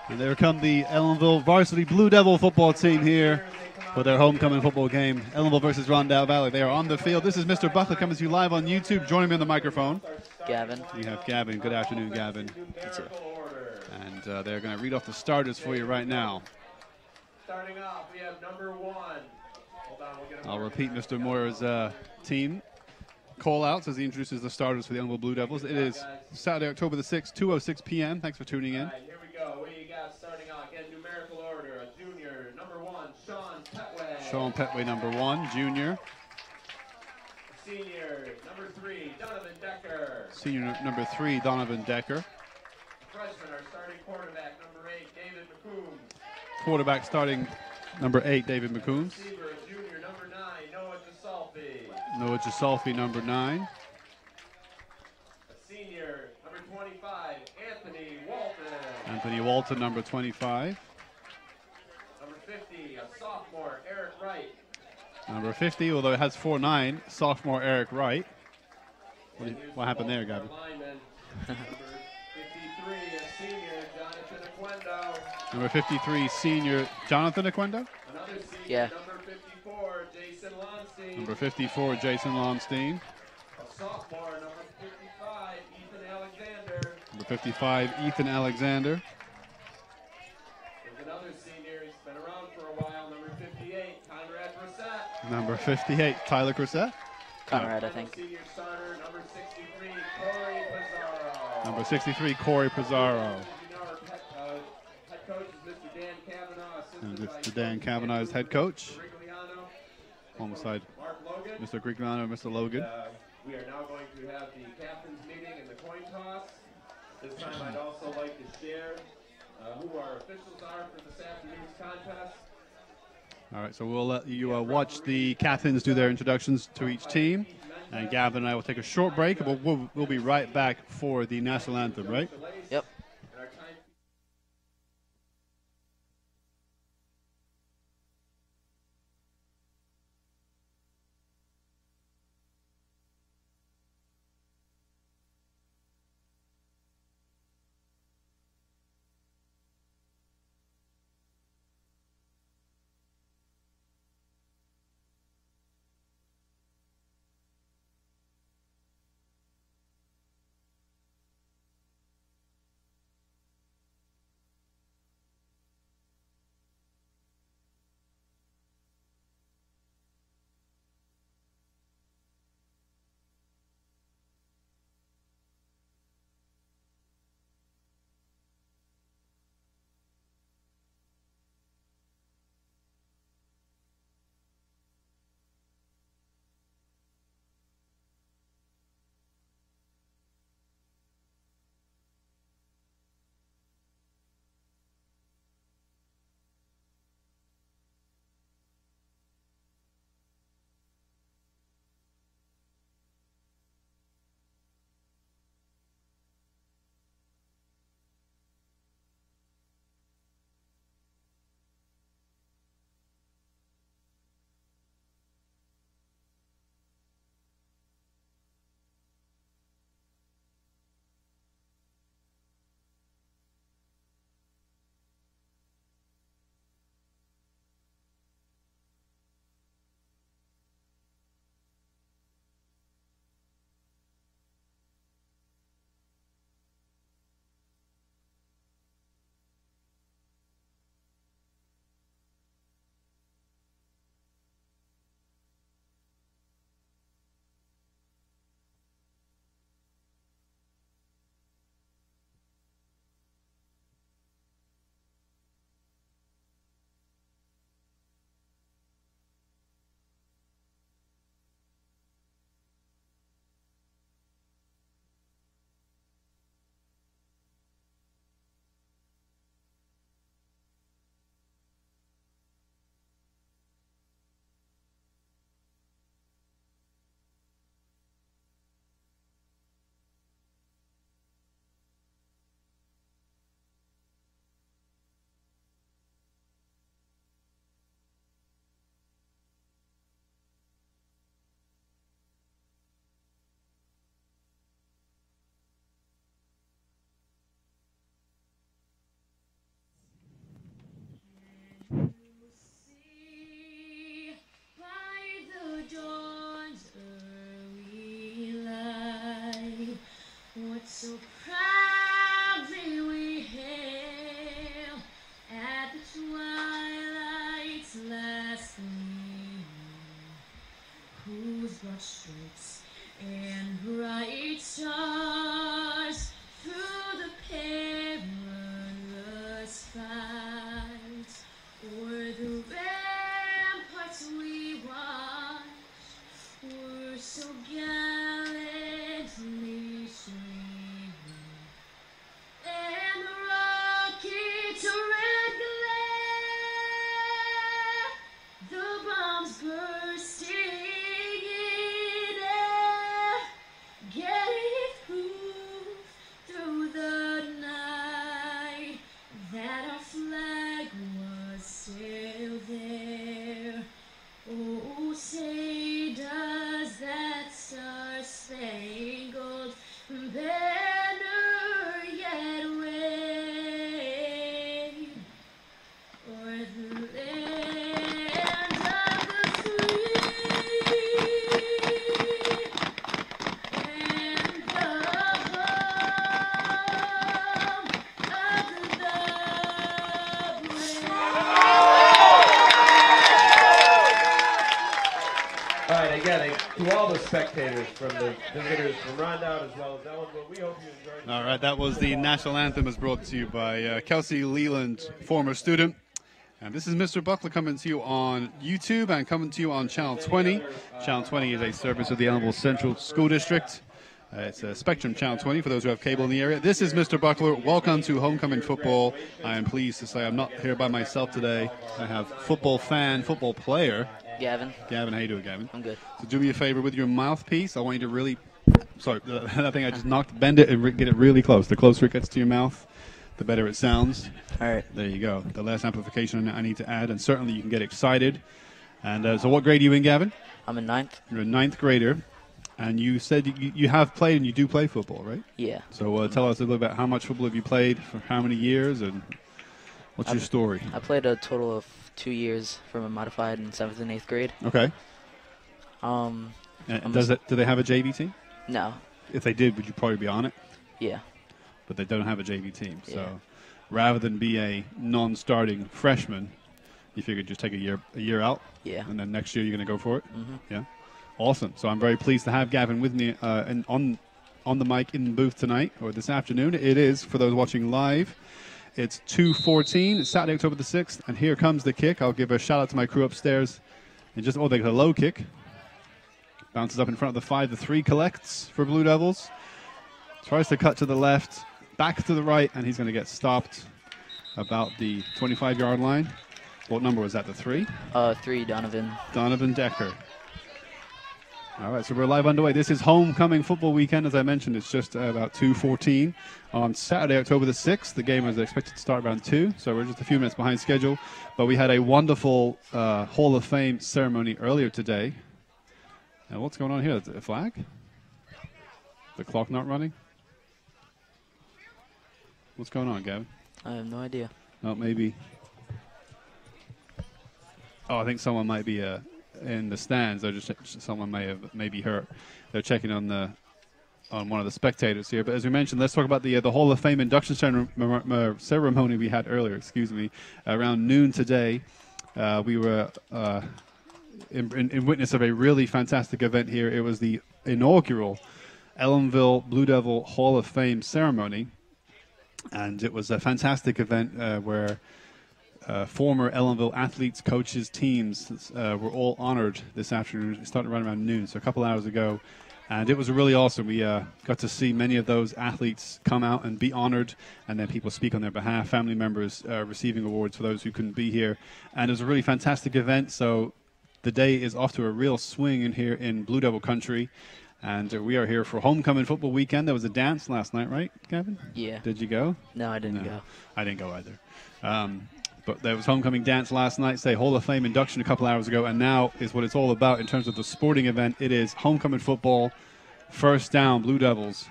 And there come the Ellenville varsity Blue Devil football team here for their homecoming football game. Ellenville versus Rondout Valley. They are on the field. This is Mr. Buckley coming to you live on YouTube. Joining me on the microphone, Gavin. We have Gavin. Good afternoon, Gavin. You too. And they're going to read off the starters for you right now. Starting off, we have number 1. Hold on, we'll get I'll repeat Mr. Moyer's team call-outs as he introduces the starters for the Ellenville Blue Devils. It is Saturday, October the 6th, 2:06 p.m. Thanks for tuning in. All right, here we go. We got starting off in numerical order. A junior, number 1, Sean Petway. Sean Petway, number 1, junior. Senior, number 3, Donovan Decker. Senior number 3, Donovan Decker. Freshman, our starting quarterback, number 8, David McCombs. Quarterback starting number 8, David McCombs. Receiver, junior, number 9, Noah DeSalfi. Noah Gisolfi, number 9. A senior, number 25, Anthony Walton. Anthony Walton, number 25. Number 50, a sophomore, Eric Wright. Number 50, although it has 4'9", sophomore Eric Wright. What happened there, Gavin? Lineman. Number 53, a senior, Jonathan Aquendo. Number 53, senior Jonathan Aquendo. Another senior, Yeah. number 54, Jason Lonstein. Number 54, Jason Lonstein. A sophomore, number 55, Ethan Alexander. Number 55, Ethan Alexander. There's another senior, he's been around for a while, number 58, Conrad Brissett. Number 58, Tyler Crissett. Conrad, I think. Senior starter, number 63, Corey Pizarro. Number 63, Corey Pizarro. As you know, our head coach is Mr. Dan Kavanaugh, And assisted by Mr. Dan Kavanaugh is head coach, Grigliano, alongside Mark Logan. Mr. Grigliano and Mr. Logan. We are now going to have the captain's meeting and the coin toss. This time I'd also like to share who our officials are for this afternoon's contest. All right, so we'll let you watch the captains do their introductions to each team. And Gavin and I will take a short break, but we'll be right back for the national anthem, right? Yep. and bright stars through the perilous fight. O'er the ramparts we watched were so gallantly streaming, and the rockets' red glare, the bombs bursting in air, gave proof through the night that our flag was still there. Oh, say does that star-spangled banner yet wave o'er the land of the free and the home of the brave? All right, again, to all the spectators from the visitors from Rondout as well as Ellenville, we hope you enjoyed. All right, that was the national anthem, is brought to you by Kelsey Leland, former student. And this is Mr. Buckler coming to you on YouTube and coming to you on Channel 20. Channel 20 is a service of the Ellenville Central School District. It's a Spectrum Channel 20 for those who have cable in the area. This is Mr. Buckler. Welcome to Homecoming Football. I am pleased to say I'm not here by myself today. I have football fan, football player, Gavin. Gavin. How you doing, Gavin? I'm good. So do me a favor with your mouthpiece. I want you to really, sorry, that thing I just knocked, bend it and get it really close. The closer it gets to your mouth, the better it sounds. All right. There you go. The less amplification I need to add, and certainly you can get excited. And so what grade are you in, Gavin? I'm in 9th. You're a 9th grader, and you said you have played and you do play football, right? Yeah. So tell us a little about how much football have you played, for how many years, and what's your story? I played a total of 2 years from a modified in 7th and 8th grade. Okay. I'm Do they have a JV team? No. If they did, would you probably be on it? Yeah. But they don't have a JV team. So Yeah. rather than be a non-starting freshman, you figured just take a year out? Yeah. And then next year you're going to go for it? Mhm. Yeah. Awesome. So I'm very pleased to have Gavin with me and on the mic in the booth tonight, or this afternoon. It is, for those watching live, it's 2:14, Saturday, October the 6th, and here comes the kick. I'll give a shout-out to my crew upstairs. And just, they got a low kick. Bounces up in front of the 5. The 3 collects for Blue Devils. Tries to cut to the left, back to the right, and he's going to get stopped about the 25-yard line. What number was that, the 3? 3, Donovan. Donovan Decker. All right, so we're live underway. This is homecoming football weekend. As I mentioned, it's just about 2:14 on Saturday, October the 6th. The game was expected to start around 2, so we're just a few minutes behind schedule. But we had a wonderful Hall of Fame ceremony earlier today. And what's going on here? A flag? The clock not running? What's going on, Gavin? I have no idea. Oh, maybe. Oh, I think someone might be in the stands. They're just someone may be hurt. They're checking on one of the spectators here. But as we mentioned, let's talk about the Hall of Fame induction ceremony we had earlier. Excuse me, around noon today. We were in witness of a really fantastic event here. It was the inaugural Ellenville Blue Devil Hall of Fame ceremony, and it was a fantastic event where former Ellenville athletes, coaches, teams were all honored this afternoon. It started right around noon, so a couple hours ago. And it was really awesome. We got to see many of those athletes come out and be honored, and then people speak on their behalf, family members receiving awards for those who couldn't be here. And it was a really fantastic event, so the day is off to a real swing in here in Blue Devil country. And we are here for homecoming football weekend. There was a dance last night, right, Gavin? Yeah. Did you go? No, I didn't go. I didn't go either. But there was homecoming dance last night, say Hall of Fame induction a couple hours ago, and now is what it's all about in terms of the sporting event. It is homecoming football, first down, Blue Devils.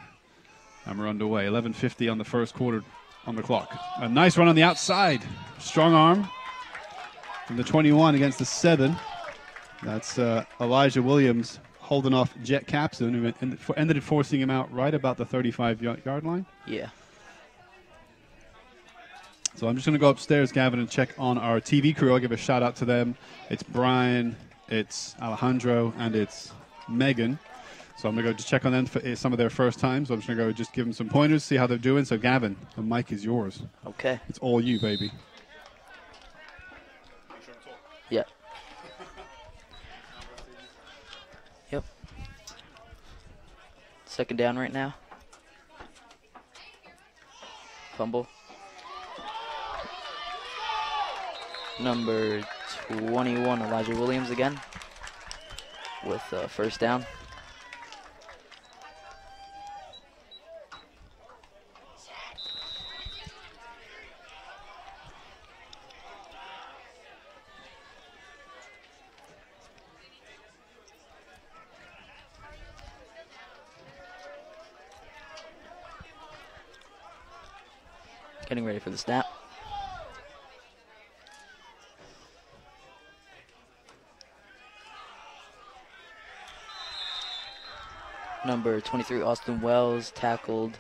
And we're underway, 11:50 on the first quarter on the clock. A nice run on the outside. Strong arm from the 21 against the 7. That's Elijah Williams holding off Jet Capson, who ended up forcing him out right about the 35-yard line. Yeah. So I'm just going to go upstairs, Gavin, and check on our TV crew. I'll give a shout out to them. It's Brian, it's Alejandro, and it's Megan. So I'm going to go just check on them for some of their first times. So I'm just going to go just give them some pointers, see how they're doing. So, Gavin, the mic is yours. Okay. It's all you, baby. Yeah. Yep. Second down right now. Fumble. Number 21, Elijah Williams again with first down. Getting ready for the snap. Number 23, Austin Wells, tackled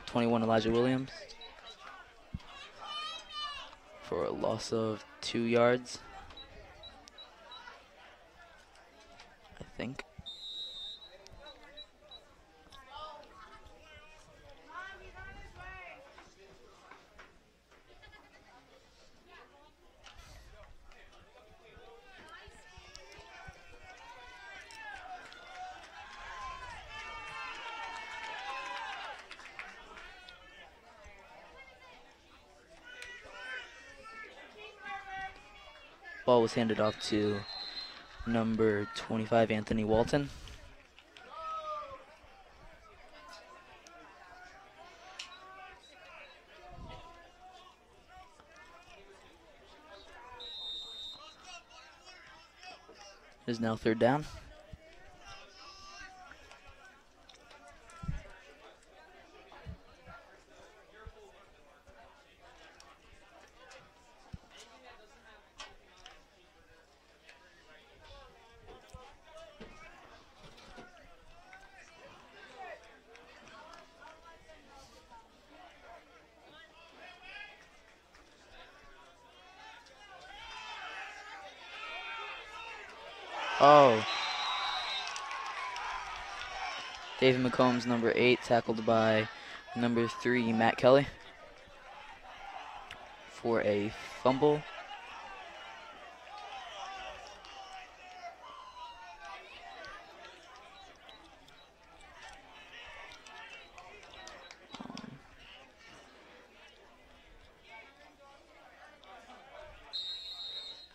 21, Elijah Williams for a loss of 2 yards, I think. Ball was handed off to number 25, Anthony Walton. It is now third down. Oh. David McCombs, number 8, tackled by number 3, Matt Kelly, for a fumble.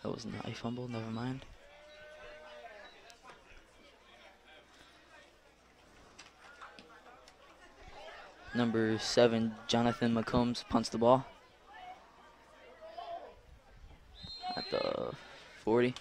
That was not a fumble, never mind. Number 7, Jonathan McCombs punts the ball at the 40.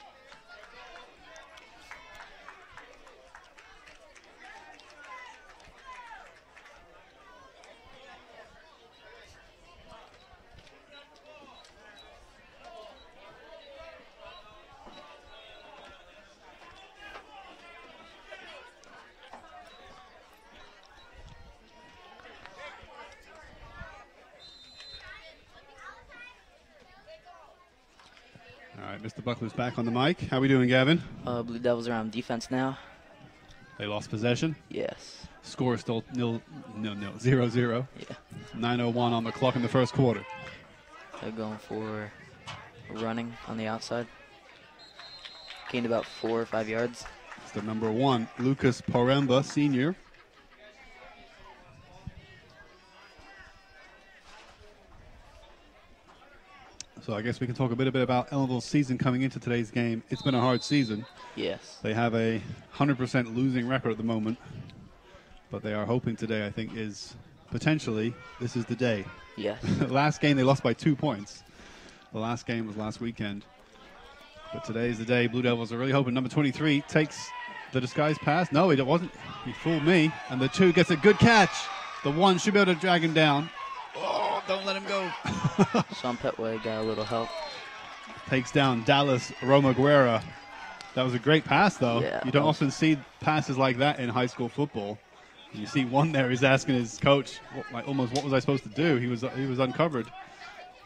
All right, Mr. Buckler's back on the mic. How we doing, Gavin? Blue Devils are on defense now. They lost possession. Yes. Score is still 0-0. Yeah. 9:01 on the clock in the first quarter. They're going for running on the outside. Gained about 4 or 5 yards. It's the number 1, Lucas Poremba, senior. So I guess we can talk a bit about Ellenville's season coming into today's game. It's been a hard season. Yes. They have a 100% losing record at the moment, but they are hoping today, I think, is potentially this is the day. Yes. Last game they lost by 2 points. The last game was last weekend, but today is the day. Blue Devils are really hoping. Number 23 takes the disguise pass. No, it wasn't. He fooled me. And the 2 gets a good catch. The 1 should be able to drag him down. Oh, don't let him go. Sean Petway got a little help. Takes down Dallas Romaguera. That was a great pass, though. Yeah. You don't often see passes like that in high school football. You see one there, he's asking his coach, what was I supposed to do? He was uncovered.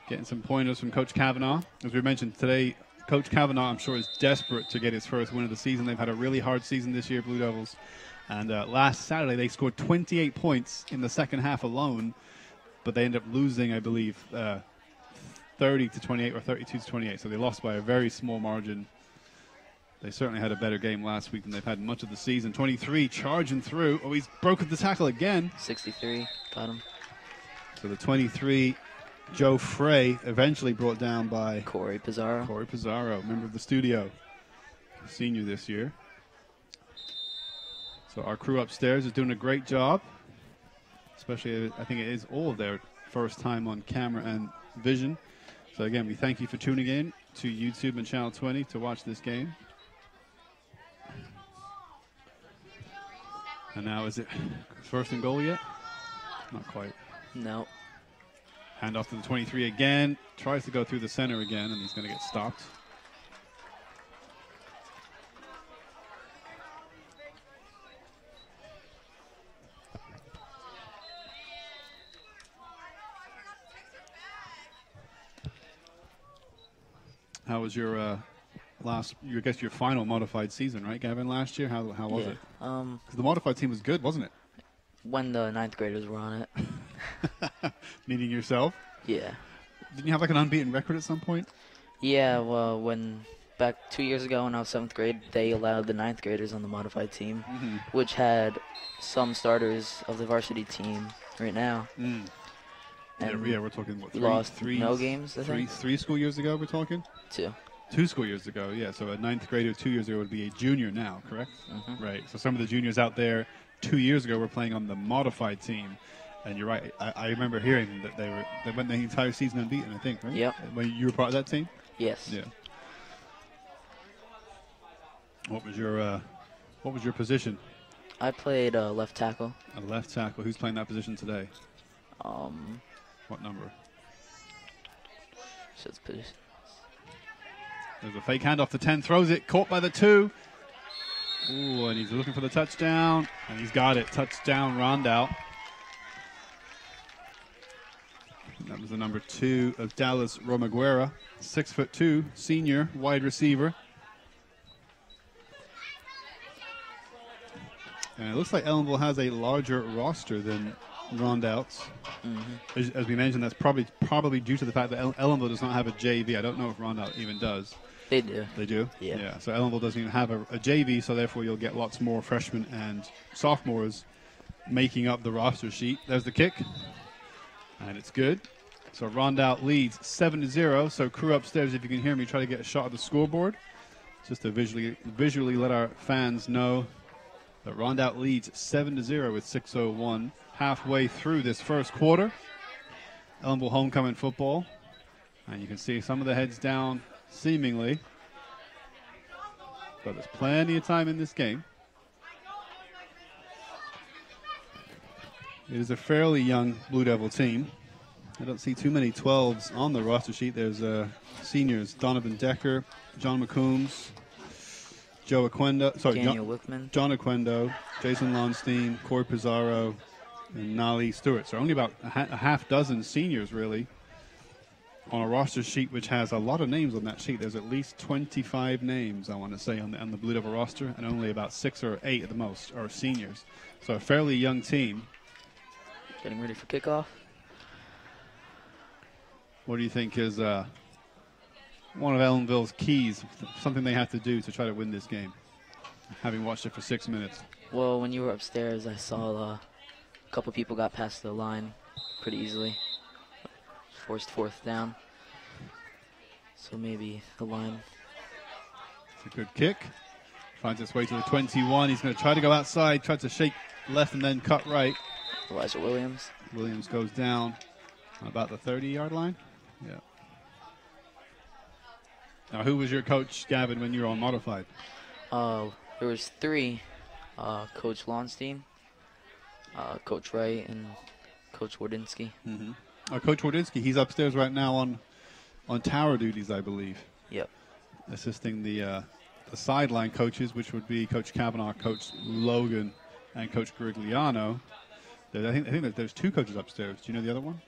Getting some pointers from Coach Kavanaugh. As we mentioned today, Coach Kavanaugh, I'm sure, is desperate to get his first win of the season. They've had a really hard season this year, Blue Devils. And last Saturday, they scored 28 points in the second half alone, but they ended up losing, I believe, 30 to 28 or 32 to 28. So they lost by a very small margin. They certainly had a better game last week than they've had much of the season. 23 charging through. Oh, he's broken the tackle again. 63, got him. So the 23, Joe Frey, eventually brought down by Corey Pizarro. Corey Pizarro, member of the studio, senior this year. So our crew upstairs is doing a great job, especially I think it is all of their first time on camera and vision. So again, we thank you for tuning in to YouTube and Channel 20 to watch this game. And now is it first and goal yet? Not quite. No. Hand off to the 23 again. Tries to go through the center again, and he's going to get stopped. How was your I guess your final modified season, right, Gavin, last year? How was it? 'Cause the modified team was good, wasn't it? When the 9th graders were on it. Meaning yourself? Yeah. Didn't you have like an unbeaten record at some point? Yeah, well, back 2 years ago when I was 7th grade, they allowed the 9th graders on the modified team, which had some starters of the varsity team right now. Mm. And Yeah, we're talking what, we lost no games, I think? three school years ago we're talking? 2. 2 school years ago, yeah. So a 9th grader 2 years ago would be a junior now, correct? Right. So some of the juniors out there 2 years ago were playing on the modified team. And you're right. I remember hearing that they went the entire season unbeaten, I think, right? Yep. When you were part of that team? Yes. Yeah. What was your position? I played left tackle. A left tackle. Who's playing that position today? What number? Says position. There's a fake handoff to 10, throws it, caught by the 2. Ooh, and he's looking for the touchdown, and he's got it. Touchdown, Rondout. That was the number 2 of Dallas Romaguera, 6'2", senior wide receiver. And it looks like Ellenville has a larger roster than Rondout's. As we mentioned, that's probably due to the fact that Ellenville does not have a JV. I don't know if Rondout even does. They do. They do? Yeah. So Ellenville doesn't even have a JV, so therefore you'll get lots more freshmen and sophomores making up the roster sheet. There's the kick, and it's good. So Rondout leads 7-0. So crew upstairs, if you can hear me, try to get a shot of the scoreboard, just to visually let our fans know that Rondout leads 7-0 with 6:01 halfway through this first quarter. Ellenville homecoming football, and you can see some of the heads down seemingly, but there's plenty of time in this game. It is a fairly young Blue Devil team. I don't see too many 12s on the roster sheet. There's seniors: Donovan Decker, John McCombs, Joe Aquendo, Daniel Wickman, John Aquendo, Jason Lonstein, Corey Pizarro, and Nali Stewart. So only about a half dozen seniors, really, on a roster sheet which has a lot of names on that sheet. There's at least 25 names, I want to say, on the Blue Devil roster, and only about 6 or 8 at the most are seniors. So a fairly young team. getting ready for kickoff. What do you think is one of Ellenville's keys, something they have to do to try to win this game, having watched it for 6 minutes? Well, when you were upstairs, I saw a couple people got past the line pretty easily. Forced 4th down. So maybe the line. It's a good kick. Finds its way to the 21. He's going to try to go outside, try to shake left and then cut right. Elijah Williams. Williams goes down on about the 30-yard line. Yeah. Now, who was your coach, Gavin, when you were on modified? There was 3. Coach Lonstein, Coach Wright, and Coach Wardinsky. Coach Wardinsky, he's upstairs right now on tower duties, I believe. Yep. Assisting the sideline coaches, which would be Coach Kavanaugh, Coach Logan, and Coach Grigliano. I think that there's 2 coaches upstairs. Do you know the other one?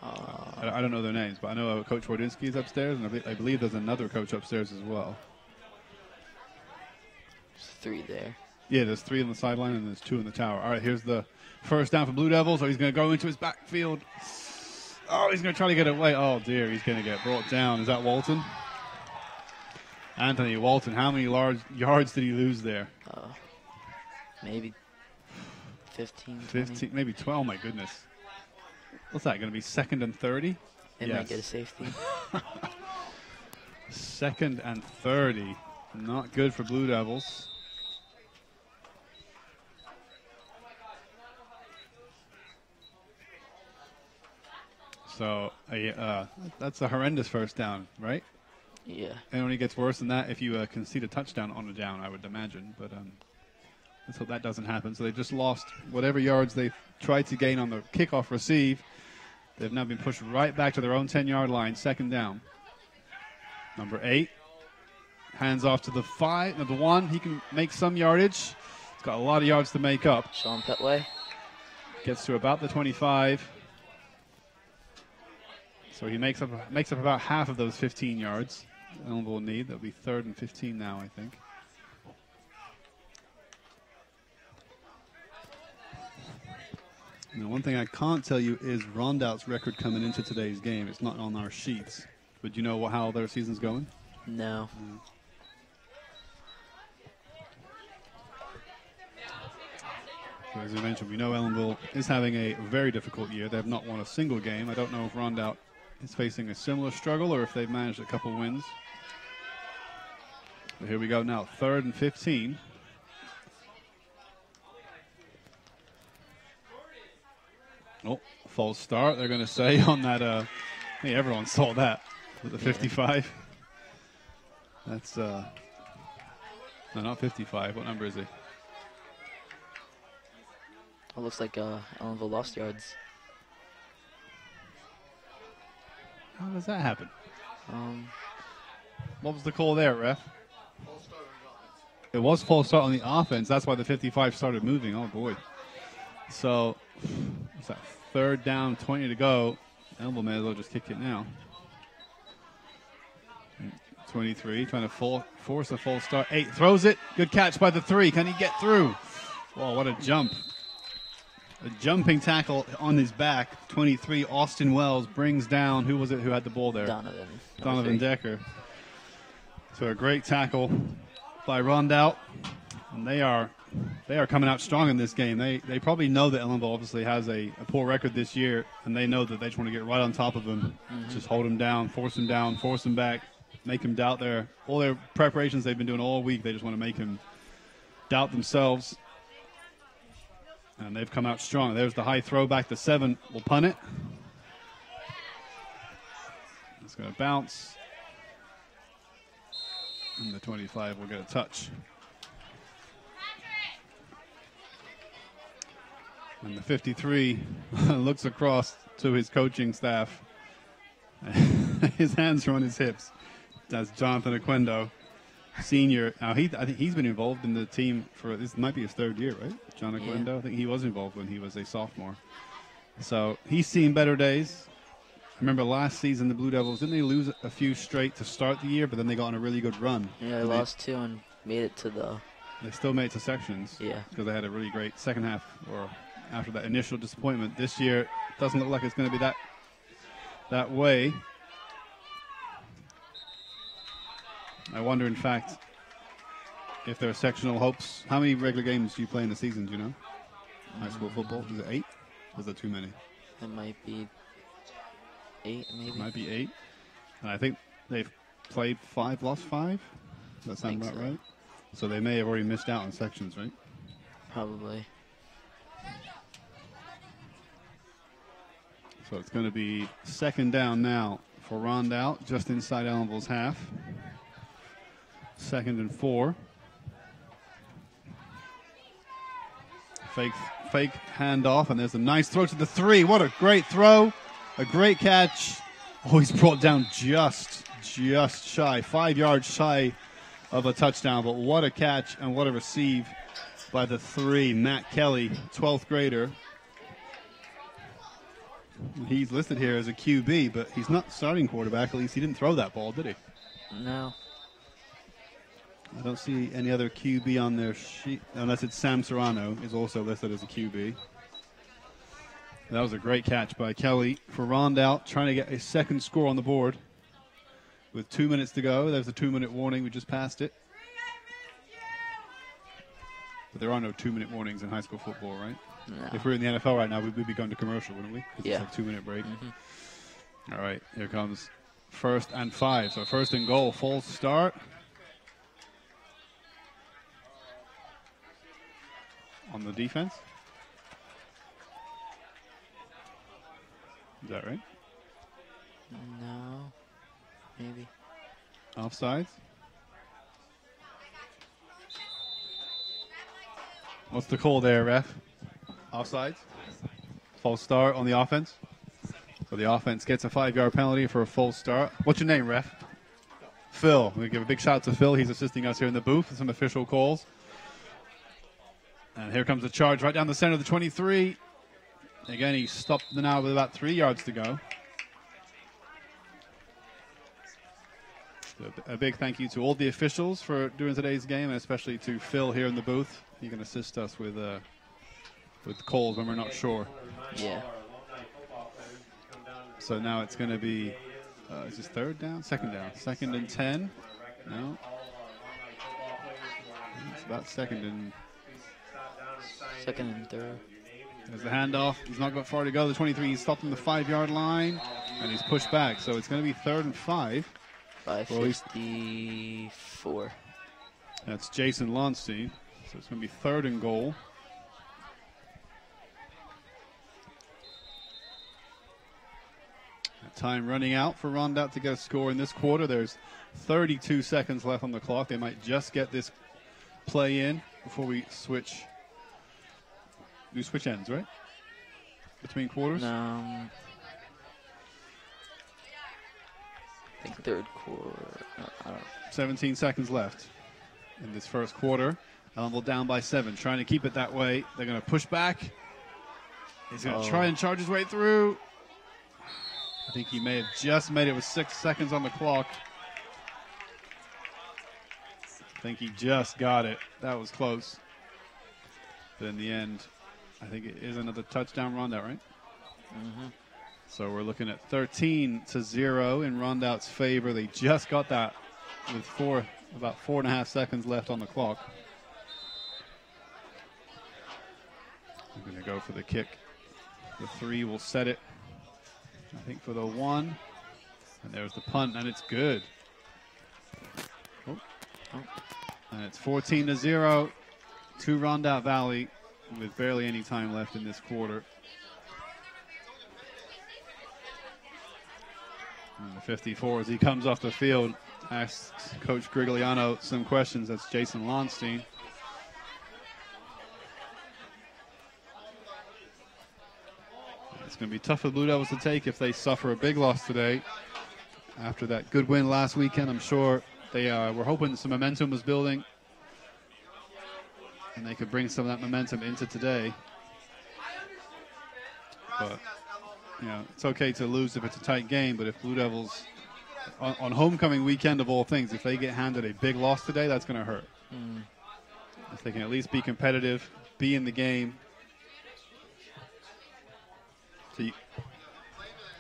I don't know their names, but I know Coach Wardinsky is upstairs, and I believe there's another coach upstairs as well. There's 3 there. Yeah, there's 3 on the sideline and there's 2 in the tower. All right, here's the first down for Blue Devils. Oh, he's going to go into his backfield. Oh, he's going to try to get away. Oh, dear, he's going to get brought down. Is that Walton? Anthony Walton, how many large yards did he lose there? Maybe 15, 15, maybe 12, my goodness. What's that, going to be 2nd and 30? They might get a safety. 2nd and 30. Not good for Blue Devils. So that's a horrendous first down, right? Yeah. It only gets worse than that if you concede a touchdown on a down, I would imagine. But let's hope that doesn't happen. So they just lost whatever yards they tried to gain on the kickoff receive. They've now been pushed right back to their own 10-yard line, 2nd down. Number 8. Hands off to the 5. Number 1, he can make some yardage. He's got a lot of yards to make up. Sean Petway. Gets to about the 25. So he makes up about half of those 15 yards. Ellenville will need. That'll be 3rd and 15 now, I think. Now, one thing I can't tell you is Rondout's record coming into today's game. It's not on our sheets. But do you know how their season's going? No. So as we mentioned, we know Ellenville is having a very difficult year. They have not won a single game. I don't know if Rondout is facing a similar struggle or if they've managed a couple wins. But here we go now, 3rd and 15. Oh, false start, they're going to say on that. I think everyone saw that with the 55. That's, no, not 55. What number is it? It looks like Ellenville lost yards. How does that happen? What was the call there, ref? It was false start on the offense. That's why the 55 started moving. Oh, boy. So, what's that? 3rd down, 20 to go. Ellenville may as well just kick it now. 23, trying to force a false start. 8, throws it. Good catch by the 3. Can he get through? Oh, what a jump. A jumping tackle on his back. 23, Austin Wells brings down, who was it who had the ball there? Donovan Decker. So a great tackle by Rondout. And they are coming out strong in this game. They probably know that Ellenville obviously has a poor record this year, and they know that they just want to get right on top of them. Just hold them down, force them back, make them doubt all their preparations they've been doing all week. They just want to make them doubt themselves. And they've come out strong. There's the high throw back to 7. We'll punt it. It's going to bounce. And the 25 will get a touch. And the 53 looks across to his coaching staff. His hands are on his hips. That's Jonathan Aquendo, senior. Now I think he's been involved in the team for, this might be his 3rd year, right? John Aquendo. Yeah. I think he was involved when he was a sophomore. So he's seen better days. I remember last season the Blue Devils, didn't they lose a few straight to start the year, but then they got on a really good run. Yeah, they lost 2 and made it to the... They still made it to sections. Yeah. Because they had a really great second half, or after that initial disappointment. This year, it doesn't look like it's going to be that way. I wonder, in fact, if there are sectional hopes. How many regular games do you play in the season, do you know? High school football? Is it 8? Or is that too many? It might be 8, maybe. It might be 8. And I think they've played 5, lost 5? Does that sound about right? So they may have already missed out on sections, right? Probably. So it's going to be 2nd down now for Rondout, just inside Ellenville's half. 2nd and 4. Fake handoff, and there's a nice throw to the 3. What a great throw. A great catch. Oh, he's brought down just shy, 5 yards shy of a touchdown, but what a catch and what a receive by the 3, Matt Kelly, 12th grader. He's listed here as a QB, but he's not starting quarterback. At least he didn't throw that ball, did he? No. I don't see any other QB on their sheet, unless it's Sam Serrano is also listed as a QB. That was a great catch by Kelly for Rondout, trying to get a second score on the board. With 2 minutes to go, there's a 2-minute warning. We just passed it. But there are no 2-minute warnings in high school football, right? No. If we were in the NFL right now, we'd be going to commercial, wouldn't we? 'Cause Yeah. It's like 2-minute break. All right, here comes 1st and 5. So 1st and goal, full start. On the defense. Is that right? No. Maybe. Offsides. What's the call there, ref? Offsides? False start on the offense. So the offense gets a 5-yard penalty for a false start. What's your name, ref? Phil. We give a big shout out to Phil. He's assisting us here in the booth with some official calls. And here comes the charge right down the center of the 23. Again, he stopped now with about 3 yards to go. So a big thank you to all the officials for doing today's game, and especially to Phil here in the booth. He can assist us with calls when we're not sure. Yeah. So now it's going to be, is this 3rd down? 2nd down. 2nd and 10. No. It's about 2nd and... 2nd and 3rd. There's the handoff. He's not got far to go. The 23, he's stopped on the 5-yard line, and he's pushed back. So it's going to be 3rd and 5. By Well, 54. That's Jason Lonstein. So it's going to be 3rd and goal. Time running out for Rondout to get a score in this quarter. There's 32 seconds left on the clock. They might just get this play in before we switch. Do switch ends, right? Between quarters? No. I think 3rd quarter. I don't know. 17 seconds left in this first quarter. Ellenville down by 7, trying to keep it that way. They're going to push back. He's going to try and charge his way through. I think he may have just made it with 6 seconds on the clock. I think he just got it. That was close. But in the end, I think it is another touchdown Rondout, right? So we're looking at 13-0 in Rondout's favor. They just got that with about 4.5 seconds left on the clock. They're going to go for the kick. The 3 will set it, I think, for the 1. And there's the punt, and it's good. And it's 14-0 to Rondout Valley with barely any time left in this quarter. And the 54, as he comes off the field, asks Coach Grigliano some questions. That's Jason Lonstein. It's going to be tough for the Blue Devils to take if they suffer a big loss today. After that good win last weekend, I'm sure they were hoping some momentum was building, and they could bring some of that momentum into today. But, you know, it's okay to lose if it's a tight game, but if Blue Devils, on homecoming weekend of all things, if they get handed a big loss today, that's going to hurt. If they can at least be competitive, be in the game. So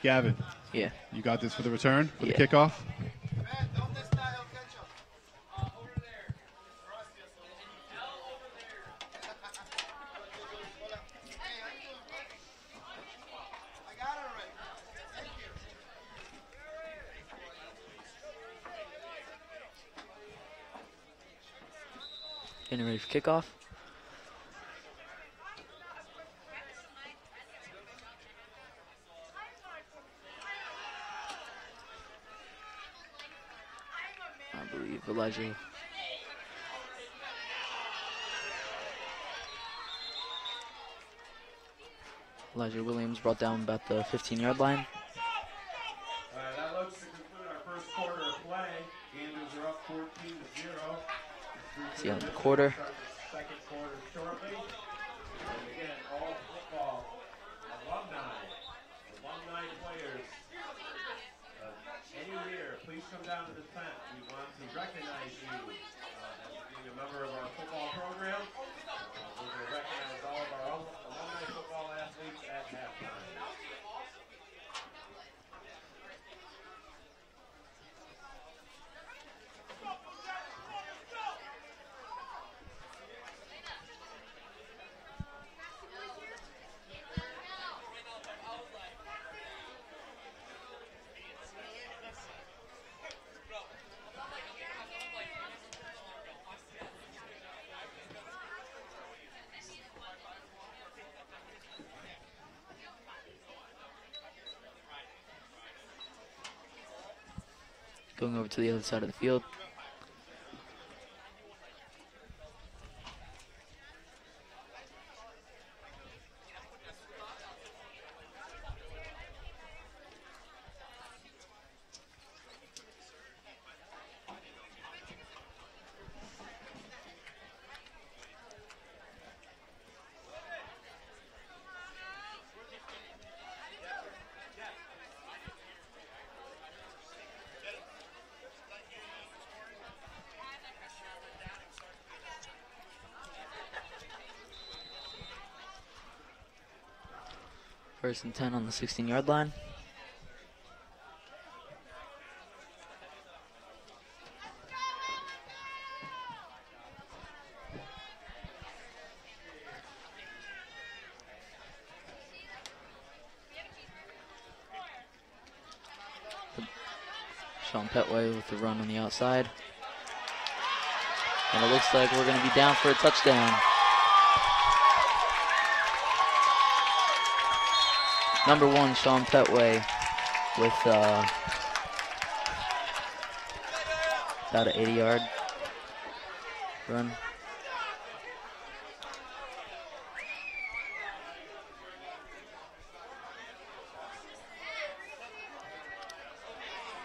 Gavin, Yeah. you got this for the return, for the Yeah. kickoff? Getting ready for kickoff. I believe Elijah Williams brought down about the 15-yard line. That looks to conclude our first quarter of play. Gamers are up 14-0. See on the quarter. Start the second quarter shortly. And again, all football alumni players. Any year, please come down to the tent. We want to recognize you as Going over to the other side of the field. First and 10 on the 16-yard line. Sean Petway with the run on the outside. And it looks like we're going to be down for a touchdown. Number 1, Sean Petway with about an 80-yard run.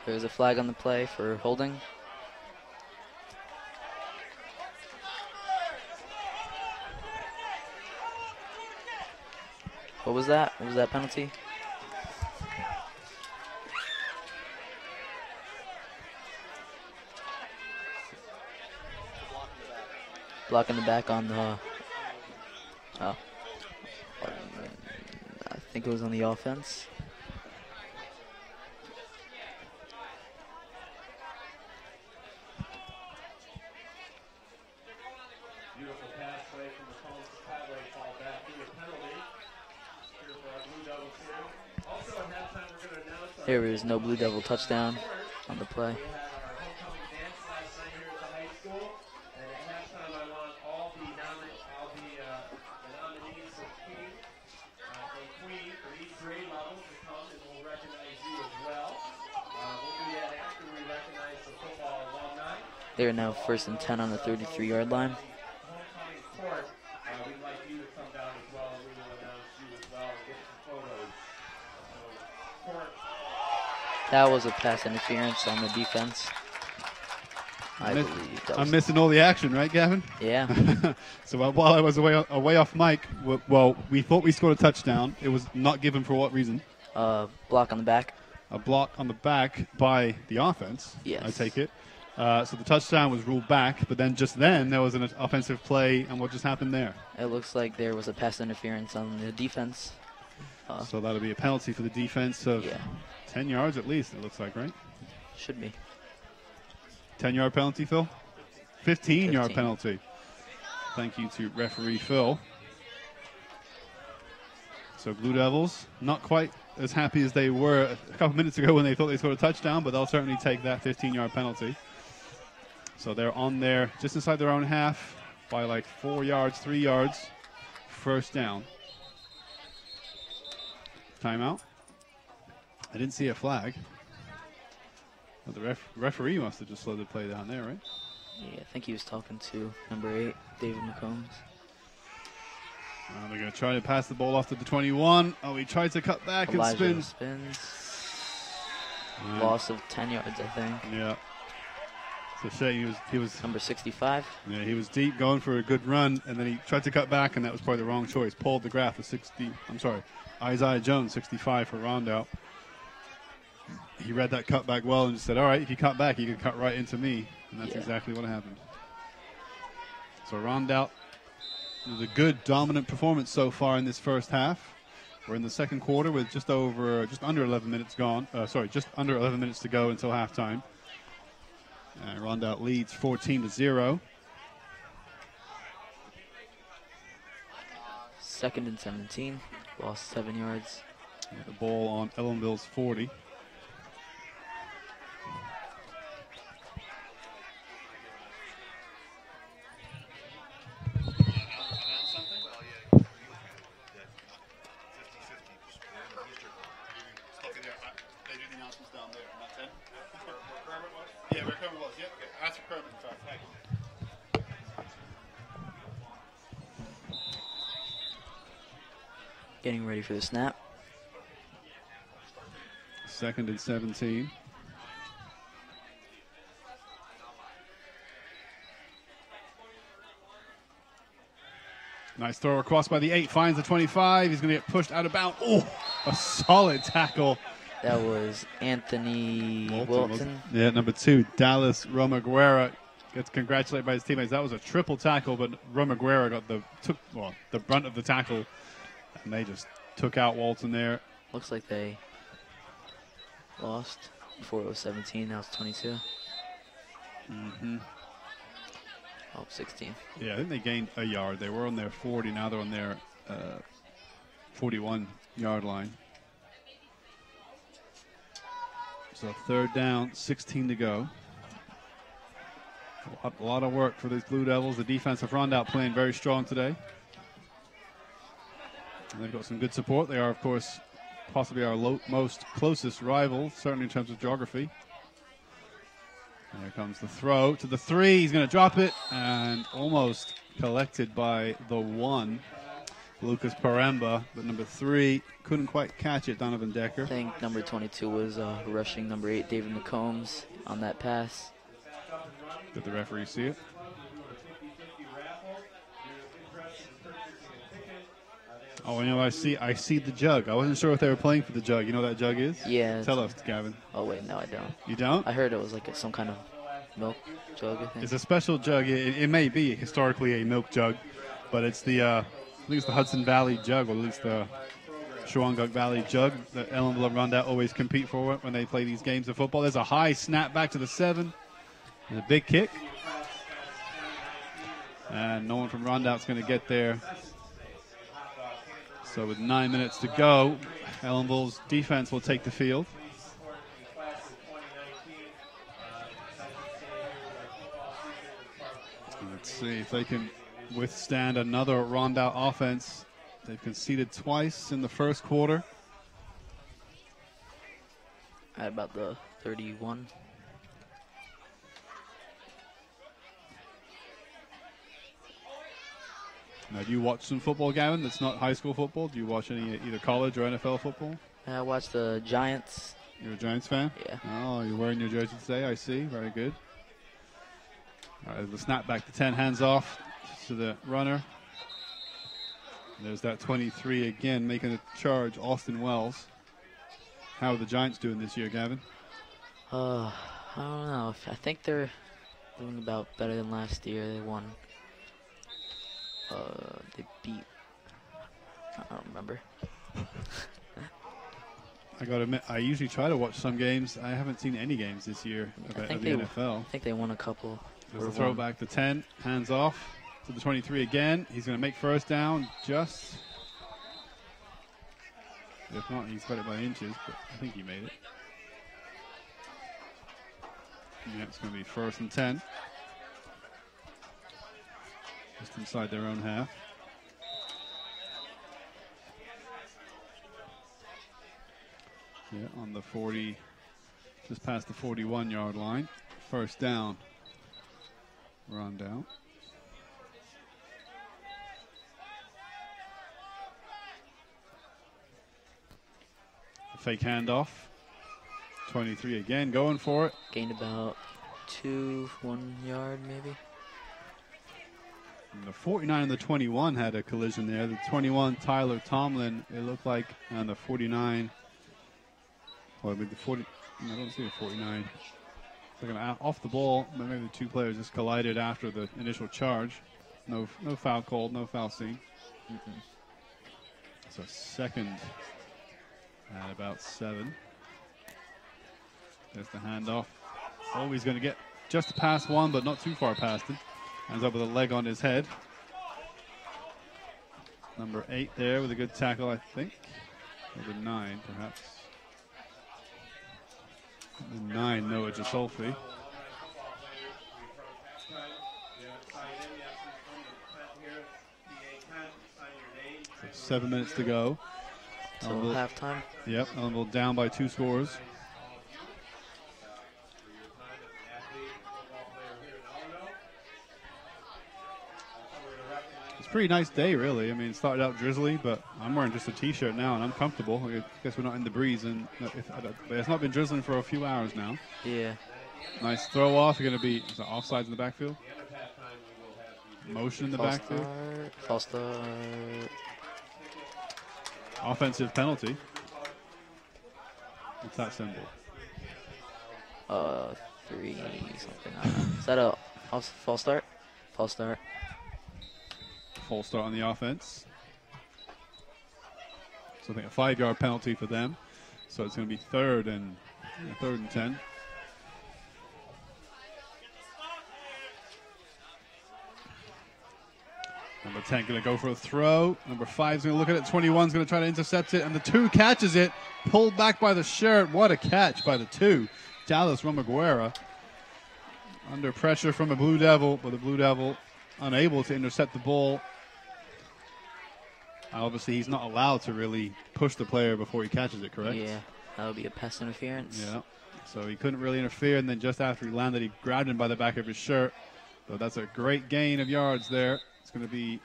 There's a flag on the play for holding. What was that? What was that penalty? Blocking the back on the... Oh. I think it was on the offense. There is no Blue Devil touchdown on the play. They're now first and 10 on the 33-yard line. That was a pass interference on the defense. I believe. I'm missing all the action, right, Gavin? Yeah. So while I was away off mic, well, we thought we scored a touchdown. It was not given for what reason? Block on the back. A block on the back by the offense. Yes. I take it. So the touchdown was ruled back, but then there was an offensive play, and what just happened there? It looks like there was a pass interference on the defense. So that'll be a penalty for the defense of 10 yards at least, it looks like, right? Should be. 10-yard penalty, Phil? 15-yard penalty. Thank you to referee Phil. So Blue Devils, not quite as happy as they were a couple minutes ago when they thought they scored a touchdown, but they'll certainly take that 15-yard penalty. So they're on there just inside their own half by like 4 yards, 3 yards. First down. Timeout. I didn't see a flag. Well, the referee must have just slowed the play down there, right? Yeah, I think he was talking to number 8, David McCombs. They're going to try to pass the ball off to the 21. Oh, he tried to cut back Elijah and spins. Loss of 10 yards, I think. Yeah. It's a shame. He was number 65. Yeah, he was deep going for a good run, and then he tried to cut back, and that was probably the wrong choice. Paul DeGraff, Isaiah Jones, 65 for Rondout. He read that cutback well and just said, all right, if you cut back, you can cut right into me. And that's exactly what happened. So Rondout, a good dominant performance so far in this first half. We're in the second quarter with just under 11 minutes gone. Just under 11 minutes to go until halftime. And Rondout leads 14-0. Second and 17. Lost 7 yards. The ball on Ellenville's 40. Getting ready for the snap. 2nd and 17. Nice throw across by the 8, finds the 25. He's going to get pushed out of bounds. Oh, a solid tackle. That was Anthony Wilton. Yeah, number 2, Dallas Romaguera gets congratulated by his teammates. That was a triple tackle, but Romaguera got the brunt of the tackle, and they just took out Walton there. Looks like they lost. Before it was 17, now it's 22. Mm-hmm. Oh, 16. Yeah, I think they gained a yard. They were on their 40. Now they're on their 41-yard line. So 3rd down, 16 to go. A lot of work for these Blue Devils. The defensive Rondout playing very strong today. And they've got some good support. They are, of course, possibly our most closest rival, certainly in terms of geography. And here comes the throw to the 3. He's going to drop it, and almost collected by the 1, Lucas Paremba. But number 3 couldn't quite catch it, Donovan Decker. I think number 22 was rushing number 8, David McCombs, on that pass. Did the referee see it? Oh, you know, I see the jug. I wasn't sure if they were playing for the jug. You know what that jug is? Yeah. Tell us, Gavin. Oh, wait, no, I don't. You don't? I heard it was like some kind of milk jug, I think. It's a special jug. It may be historically a milk jug, but it's the I think it's the Hudson Valley jug, or at least the Shawangunk Valley jug that Ellenville and Rondout always compete for when they play these games of football. There's a high snap back to the 7, and a big kick. And no one from Rondout's going to get there. So with 9 minutes to go, Ellenville's defense will take the field. Let's see if they can withstand another Rondout offense. They've conceded twice in the first quarter. At about the 31. Now, do you watch some football, Gavin, that's not high school football? Do you watch any either college or NFL football? I watched the Giants. You're a Giants fan? Yeah. Oh, you're wearing your jersey today, I see. Very good. All right, the snap back to 10, hands off to the runner. There's that 23 again, making a charge, Austin Wells. How are the Giants doing this year, Gavin? I don't know. I think they're doing about better than last year. They won. They beat. I don't remember. I got to admit, I usually try to watch some games. I haven't seen any games this year of the NFL. I think they won a couple. There's a throw back to 10, hands off to the 23 again. He's going to make first down just. If not, he's got it by inches, but I think he made it. Yeah, it's going to be 1st and 10. Just inside their own half. Yeah, on the 40, just past the 41-yard line. 1st down. Rondout. Fake handoff. 23 again, going for it. Gained about 1 yard maybe. And the 49 and the 21 had a collision there. The 21, Tyler Tomlin, it looked like, and the 49. Well, I mean the 40. I don't see a 49. It's like off the ball, but maybe the two players just collided after the initial charge. No foul called, no foul seen. So 2nd at about 7. There's the handoff. Oh, he's going to get just past 1, but not too far past him. Ends up with a leg on his head. Number 8 there with a good tackle, I think. Or the 9, perhaps. The 9, Noah Gisolfi. So 7 minutes to go. Till halftime. Yep, Ellenville down by 2 scores. pretty nice day, really. I mean, it started out drizzly, but I'm wearing just a T-shirt now, and I'm comfortable. I guess we're not in the breeze, and but it's not been drizzling for a few hours now. Yeah. Nice throw off. You're going to be offsides in the backfield. Motion in the backfield. False start. Offensive penalty. What's that symbol? 3 something. I don't know. Is that a false start? False start. Full start on the offense. So I think a 5-yard penalty for them. So it's going to be third and 10. Number 10 going to go for a throw. Number 5 is going to look at it. 21 is going to try to intercept it. And the 2 catches it. Pulled back by the shirt. What a catch by the 2. Dallas Romaguera. Under pressure from a Blue Devil. But the Blue Devil unable to intercept the ball. Obviously, he's not allowed to really push the player before he catches it, correct? Yeah, that would be a pass interference. Yeah. So he couldn't really interfere. And then just after he landed, he grabbed him by the back of his shirt. So that's a great gain of yards there. It's going to be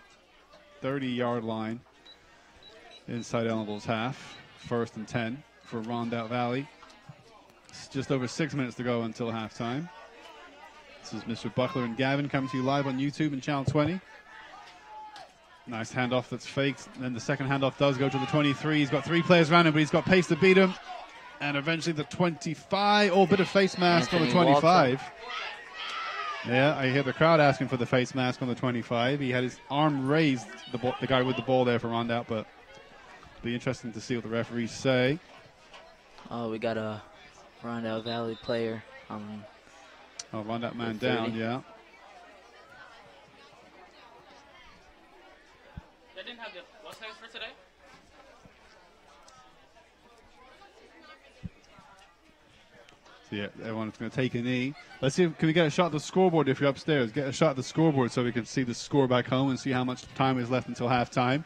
30-yard line inside Ellenville's half. 1st and 10 for Rondout Valley. It's just over 6 minutes to go until halftime. This is Mr. Buckler and Gavin coming to you live on YouTube and Channel 20. Nice handoff that's faked. And then the second handoff does go to the 23. He's got 3 players around him, but he's got pace to beat him. And eventually the 25. Oh, bit of face mask on the 25. Yeah, I hear the crowd asking for the face mask on the 25. He had his arm raised, the guy with the ball there for Rondout, but it'll be interesting to see what the referees say. Oh, we got a Rondout Valley player. Rondout man down, yeah. They didn't have the what's names for today? So yeah, everyone's going to take a knee. Let's see, can we get a shot at the scoreboard if you're upstairs? Get a shot at the scoreboard so we can see the score back home and see how much time is left until halftime.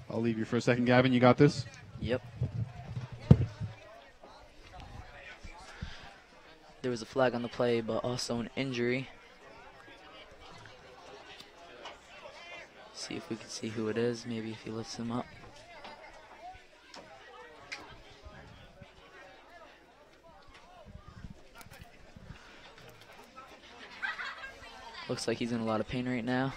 I'll leave you for a second, Gavin. You got this? Yep. There was a flag on the play, but also an injury. See if we can see who it is. Maybe if he lifts him up. Looks like he's in a lot of pain right now.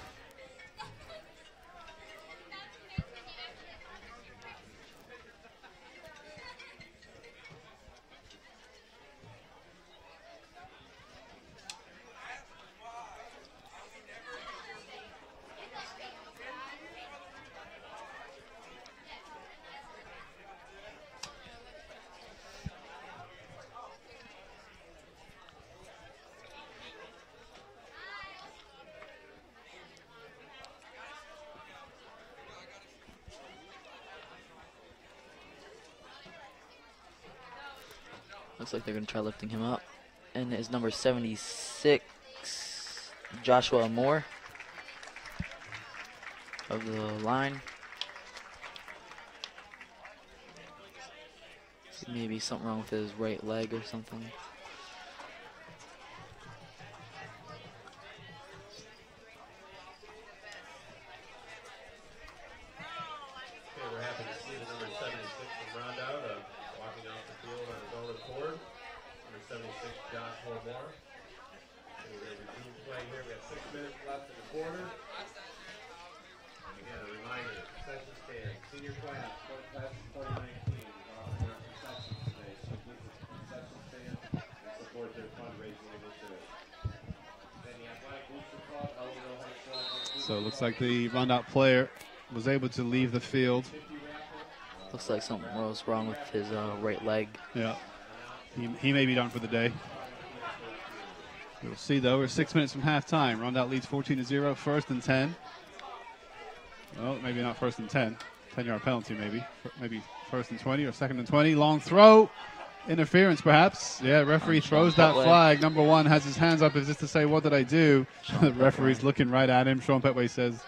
Looks like they're going to try lifting him up. And it's number 76, Joshua Moore of the line. Maybe something wrong with his right leg or something. We're happy to see the number 76 from Rondout walking off the field on his own accord. Number 76, Joshua Moore. And we're going to resume play here. We have 6 minutes left in the quarter. And again, a reminder, concession stand, senior class, class of 2019 is offering our concessions today. So visit the concession stand and support their fundraising initiative. Then the Athletic Booster Club, Ellenville High School. So it looks like the Rondout player was able to leave the field. Looks like something was wrong with his right leg. Yeah. He may be done for the day. We'll see, though. We're 6 minutes from halftime. Rondout leads 14-0, 1st and 10. Well, maybe not 1st and 10. 10-yard penalty, maybe. Maybe 1st and 20 or 2nd and 20. Long throw. Interference, perhaps. Yeah, referee throws that flag. Number 1 has his hands up as if to say, what did I do? The referee's looking right at him. Sean Petway says,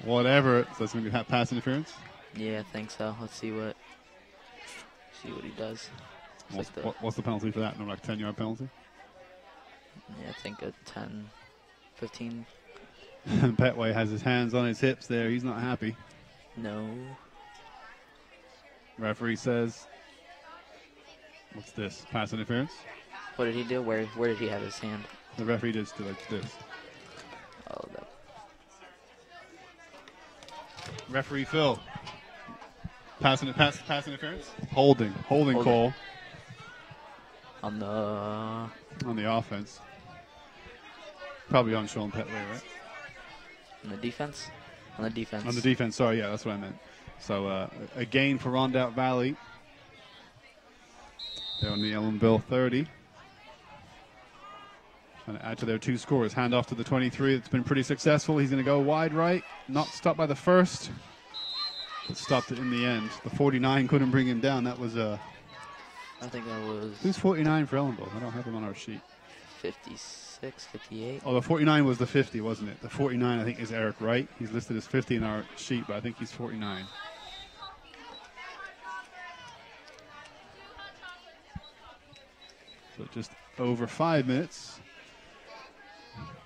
whatever. So that's going to be pass interference? Yeah, I think so. Let's see what he does. What's the penalty for that? No, like 10-yard penalty? Yeah, I think a 10, 15. Petway has his hands on his hips there. He's not happy. No. Referee says, what's this? Pass interference? What did he do? Where did he have his hand? The referee just do like this. Oh, that. Referee Phil. Pass interference? Holding call On on the offense. Probably on Sean Petway, right? the defense? On the defense. On the defense, sorry, yeah, that's what I meant. So a gain for Rondout Valley. They're on the Ellenville 30. Trying to add to their 2 scores. Hand off to the 23. It's been pretty successful. He's going to go wide right. Not stopped by the first, but stopped it in the end. The 49 couldn't bring him down. That was I think that was who's 49 for Ellenville? I don't have him on our sheet. 56, 58. Oh, the 49 was the 50, wasn't it? The 49, I think, is Eric Wright. He's listed as 50 in our sheet, but I think he's 49. So just over 5 minutes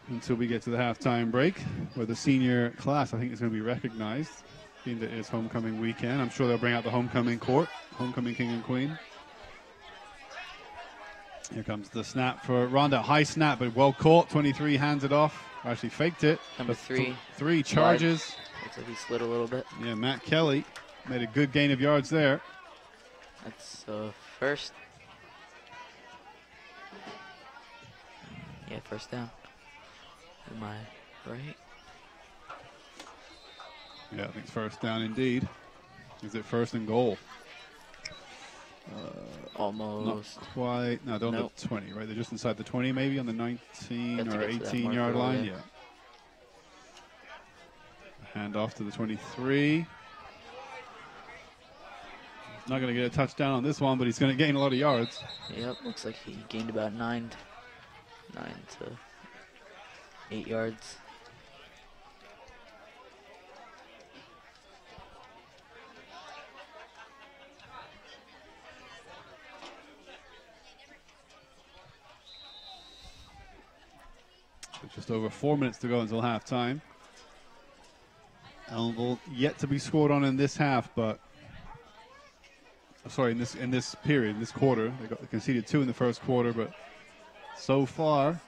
until we get to the halftime break, where the senior class, I think, is going to be recognized, being that it's homecoming weekend. I'm sure they'll bring out the homecoming court, homecoming king and queen. Here comes the snap for Rondout. High snap, but well caught. 23 hands it off. Actually faked it. Number 3. 3 charges. Looks like he slid a little bit. Yeah, Matt Kelly made a good gain of yards there. That's first. Yeah, first down. Am I right? Yeah, I think it's first down indeed. Is it first and goal? Almost. Not quite. No, they're on Nope. the 20, right? They're just inside the 20, maybe on the 19 Have to or get to that 18 yard marker, line. yeah. Yeah. Hand off to the 23. He's not going to get a touchdown on this one, but he's going to gain a lot of yards. Yep, looks like he gained about 9 to 8 yards. Just over 4 minutes to go until halftime. Ellenville yet to be scored on in this half, but sorry, in this period, in this quarter, they conceded 2 in the first quarter, but so far,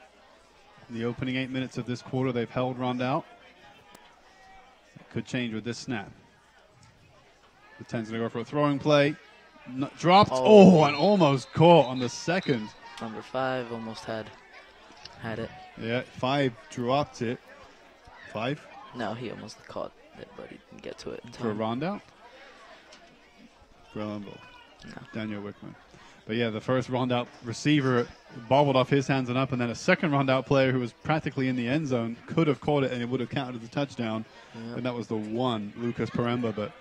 in the opening 8 minutes of this quarter, they've held Rondout. It could change with this snap. The 10's going to go for a throwing play. Dropped. Oh, and almost caught on the second. Number 5 almost had it. Yeah, 5 dropped it. 5 No, he almost caught it, but he didn't get to it in for a time. Rondout. For Ellenville. No. Daniel Wickman. But yeah, the first Rondout receiver bobbled off his hands and up, and then a second Rondout player who was practically in the end zone could have caught it, and it would have counted as a touchdown. Yep. And that was the one, Lucas Paremba, but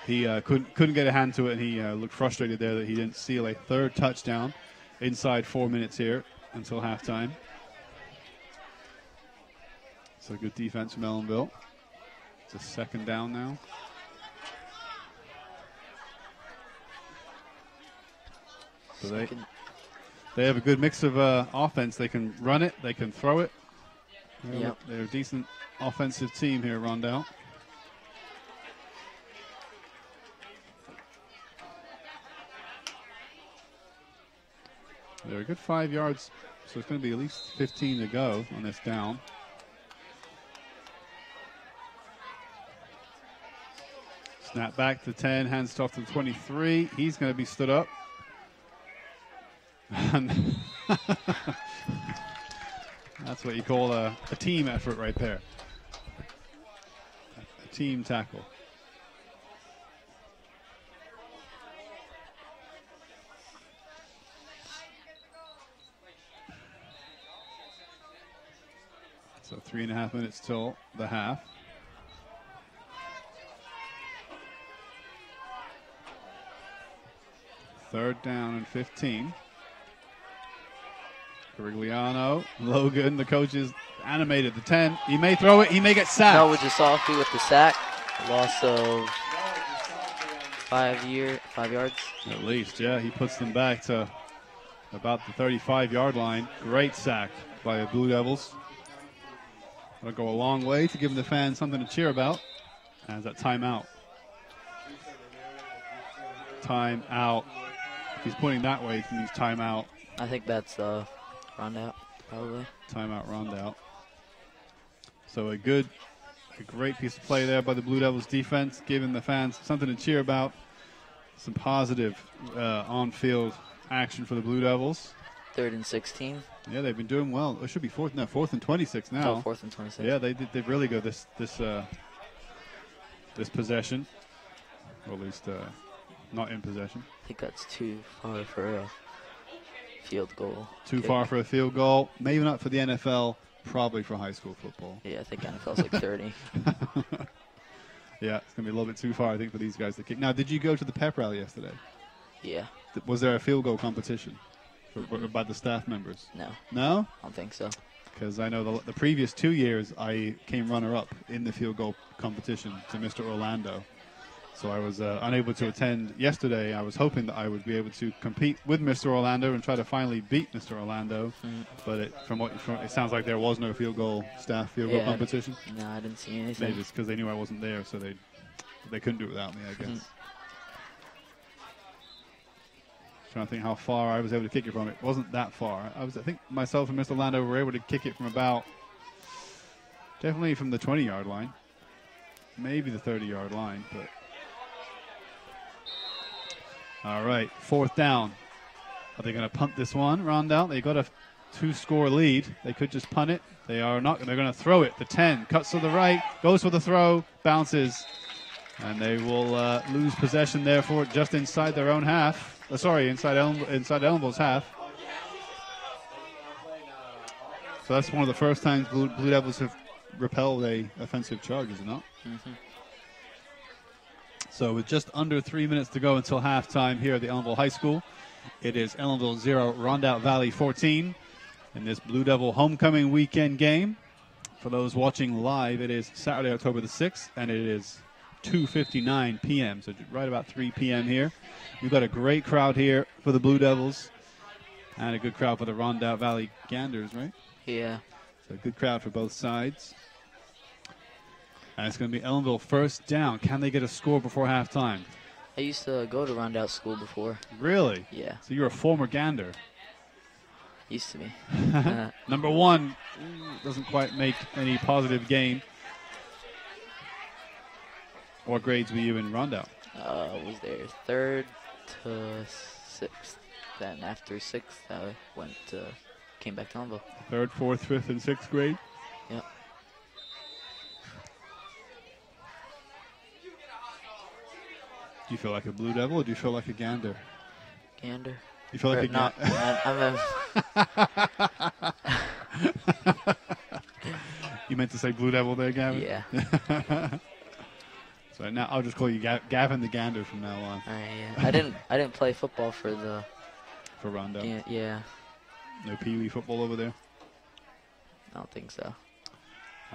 he couldn't get a hand to it, and he looked frustrated there that he didn't seal a third touchdown inside 4 minutes here until halftime. So good defense from Ellenville. It's a second down now. So they have a good mix of offense. They can run it, they can throw it. Yep. They're a decent offensive team here, Rondout. They're a good 5 yards, so it's going to be at least 15 to go on this down. Snap back to 10, hands off to the 23. He's going to be stood up. And that's what you call a team effort right there. A team tackle. So 3.5 minutes till the half. Third down and 15. Carigliano, Logan, the coach is animated. The 10, he may throw it, he may get sacked. No, Wajisofi with the sack. Loss of 5 yards. At least, yeah, he puts them back to about the 35-yard line. Great sack by the Blue Devils. That'll go a long way to giving the fans something to cheer about. As that timeout. Timeout. If he's pointing that way, it means timeout. I think that's Rondout, probably. Timeout, Rondout. So a great piece of play there by the Blue Devils defense, giving the fans something to cheer about. Some positive on-field action for the Blue Devils. 3rd and 16. Yeah, they've been doing well. It should be 4th and 26 now. Oh, 4th and 26. Yeah, they did really good this possession, or at least not in possession. I think that's too far for a field goal. Too kick. far for a field goal. Maybe not for the NFL. Probably for high school football. Yeah, I think NFL's like 30. Yeah, it's going to be a little bit too far, I think, for these guys to kick. Now, did you go to the pep rally yesterday? Yeah. Was there a field goal competition by the staff members? No. No? I don't think so. Because I know the previous 2 years, I came runner-up in the field goal competition to Mr. Orlando. So I was unable to attend yesterday. I was hoping that I would be able to compete with Mr. Orlando and try to finally beat Mr. Orlando. But it sounds like there was no staff field goal competition. No, I didn't see anything. Maybe it's because they knew I wasn't there, so they couldn't do it without me, I guess. Trying to think how far I was able to kick it from. It wasn't that far. I think myself and Mr. Orlando were able to kick it from definitely from the 20-yard line, maybe the 30-yard line, but. All right, 4th down. Are they going to punt this one, Rondout? They got a 2-score lead. They could just punt it. They are not. They're going to throw it. The 10 cuts to the right, goes for the throw, bounces, and they will lose possession. Therefore, just inside their own half. Inside Ellenville's half. So that's one of the first times Blue Devils have repelled a offensive charge, is it not? So with just under 3 minutes to go until halftime here at the Ellenville High School, it is Ellenville 0, Rondout Valley 14 in this Blue Devil homecoming weekend game. For those watching live, it is Saturday, October the 6th, and it is 2:59 p.m., so right about 3 p.m. here. We've got a great crowd here for the Blue Devils and a good crowd for the Rondout Valley Ganders, right? Yeah. So a good crowd for both sides. And it's going to be Ellenville 1st down. Can they get a score before halftime? I used to go to Rondout school before. Really? Yeah. So you're a former Gander. Used to be. Number 1 doesn't quite make any positive gain. What grades were you in Rondout? Was there 3rd to 6th. Then after 6th, I came back to Ellenville. 3rd, 4th, 5th, and 6th grade? Yeah. Do you feel like a Blue Devil or do you feel like a Gander? Gander. Do you feel like a not? You meant to say Blue Devil there, Gavin? Yeah. So now I'll just call you Gavin the Gander from now on. Yeah. I didn't play football for Rondout. Yeah. No Pee-wee football over there? I don't think so.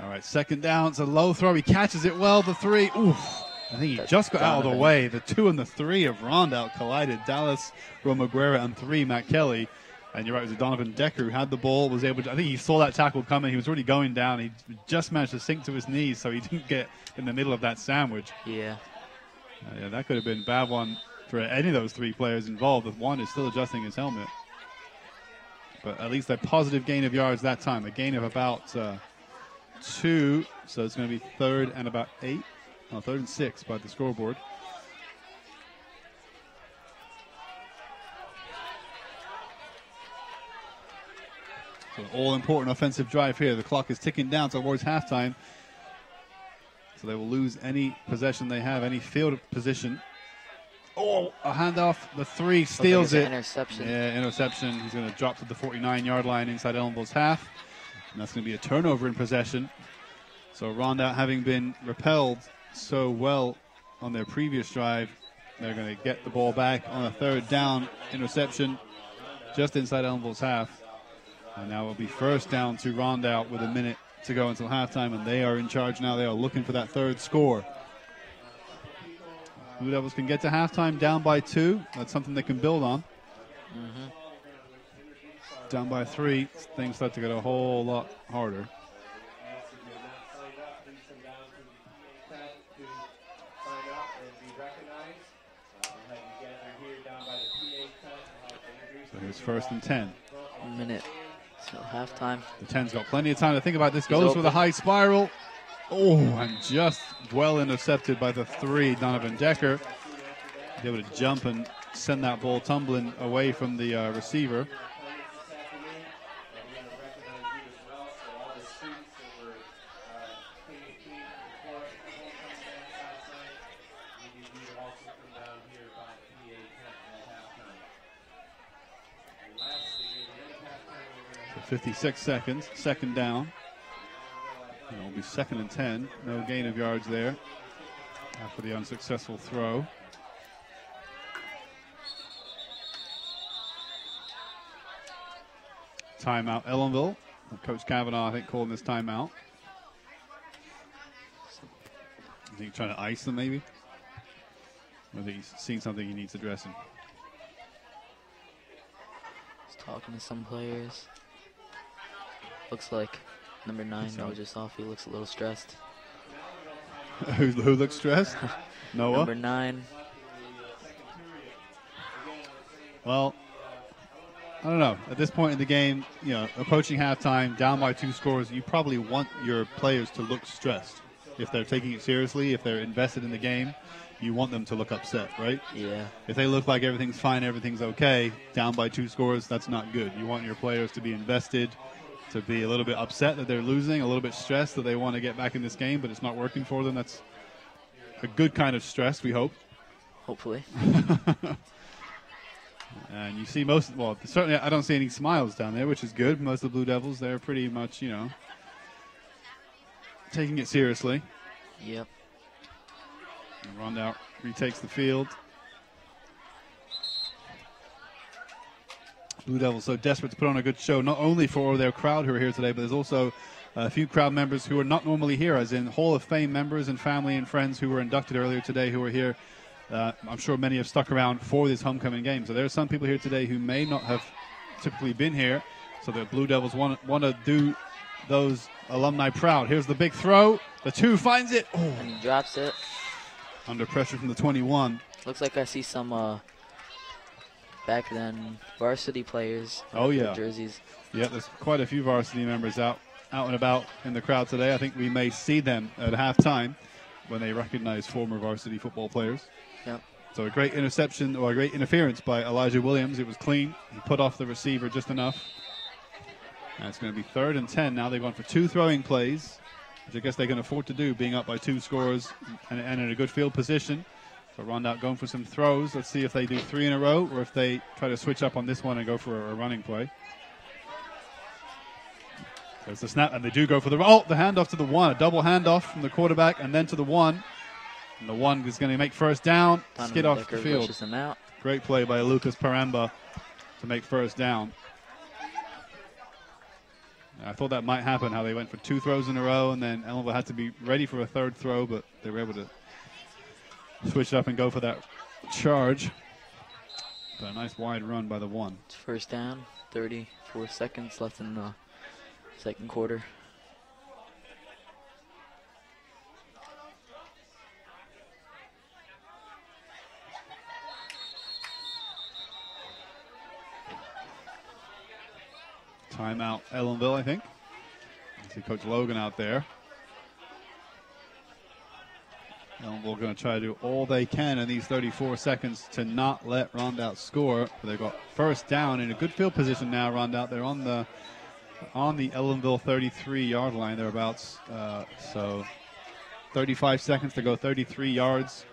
All right, 2nd down. It's a low throw. He catches it well. The 3. Oof. I think he just got out of the way. The 2 and the 3 of Rondout collided. Dallas Romaguera and 3, Matt Kelly. And you're right, it was Donovan Decker who had the ball, was able to, I think he saw that tackle coming. He was already going down. He just managed to sink to his knees, so he didn't get in the middle of that sandwich. Yeah. Yeah, that could have been a bad one for any of those 3 players involved, if one is still adjusting his helmet. But at least a positive gain of yards that time, a gain of about 2. So it's going to be 3rd and about 8. No, 3rd and 6 by the scoreboard. So an all-important offensive drive here. The clock is ticking down towards halftime. So they will lose any possession they have, any field position. Oh, a handoff. The 3 steals it. Interception. Yeah, interception. He's going to drop to the 49-yard line inside Ellenville's half. And that's going to be a turnover in possession. So Rondout, having been repelled so well on their previous drive, they're going to get the ball back on a 3rd down interception just inside Ellenville's half. And now it will be 1st down to Rondout with a minute to go until halftime, and they are in charge now. They are looking for that 3rd score. Blue Devils can get to halftime down by 2. That's something they can build on. Down by 3, things start to get a whole lot harder. So here's 1st and 10. 1 minute till halftime. The 10's got plenty of time to think about this. He's Goes for the open. high spiral. Oh, and just well intercepted by the 3, Donovan Decker. Able to jump and send that ball tumbling away from the receiver. So 56 seconds, 2nd down. And it'll be 2nd and 10. No gain of yards there after the unsuccessful throw. Timeout, Ellenville. Coach Kavanaugh, I think, calling this timeout. I think trying to ice them, maybe. Or I think he's seen something he needs addressing. He's talking to some players. Looks like number 9, So- Noah just off. He looks a little stressed. Who looks stressed? Noah? Number 9. Well, I don't know. At this point in the game, you know, approaching halftime, down by 2 scores, you probably want your players to look stressed. If they're taking it seriously, if they're invested in the game, you want them to look upset, right? Yeah. If they look like everything's fine, everything's okay, down by 2 scores, that's not good. You want your players to be invested, to be a little bit upset that they're losing, a little bit stressed that they want to get back in this game, but it's not working for them. That's a good kind of stress, we hope. Hopefully. And you see most, well, certainly I don't see any smiles down there, which is good. Most of the Blue Devils, they're pretty much, you know, taking it seriously. Yep. And Rondout retakes the field. Blue Devils so desperate to put on a good show, not only for their crowd who are here today, but there's also a few crowd members who are not normally here, as in Hall of Fame members and family and friends who were inducted earlier today who are here. I'm sure many have stuck around for this homecoming game. So there are some people here today who may not have typically been here. So the Blue Devils want to do those alumni proud. Here's the big throw. The 2 finds it. Oh, And he drops it. under pressure from the 21. Looks like I see some back then varsity players. Oh, with yeah. Jerseys. Yeah, there's quite a few varsity members out and about in the crowd today. I think we may see them at halftime when they recognize former varsity football players. Yep. So a great interception, or a great interference by Elijah Williams. It was clean. He put off the receiver just enough. And it's going to be 3rd and 10 now. They've gone for 2 throwing plays, which I guess they can afford to do, being up by 2 scores and in a good field position. So Rondout going for some throws. Let's see if they do 3 in a row or if they try to switch up on this one and go for a running play. There's the snap, and they do go for the handoff to the 1. A double handoff from the quarterback and then to the 1. And the 1 is going to make 1st down, Donovan skid off Decker the field. rushes him out. Great play by Lucas Paramba to make 1st down. I thought that might happen, how they went for 2 throws in a row, and then Ellenville had to be ready for a 3rd throw, but they were able to switch it up and go for that charge. But a nice wide run by the 1. It's 1st down. 34 seconds left in the 2nd quarter. Timeout, Ellenville, I think. I see Coach Logan out there. Ellenville going to try to do all they can in these 34 seconds to not let Rondout score. But they've got 1st down in a good field position now, Rondout. They're on the Ellenville 33-yard line, thereabouts. So 35 seconds to go, 33 yards.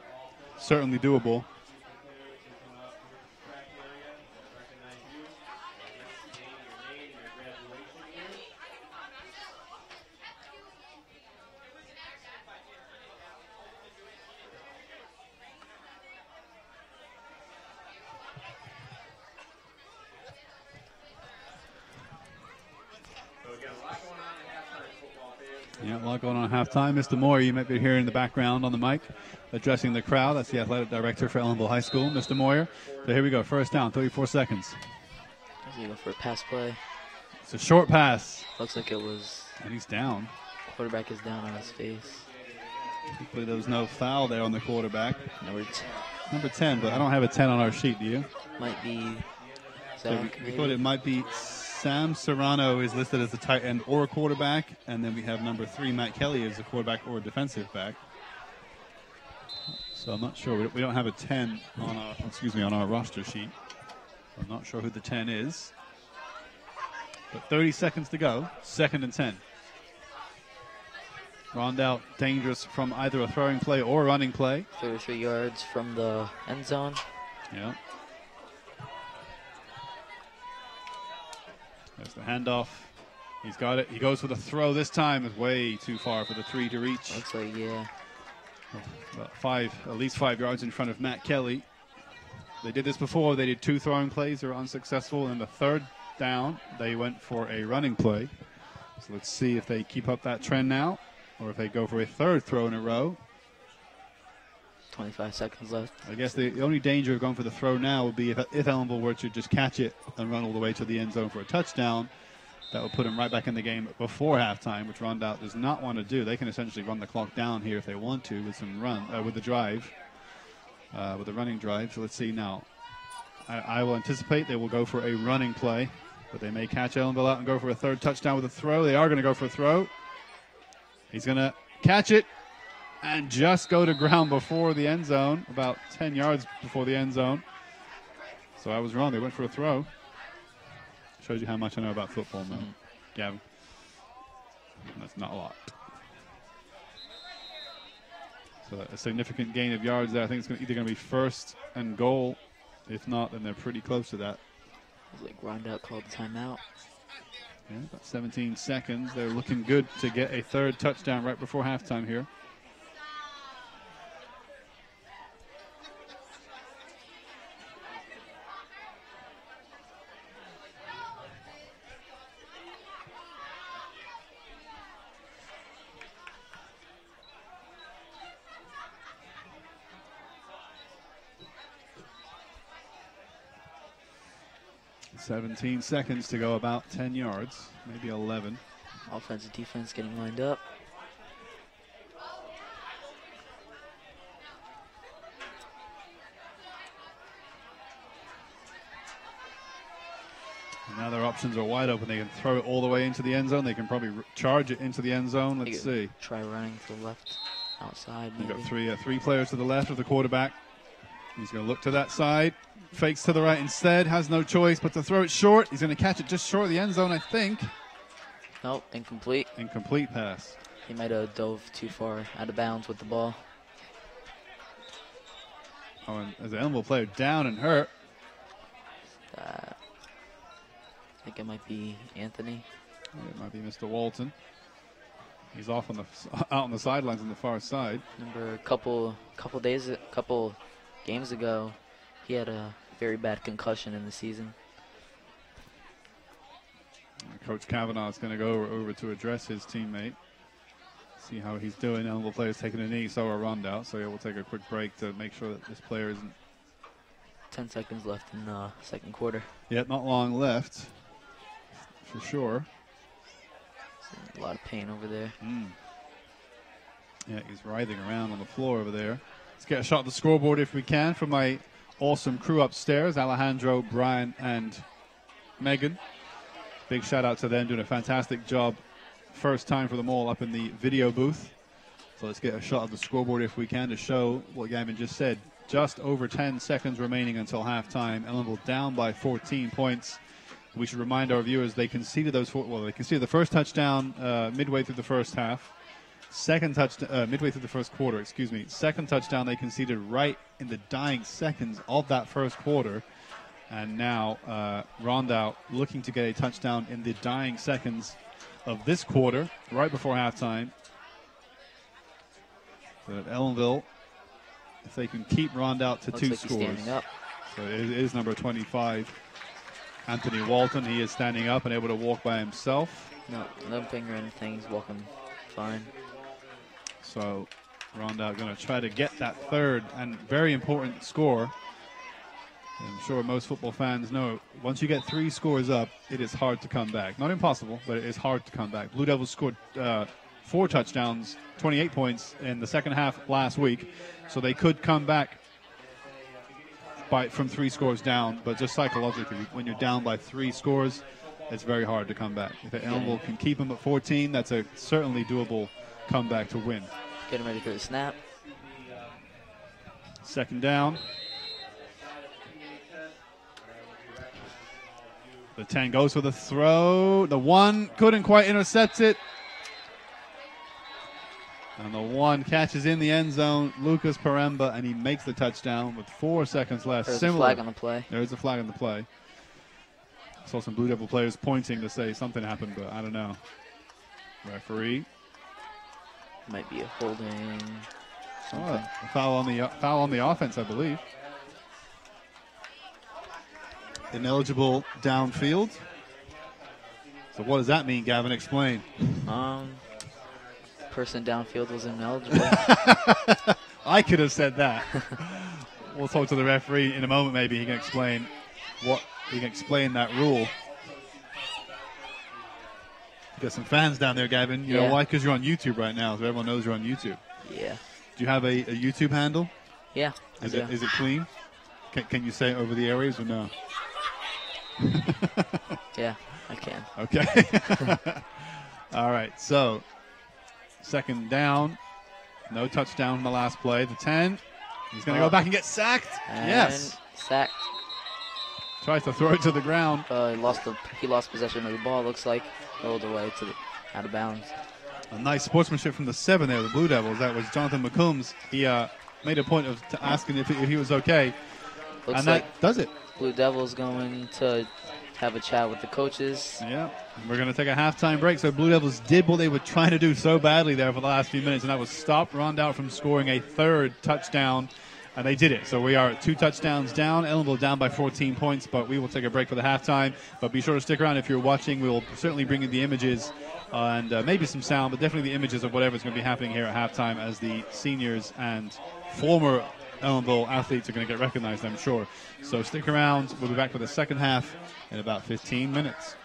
Certainly doable. Yeah, a lot going on at halftime. Mr. Moore, you might be hearing in the background on the mic, addressing the crowd. That's the athletic director for Ellenville High School, Mr. Moyer. So here we go, 1st down, 34 seconds. He's going for a pass play. It's a short pass, Looks like it was. and he's down. Quarterback is down on his face. Hopefully there was no foul there on the quarterback. Number Number 10, but I don't have a 10 on our sheet, do you? Might be So Zach. we thought it might be Sam Serrano is listed as a tight end or a quarterback, and then we have number 3, Matt Kelly, as a quarterback or a defensive back. So I'm not sure. We don't have a 10 on our roster sheet. I'm not sure who the 10 is. But 30 seconds to go. 2nd and 10. Rondout dangerous from either a throwing play or a running play. 33 yards from the end zone. Yeah. There's the handoff. He's got it. He goes for the throw this time. It's way too far for the 3 to reach. Looks like, yeah. About at least 5 yards in front of Matt Kelly. They did this before. They did 2 throwing plays. They were unsuccessful. And the 3rd down, they went for a running play. So let's see if they keep up that trend now, or if they go for a 3rd throw in a row. 25 seconds left. I guess the only danger of going for the throw now would be if Ellenville were to just catch it and run all the way to the end zone for a touchdown. That would put them right back in the game before halftime, which Rondout does not want to do. They can essentially run the clock down here if they want to with some with the drive, with the running drive. So let's see now. I will anticipate they will go for a running play, but they may catch Ellenville out and go for a 3rd touchdown with a throw. They are going to go for a throw. He's going to catch it and just go to ground before the end zone, about 10 yards before the end zone. So I was wrong. They went for a throw. Shows you how much I know about football now, Gavin. That's not a lot. So a significant gain of yards there. I think it's either going to be 1st and goal. If not, then they're pretty close to that. Looks like Rondout called the timeout. Yeah, about 17 seconds. They're looking good to get a 3rd touchdown right before halftime here. $17 seconds to go, about 10 yards, maybe 11. Offensive defense getting lined up. And now their options are wide open. They can throw it all the way into the end zone. They can probably charge it into the end zone. Let's see. Try running to the left, outside. You've Maybe. got three players to the left of the quarterback. He's going to look to that side. Fakes to the right instead. Has no choice but to throw it short. He's going to catch it just short of the end zone, I think. Nope, incomplete. Incomplete pass. He might have dove too far out of bounds with the ball. Oh, and as an Ellenville player down and hurt. I think it might be Anthony. It might be Mr. Walton. He's off on out on the sidelines on the far side. Remember a couple games ago, he had a very bad concussion in the season. Coach Kavanaugh is going to go over to address his teammate. See how he's doing. Ellenville player's taking a knee, so are Rondout. So yeah, we'll take a quick break to make sure that this player isn't. 10 seconds left in the 2nd quarter. Yet not long left, for sure. A lot of pain over there. Yeah, he's writhing around on the floor over there. Let's get a shot at the scoreboard if we can from my awesome crew upstairs, Alejandro, Brian, and Megan. Big shout out to them, doing a fantastic job. First time for them all up in the video booth. So let's get a shot at the scoreboard if we can to show what Gavin just said. Just over 10 seconds remaining until halftime. Ellenville down by 14 points. We should remind our viewers they conceded they conceded the first touchdown midway through the first half. Second touchdown midway through the first quarter, excuse me. Second touchdown they conceded right in the dying seconds of that first quarter. And now Rondout looking to get a touchdown in the dying seconds of this quarter, right before halftime. But Ellenville, if they can keep Rondout to Looks 2 like scores. He's standing up. So it is number 25, Anthony Walton. He is standing up and able to walk by himself. No limping or anything. He's walking fine. So Rondout going to try to get that 3rd and very important score. I'm sure most football fans know once you get 3 scores up, it is hard to come back. Not impossible, but it is hard to come back. Blue Devils scored 4 touchdowns, 28 points in the second half last week, so they could come back from 3 scores down, but just psychologically, when you're down by 3 scores, it's very hard to come back. If Ellenville can keep them at 14, that's a certainly doable comeback to win. Getting ready for the snap. Second down. The 10 goes for the throw. The 1 couldn't quite intercept it. And the 1 catches in the end zone, Lucas Paremba, and he makes the touchdown with 4 seconds left. There's a flag on the play. There is a flag on the play. I saw some Blue Devil players pointing to say something happened, but I don't know. Referee. Might be a holding. Something. A foul on the offense, I believe. Ineligible downfield. So what does that mean, Gavin? Explain. Person downfield was ineligible. I could have said that. We'll talk to the referee in a moment. Maybe he can explain that rule. You got some fans down there, Gavin. You know why? Because you're on YouTube right now, so everyone knows you're on YouTube. Yeah. Do you have a YouTube handle? Yeah. Is it clean? Can you say it over the areas or no? Yeah, I can. Okay. All right, so second down. No touchdown in the last play. The 10. He's going to go back and get sacked. And yes. Sacked. Tries to throw it to the ground. He lost possession of the ball, looks like. Rolled away out of bounds. A nice sportsmanship from the 7 there, the Blue Devils. That was Jonathan McCombs. He made a point of asking if he was okay. Looks and like that does it. Blue Devils going to have a chat with the coaches. Yeah, we're going to take a halftime break. So Blue Devils did what they were trying to do so badly there for the last few minutes, and that was stop Rondout from scoring a 3rd touchdown, and they did it. So we are at 2 touchdowns down. Ellenville down by 14 points, but we will take a break for the halftime. But be sure to stick around if you're watching. We will certainly bring you the images and maybe some sound, but definitely the images of whatever's going to be happening here at halftime as the seniors and former Ellenville athletes are going to get recognized, I'm sure. So stick around. We'll be back for the second half in about 15 minutes.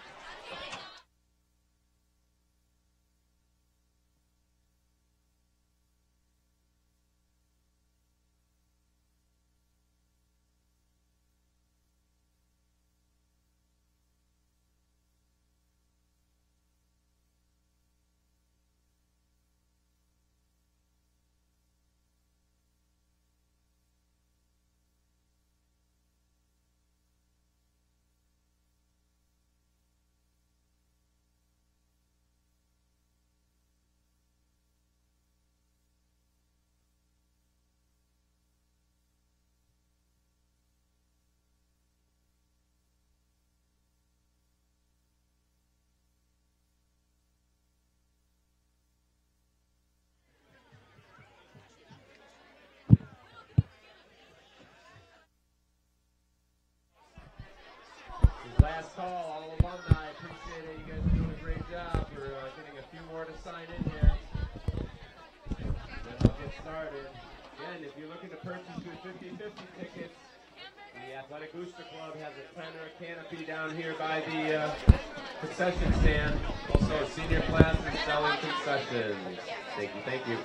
Last call, all alumni. Appreciate it. You guys are doing a great job. We're getting a few more to sign in here. Then I'll get started. Again, if you're looking to purchase your 50/50 tickets, the Athletic Booster Club has a planter canopy down here by the concession stand. Also, senior class is selling concessions. Thank you, thank you.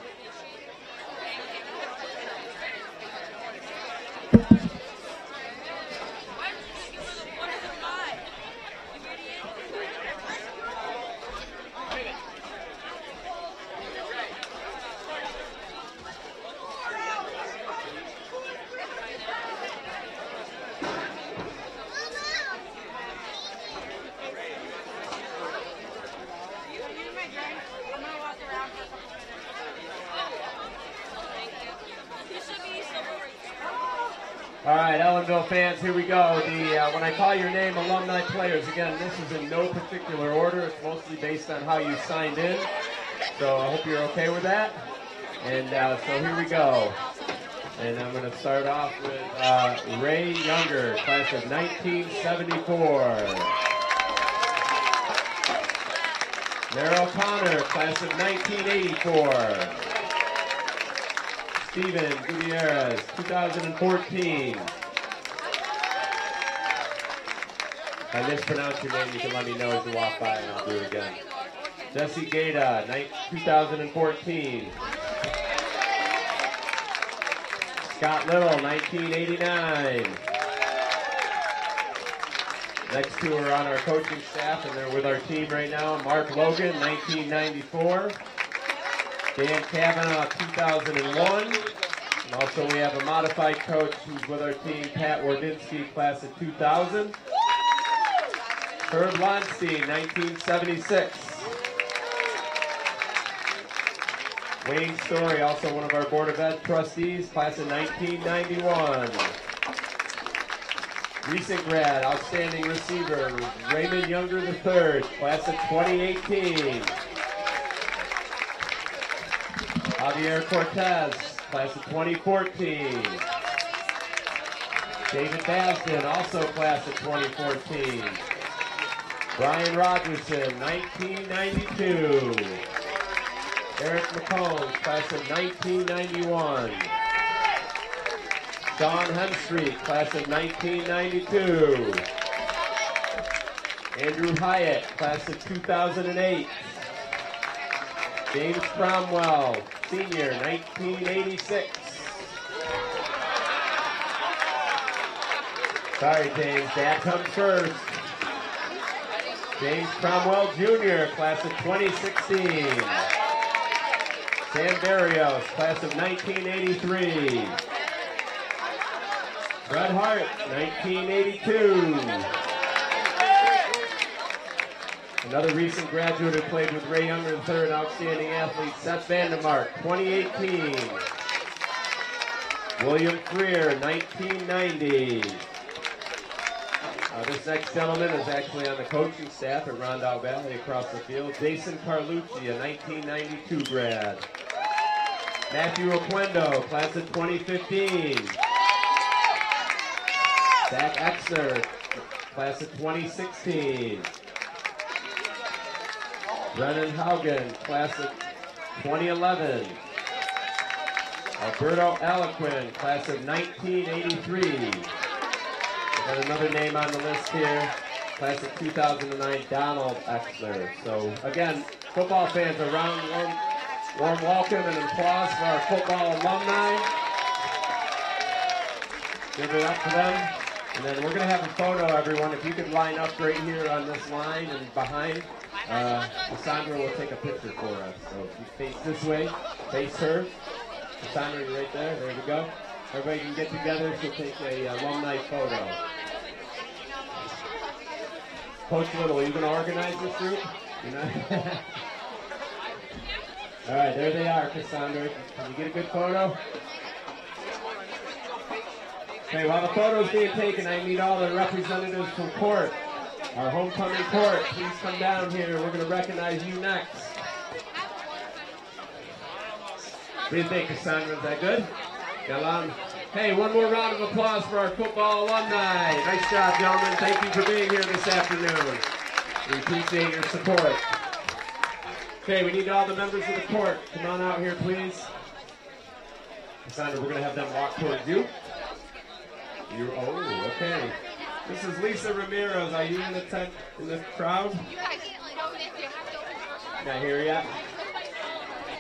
All right, Ellenville fans, here we go. When I call your name, alumni players, again, this is in no particular order. It's mostly based on how you signed in. So I hope you're okay with that. And so here we go. And I'm going to start off with Ray Younger, class of 1974. Merrill Connor, class of 1984. Steven Gutierrez, 2014. If I mispronounce your name, you can let me know as you walk by and I'll do it again. Jesse Gaeta, 2014. Scott Little, 1989. Next two are on our coaching staff, and they're with our team right now. Mark Logan, 1994. Dan Kavanaugh, 2001. And also we have a modified coach who's with our team, Pat Wardinski, class of 2000. Herb Lonstein, 1976. Wayne Story, also one of our Board of Ed trustees, class of 1991. Recent grad, outstanding receiver, Raymond Younger III, class of 2018. Javier Cortez, class of 2014. David Basden, also class of 2014. Brian Rogerson, 1992. Eric McCombs, class of 1991. Sean Hemstreet, class of 1992. Andrew Hyatt, class of 2008. James Cromwell, senior, 1986. Sorry, James, Dad comes first. James Cromwell Jr., class of 2016. Sam Barrios, class of 1983. Fred Hart, 1982. Another recent graduate who played with Ray Younger III, outstanding athlete, Seth Vandermark, 2018. William Freer, 1990. This next gentleman is actually on the coaching staff at Rondout Valley across the field. Jason Carlucci, a 1992 grad. Matthew Oquendo, class of 2015. Zach Exner, class of 2016. Brennan Haugen, class of 2011. Alberto Aliquin, class of 1983. Got another name on the list here, class of 2009, Donald Exner. So again, football fans, a warm welcome and applause for our football alumni. Give it up for them. And then we're going to have a photo, everyone. If you could line up right here on this line and behind, Cassandra will take a picture for us. So if you face this way, face her. Cassandra, you're right there. There we go. Everybody can get together to take a alumni photo. Coach Little, are you going to organize this group? You know? All right, there they are, Cassandra. Can you get a good photo? Okay, while the photo's being taken, I need all the representatives from court, our homecoming court. Please come down here. We're going to recognize you next. What do you think, Cassandra? Is that good? Got a lot of... Hey, one more round of applause for our football alumni. Nice job, gentlemen. Thank you for being here this afternoon. We appreciate your support. Okay, we need all the members of the court. Come on out here, please. Cassandra, we're going to have them walk towards you. Oh, okay. This is Lisa Ramirez. Are you in the tent, in the crowd? Not here yet?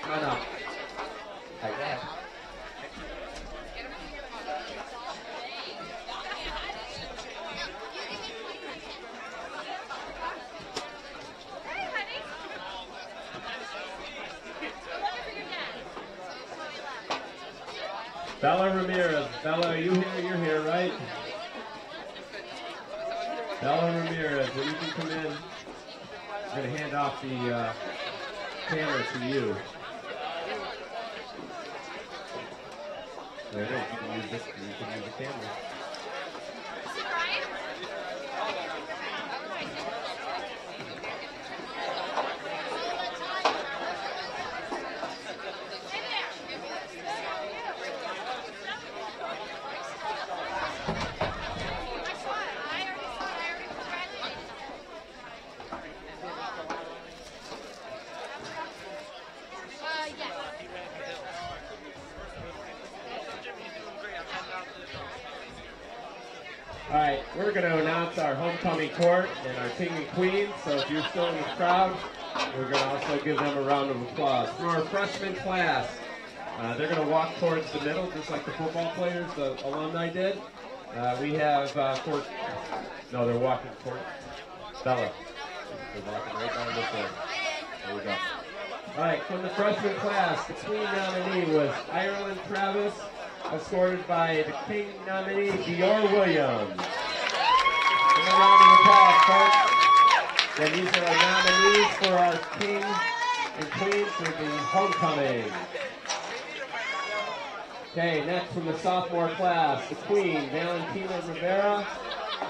Come on up. Like that. Bella Ramirez. Bella, are you here? You're here, right? Bella Ramirez, well, you can come in. I'm going to hand off the camera to you. There it is. You can use this. You can use the camera. All right, we're going to announce our homecoming court and our king and queen. So if you're still in the crowd, we're going to also give them a round of applause. For our freshman class, They're going to walk towards the middle, just like the football players, the alumni did. We have no, they're walking toward Bella. They're walking right down this way. There we go. All right, from the freshman class, the Queen nominee was Ireland Travis, escorted by the King nominee, Dior Williams. Give a round of applause, folks. And these are our nominees for our King and Queen for the homecoming. Okay, next from the sophomore class, the Queen, Valentina Rivera,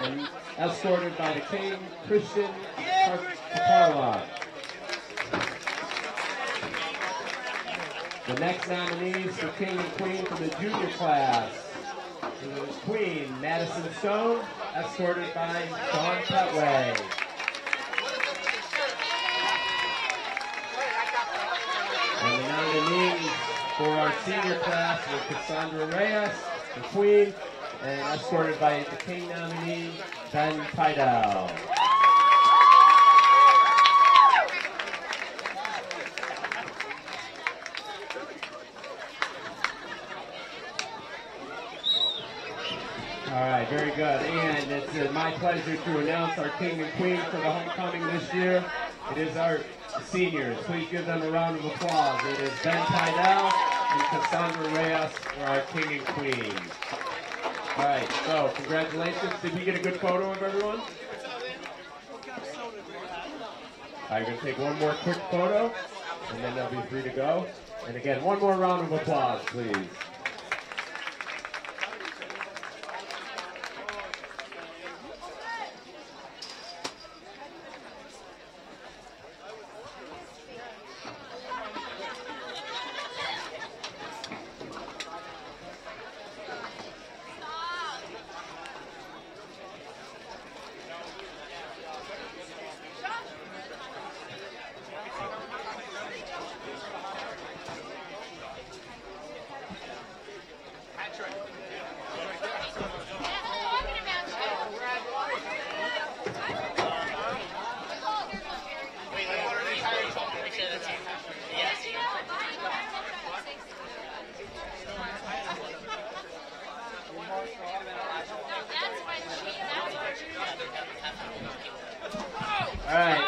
and escorted by the King, Christian Caparla. The next nominees for King and Queen for the junior class. The Queen, Madison Stone, escorted by Sean Petway. And the nominees for our senior class were Cassandra Reyes, the Queen, and escorted by the King nominee, Ben Pidell. All right, very good. And it's my pleasure to announce our King and Queen for the homecoming this year. It is our seniors. Please give them a round of applause. It is Ben Pidell and Cassandra Reyes for our King and Queen. All right, so congratulations. Did we get a good photo of everyone? All right, we're going to take one more quick photo, and then they'll be free to go. And again, one more round of applause, please.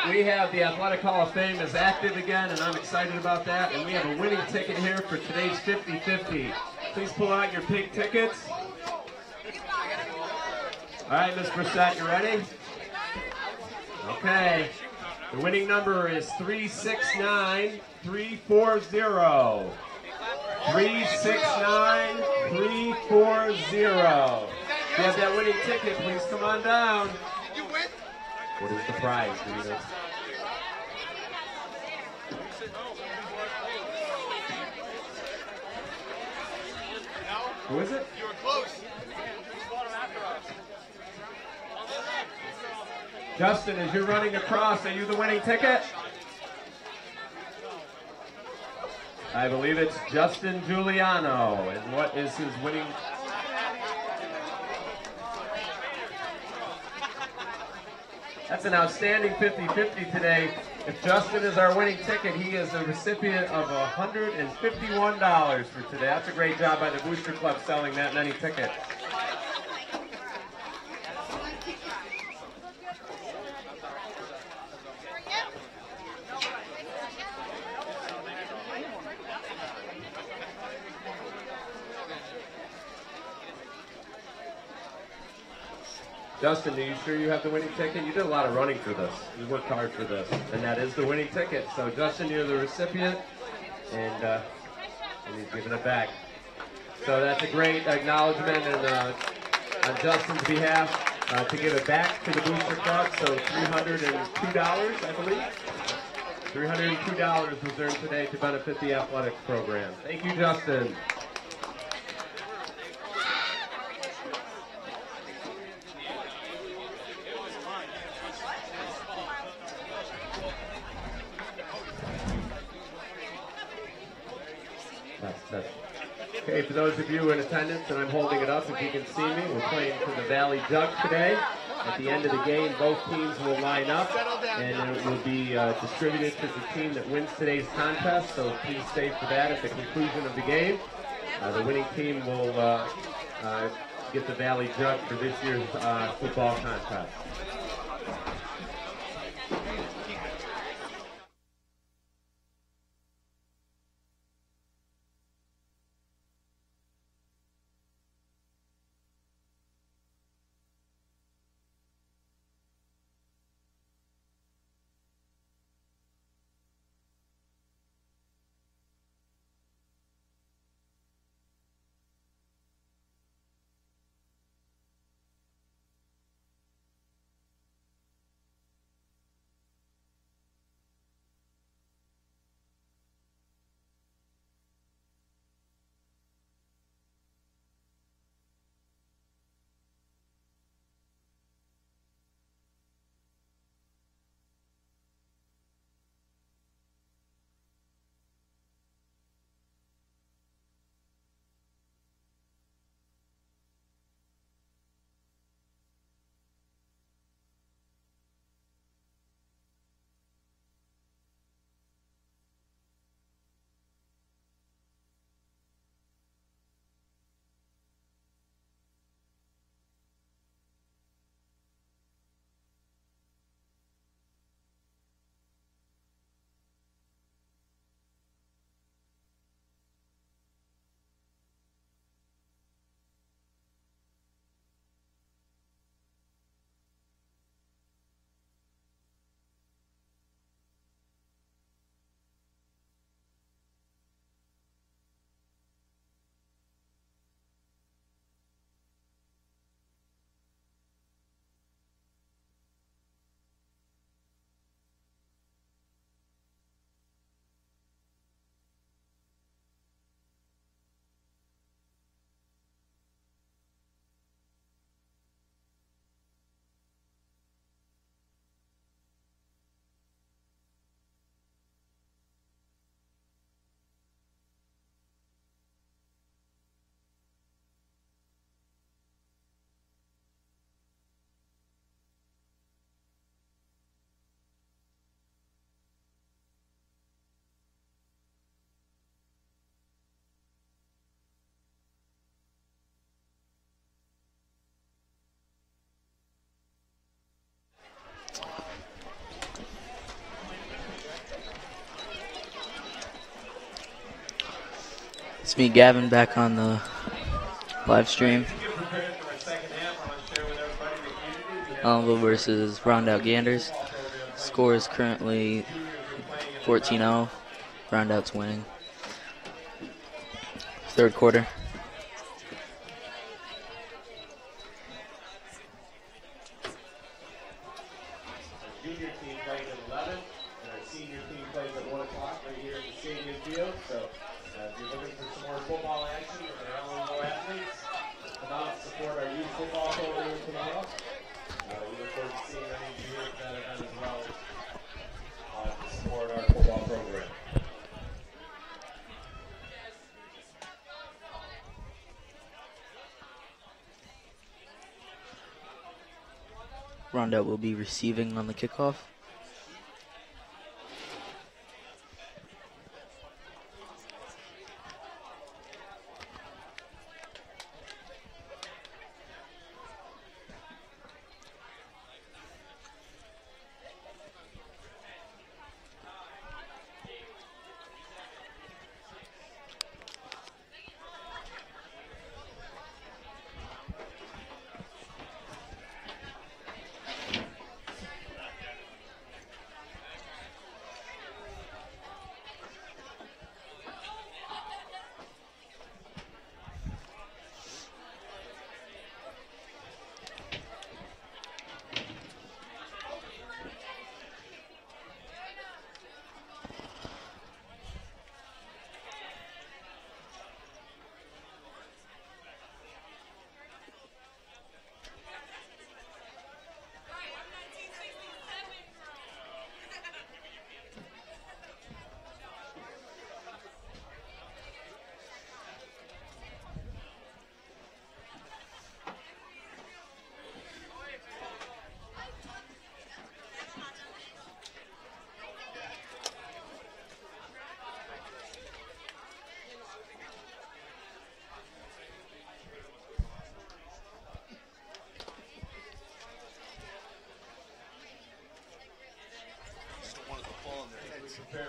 We have the Athletic Hall of Fame is active again, and I'm excited about that. And we have a winning ticket here for today's 50-50. Please pull out your pink tickets. All right, Ms. Brissette, you ready? Okay. The winning number is 369340. 369340. If you have that winning ticket, please come on down. What is the prize? Do you know? Who is it? You were close. Justin, as you're running across, are you the winning ticket? I believe it's Justin Giuliano. And what is his winning? That's an outstanding 50-50 today. If Justin is our winning ticket, he is the recipient of $151 for today. That's a great job by the Booster Club selling that many tickets. Justin, are you sure you have the winning ticket? You did a lot of running for this. You worked hard for this. And that is the winning ticket. So, Justin, you're the recipient, and he's giving it back. So that's a great acknowledgement and on Justin's behalf to give it back to the Booster Club. So $302, I believe. $302 was earned today to benefit the athletics program. Thank you, Justin. Okay, for those of you in attendance, and I'm holding it up if you can see me, we're playing for the Valley Duck today. At the end of the game, both teams will line up, and it will be distributed to the team that wins today's contest. So please stay for that at the conclusion of the game. The winning team will get the Valley Jug for this year's football contest. It's me, Gavin, back on the live stream. Ellenville versus Rondout Ganders. Score is currently 14-0. Rondout's winning. Third quarter. Junior team plays at 11, and our senior team plays at 1 o'clock right here at the stadium field. So if you're looking for some more football action with our Ellenville athletes, come out and support our youth football program tomorrow. We look forward to seeing many of you here at that event as well to support our football program. Rondout will be receiving on the kickoff.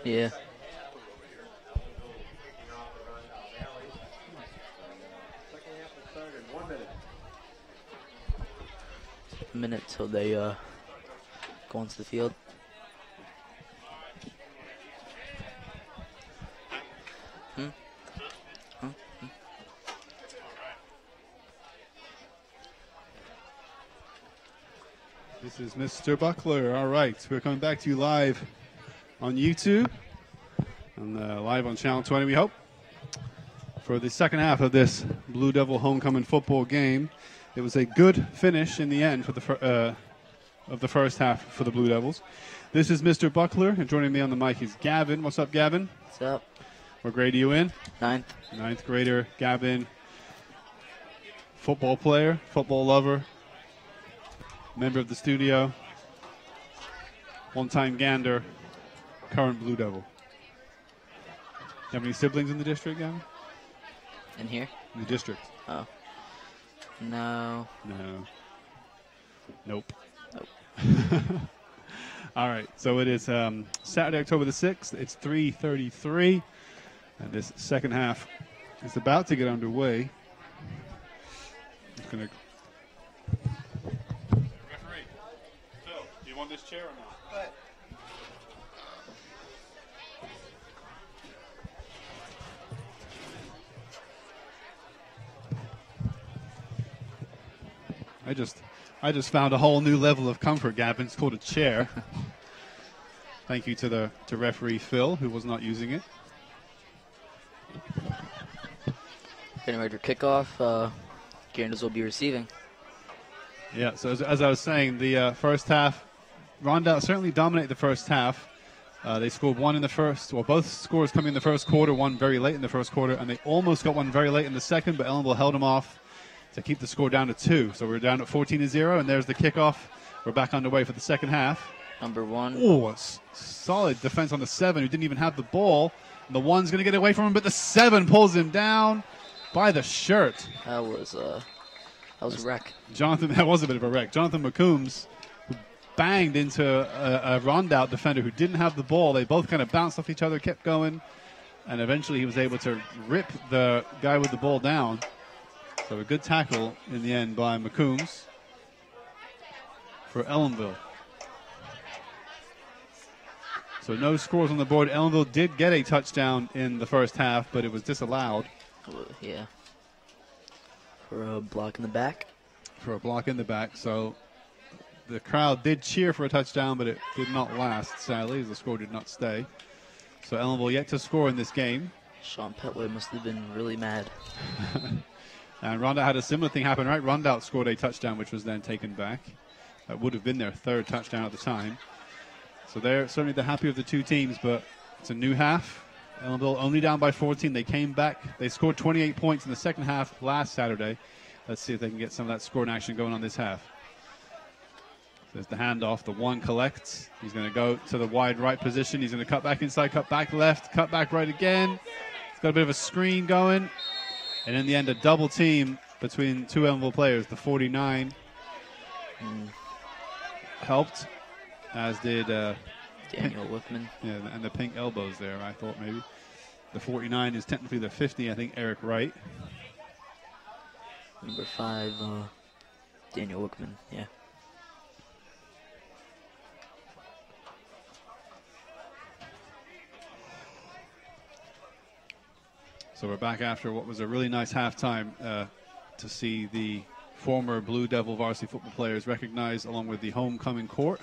Yeah. Kicking off the Rondout Valley. Second half will start in 1 minute. A minute till they go onto the field. This is Mr. Buckler. All right, we're coming back to you live on YouTube and live on Channel 20, we hope, for the second half of this Blue Devil homecoming football game. It was a good finish in the end for the of the first half for the Blue Devils. This is Mr. Buckler, and joining me on the mic is Gavin. What's up, Gavin? What's up? What grade are you in? Ninth. Ninth grader. Gavin, football player, football lover, member of the studio, one-time Gander, current Blue Devil. You have any siblings in the district, Gavin? In here? In the district? Oh. No. No. Nope. Nope. All right, so it is Saturday, October the 6th. It's 3:33, and this second half is about to get underway. Referee, Phil, do you want this chair or not? I just found a whole new level of comfort, Gavin. It's called a chair. Thank you to referee Phil, who was not using it. Getting ready for kickoff. Ganders will be receiving. Yeah, so as I was saying, the first half, Rondout certainly dominated the first half. They scored one in the first, well, both scores coming in the first quarter, one very late in the first quarter, and they almost got one very late in the second, but Ellenville held them off to keep the score down to 2. So we're down at 14-0, and there's the kickoff. We're back underway for the second half. Number 1. Oh, solid defense on the 7, who didn't even have the ball. And the 1's going to get away from him, but the 7 pulls him down by the shirt. That was a wreck. Jonathan, that was a bit of a wreck. Jonathan McCombs, who banged into a Rondout defender who didn't have the ball. They both kind of bounced off each other, kept going, and eventually he was able to rip the guy with the ball down. So a good tackle in the end by McCombs for Ellenville. So no scores on the board. Ellenville did get a touchdown in the first half, but it was disallowed. Yeah. For a block in the back. For a block in the back. So the crowd did cheer for a touchdown, but it did not last, sadly, as the score did not stay. So Ellenville yet to score in this game. Sean Petway must have been really mad. And Rondout had a similar thing happen, right? Rondout scored a touchdown, which was then taken back. That would have been their third touchdown at the time. So they're certainly the happy of the two teams, but it's a new half. Ellenville only down by 14. They came back. They scored 28 points in the second half last Saturday. Let's see if they can get some of that scoring action going on this half. There's the handoff. The 1 collects. He's going to go to the wide right position. He's going to cut back inside, cut back left, cut back right again. He's got a bit of a screen going. And in the end, a double team between two Ellenville players. The 49 helped, as did Daniel Wickman. Yeah, and the pink elbows there, I thought maybe. The 49 is technically the 50, I think, Eric Wright. Number 5, Daniel Wickman, yeah. So we're back after what was a really nice halftime to see the former Blue Devil varsity football players recognized along with the homecoming court.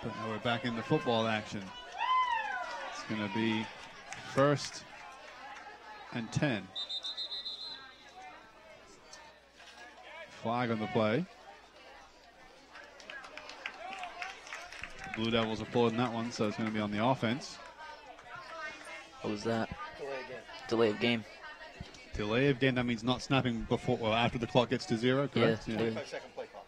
But now we're back in the football action. It's going to be 1st and 10. Flag on the play. Blue Devils are pulling that one, so it's going to be on the offense. What was that? Delay of game. Delay of game, that means not snapping before, well, after the clock gets to 0, correct? Yeah. 25-second play clock.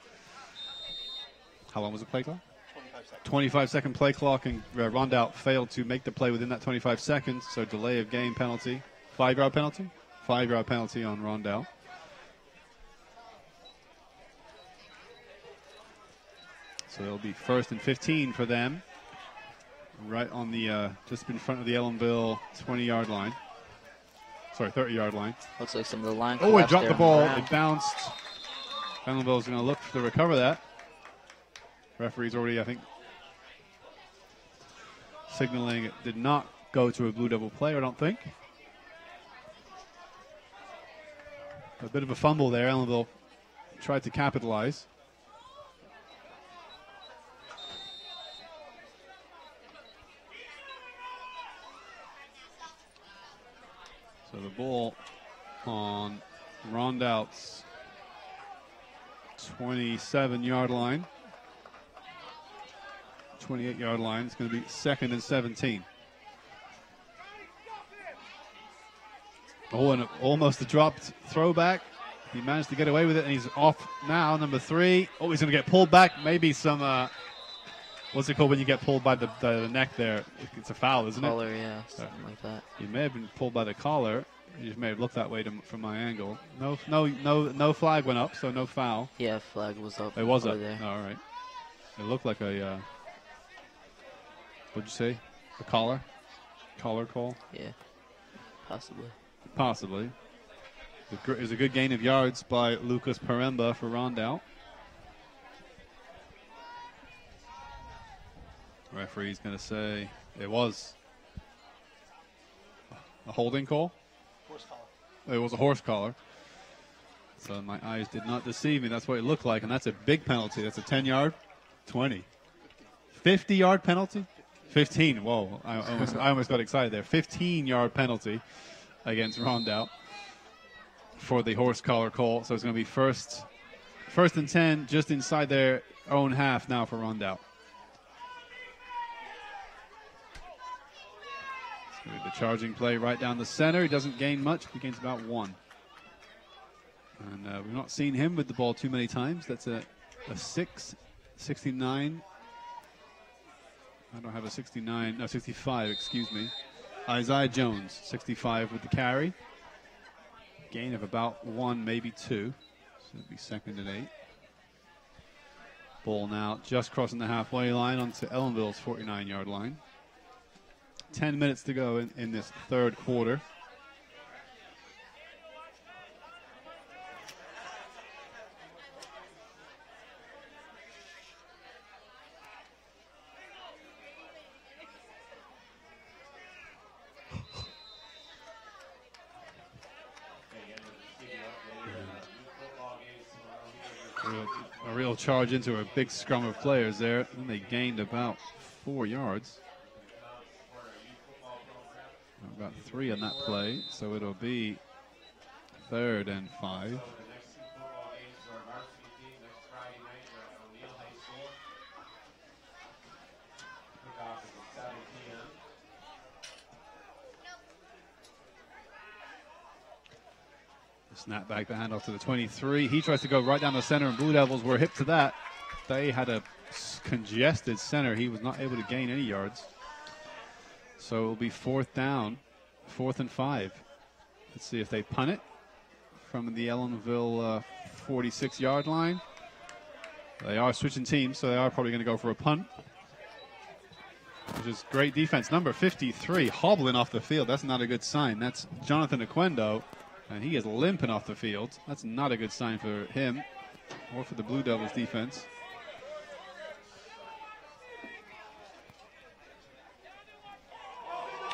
How long was the play clock? 25 seconds. 25-second play clock, and Rondout failed to make the play within that 25 seconds, so delay of game penalty. 5-yard penalty? 5-yard penalty on Rondout. So it'll be 1st and 15 for them. Right on the, just in front of the Ellenville 20-yard line. Sorry, 30-yard line. Looks like some of the line. Oh, it dropped there the on ball. ground. It bounced. Ellenville's going to look to recover that. Referee's already, I think, signaling it did not go to a Blue Devil play, I don't think. A bit of a fumble there. Ellenville tried to capitalize. So the ball on Rondout's 27-yard line. 28-yard line. It's going to be 2nd and 17. Oh, and almost a dropped throwback. He managed to get away with it, and he's off now, number 3. Oh, he's going to get pulled back. Maybe some, what's it called when you get pulled by the neck there? It's a foul, isn't it? Collar, yeah, something like that. He may have been pulled by the collar. He just may have looked that way from my angle. No flag went up, so no foul. Yeah, flag was up. It was up. there. All right. It looked like a, what'd you say? A collar? Collar call? Yeah, possibly. Possibly. It was a good gain of yards by Lucas Paremba for Rondout. Referee's going to say it was a holding call. Horse collar. It was a horse collar. So my eyes did not deceive me. That's what it looked like, and that's a big penalty. That's a 10-yard, 20. 50-yard penalty? 15. Whoa, I almost got excited there. 15-yard penalty against Rondout for the horse collar call. So it's going to be first and 10 just inside their own half now for Rondout. So the charging play right down the center. He doesn't gain much. He gains about 1. And we've not seen him with the ball too many times. That's a 69. I don't have a 69. No, 65, excuse me. Isaiah Jones, 65 with the carry. Gain of about 1, maybe 2. So it'll be 2nd and 8. Ball now just crossing the halfway line onto Ellenville's 49-yard line. 10 minutes to go in this third quarter. A real charge into a big scrum of players there. And they gained about 4 yards. About 3 on that play. So it'll be 3rd and 5. Snap back the handoff to the 23. He tries to go right down the center, and Blue Devils were hip to that. They had a congested center. He was not able to gain any yards. So it'll be 4th down, 4th and 5. Let's see if they punt it from the Ellenville 46-yard line. They are switching teams, so they are probably going to go for a punt, which is great defense. Number 53 hobbling off the field. That's not a good sign. That's Jonathan Aquendo. And he is limping off the field. That's not a good sign for him or for the Blue Devils defense.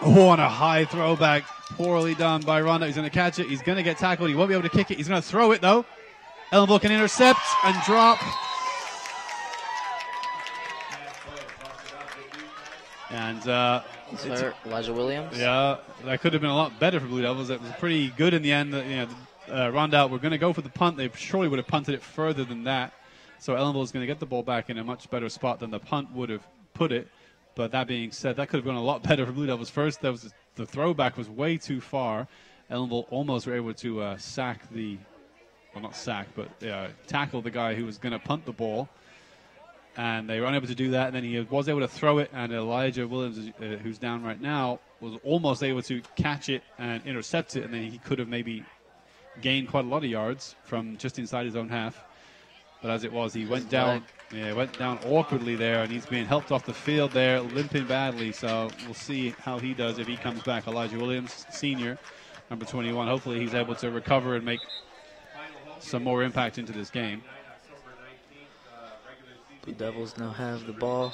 Oh, and a high throwback. Poorly done by Rondout. He's going to catch it. He's going to get tackled. He won't be able to kick it. He's going to throw it, though. Ellenville can intercept and drop. And He's hurt. Elijah Williams. yeah, that could have been a lot better for Blue Devils. It was pretty good in the end. Rondout were going to go for the punt. They surely would have punted it further than that. So Ellenville is going to get the ball back in a much better spot than the punt would have put it. But that being said, that could have gone a lot better for Blue Devils. First, the throwback was way too far. Ellenville almost were able to tackle the guy who was going to punt the ball. And they were unable to do that. And then he was able to throw it. And Elijah Williams, who's down right now, was almost able to catch it and intercept it. And then he could have maybe gained quite a lot of yards from just inside his own half. But as it was, he went down. Yeah, went down awkwardly there, and he's being helped off the field there, limping badly. So we'll see how he does if he comes back. Elijah Williams, senior, number 21. Hopefully he's able to recover and make some more impact into this game. Blue Devils now have the ball.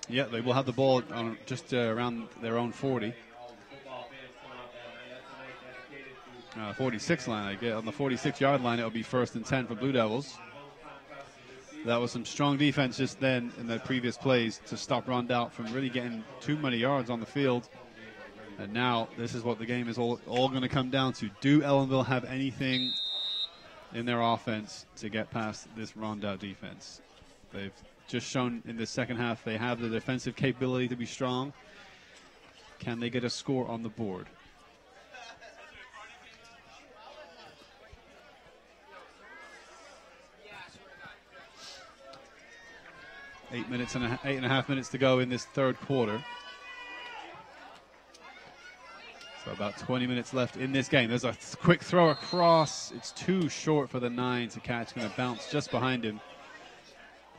Yeah, they will have the ball on just around their own 40. 46 line, I get. On the 46-yard line, it'll be 1st and 10 for Blue Devils. That was some strong defense just then in the previous plays to stop Rondout from really getting too many yards on the field. And now this is what the game is all going to come down to. Do Ellenville have anything in their offense to get past this Rondout defense? They've just shown in the second half they have the defensive capability to be strong. Can they get a score on the board? Eight and a half minutes to go in this third quarter. So about 20 minutes left in this game. There's a quick throw across. It's too short for the 9 to catch. Going to bounce just behind him.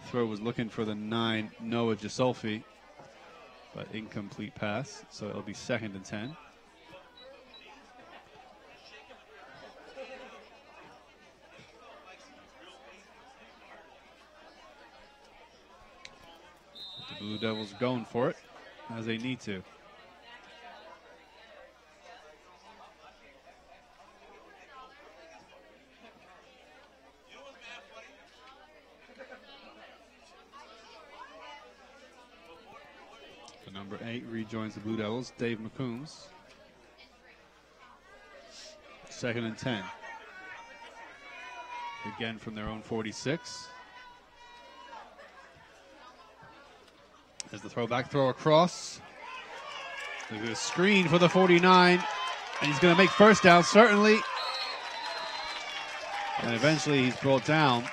Throw was looking for the 9, Noah Gisolfi, but incomplete pass. So it'll be 2nd and 10. The Blue Devils going for it as they need to. So number 8 rejoins the Blue Devils, Dave McCombs. 2nd and 10. Again from their own 46. As the throw across. There's a screen for the 49. And he's going to make 1st down, certainly. And eventually he's brought down.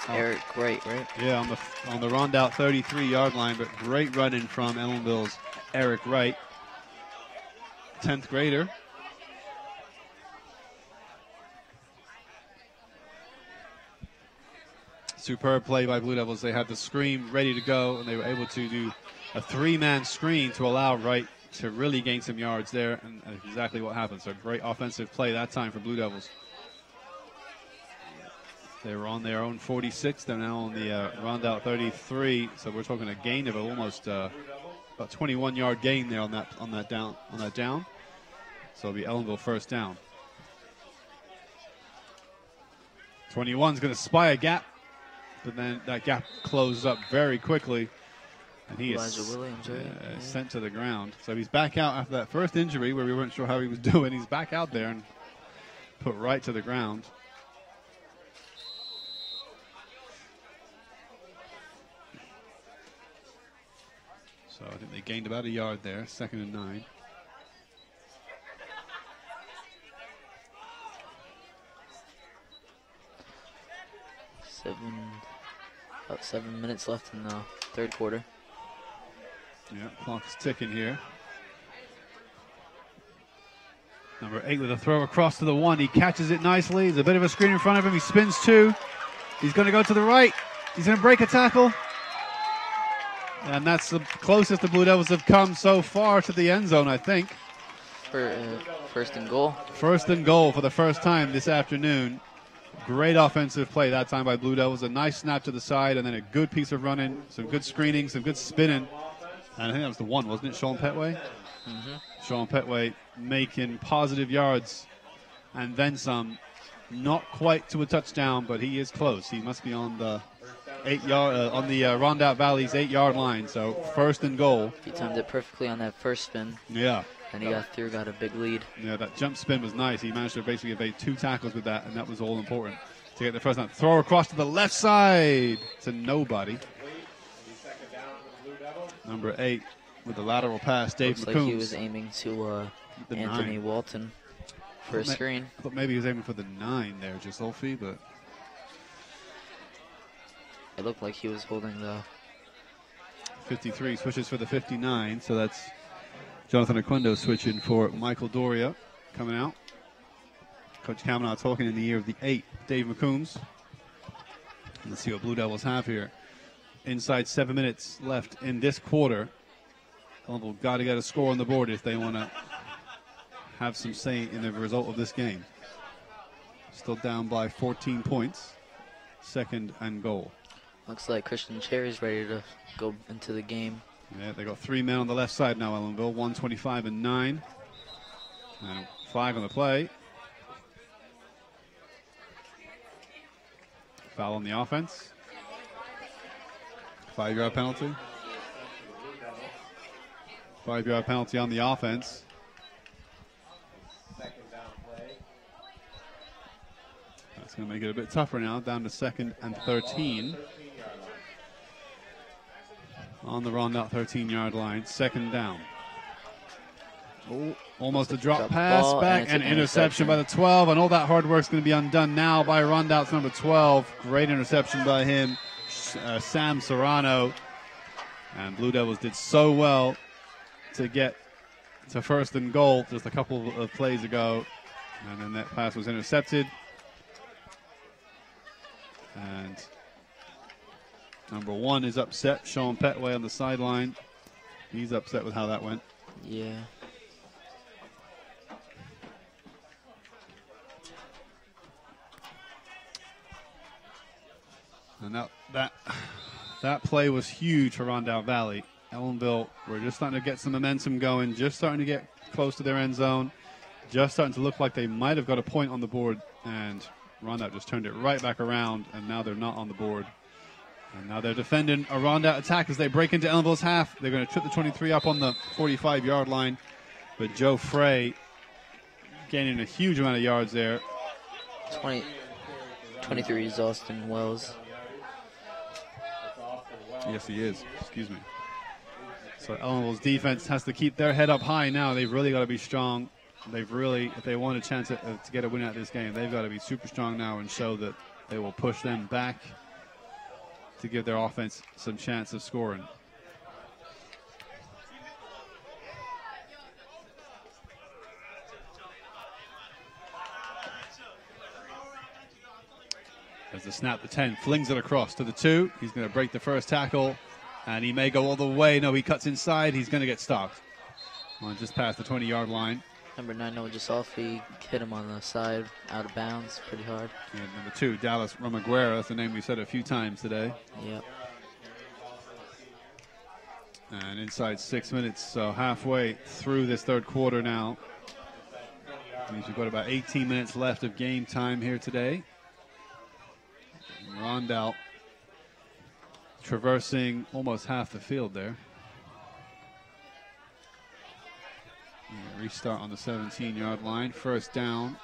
Eric Wright, right? Yeah, on the Rondout 33-yard line, but great running from Ellenville's Eric Wright. 10th grader. Superb play by Blue Devils. They had the screen ready to go, and they were able to do a 3-man screen to allow Wright to really gain some yards there, and exactly what happened. So great offensive play that time for Blue Devils. They were on their own 46. They're now on the Rondout 33. So we're talking a gain of almost about 21-yard gain there on that down. So it'll be Ellenville 1st down. 21's going to spy a gap, but then that gap closes up very quickly, and he is Williams, right? sent to the ground. So he's back out after that first injury where we weren't sure how he was doing. He's back out there and put right to the ground. So I think they gained about a yard there, 2nd and 9. About 7 minutes left in the third quarter. Yeah, clock's ticking here. Number 8 with a throw across to the 1. He catches it nicely. There's a bit of a screen in front of him. He spins 2. He's going to go to the right. He's going to break a tackle. And that's the closest the Blue Devils have come so far to the end zone, I think. For 1st and goal. 1st and goal for the first time this afternoon. Great offensive play that time by Blue Devils. A nice snap to the side, and then a good piece of running, some good screening, some good spinning. And I think that was the 1, wasn't it, Sean Petway? Mm-hmm. Sean Petway making positive yards and then some. Not quite to a touchdown, but he is close. He must be on the 8-yard on the Rondout Valley's 8-yard line. So 1st and goal. He timed it perfectly on that first spin. Yeah. And he got a big lead. Yeah, that jump spin was nice. He managed to basically evade 2 tackles with that, and that was all important to get the first down. Throw across to the left side to nobody. Number 8 with the lateral pass, Dave Looks McCombs. like he was aiming to Anthony 9. Walton for a screen. I thought maybe he was aiming for the 9 there, Gisolfi, but It looked like he was holding the 53 switches for the 59, so that's Jonathan Aquendo switching for Michael Doria coming out. Coach Kavanaugh talking in the ear of the 8, Dave McCombs. Let's see what Blue Devils have here. Inside 7 minutes left in this quarter. Ellenville got to get a score on the board if they want to have some say in the result of this game. Still down by 14 points. Second and goal. Looks like Christian Cherry's ready to go into the game. Yeah, they got 3 men on the left side now, Ellenville. 125 and 9. And 5 on the play. Foul on the offense. 5-yard penalty. 5-yard penalty on the offense. That's going to make it a bit tougher now, down to 2nd and 13. On the Rondout 13-yard line, 2nd down. Oh, almost a drop pass back and interception by the 12, and all that hard work's going to be undone now by Rondout's number 12. Great interception by him, Sam Serrano. And Blue Devils did so well to get to 1st and goal just a couple of plays ago, and then that pass was intercepted. And number 1 is upset. Sean Petway on the sideline. He's upset with how that went. Yeah. And that play was huge for Rondout Valley. Ellenville were just starting to get some momentum going, just starting to get close to their end zone, just starting to look like they might have got a point on the board, and Rondout just turned it right back around, and now they're not on the board. And now they're defending a Rondout attack as they break into Ellenville's half. They're going to trip the 23 up on the 45-yard line, but Joe Frey gaining a huge amount of yards there. 23 is Austin Wells. Yes, he is. Excuse me. So Ellenville's defense has to keep their head up high now. They've really got to be strong. They've really, if they want a chance to get a win out of this game, they've got to be super strong now and show that they will push them back to give their offense some chance of scoring. As the snap, the 10 flings it across to the 2. He's going to break the first tackle, and he may go all the way. No, he cuts inside. He's going to get stopped. Well, just past the 20-yard line. Number 9, Noah Gisolfi, hit him on the side, out of bounds, pretty hard. And number 2, Dallas Romaguera. That's the name we said a few times today. Yep. And inside 6 minutes, so halfway through this third quarter now. Means we've got about 18 minutes left of game time here today. Rondout traversing almost half the field there. And restart on the 17-yard line. First down.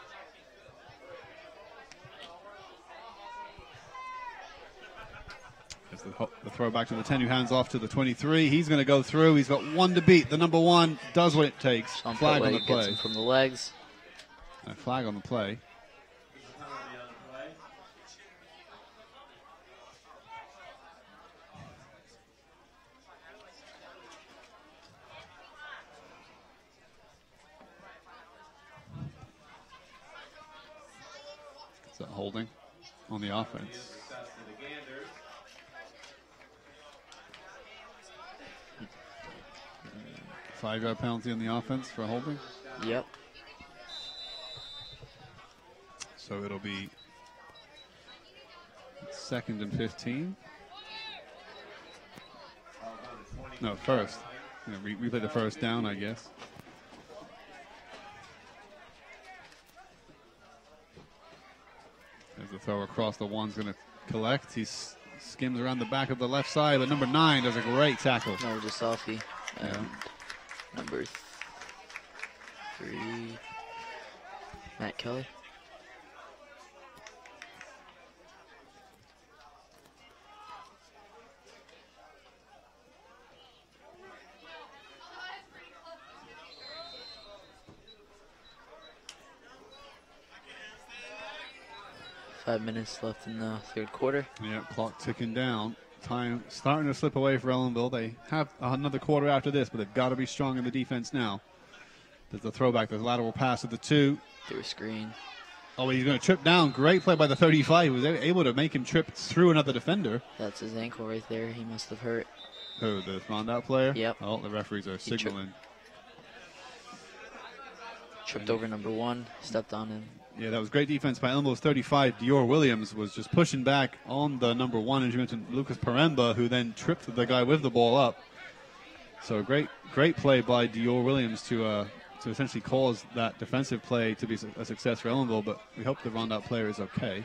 As the throw back to the 10 who hands off to the 23. He's going to go through. He's got 1 to beat. The number 1 does what it takes. Flag on the play. Gets him from the legs. A flag on the play. Is that holding on the offense? 5-yard penalty on the offense for holding? Yep. So it'll be 2nd and 15. No, first. Replay the first down, I guess. As the throw across, the 1's going to collect. He skims around the back of the left side, but number 9 does a great tackle. Noah Gisolfi. Yeah. Number 3, Matt Kelly. Five minutes left in the third quarter. Yeah, clock ticking down. Time starting to slip away for Ellenville. They have another quarter after this, but they've got to be strong in the defense now. There's a throwback, there's a lateral pass at the 2. Through a screen. Oh, he's going to trip down. Great play by the 35. He was able to make him trip through another defender. That's his ankle right there. He must have hurt. Who, the Rondout player? Yep. Oh, the referees are signaling. Tripped over number 1, stepped on him. Yeah, that was great defense by Ellenville's 35. Dior Williams was just pushing back on the number 1, as you mentioned, Lucas Paremba, who then tripped the guy with the ball up. So great play by Dior Williams to essentially cause that defensive play to be a success for Ellenville, but we hope the Rondout player is okay.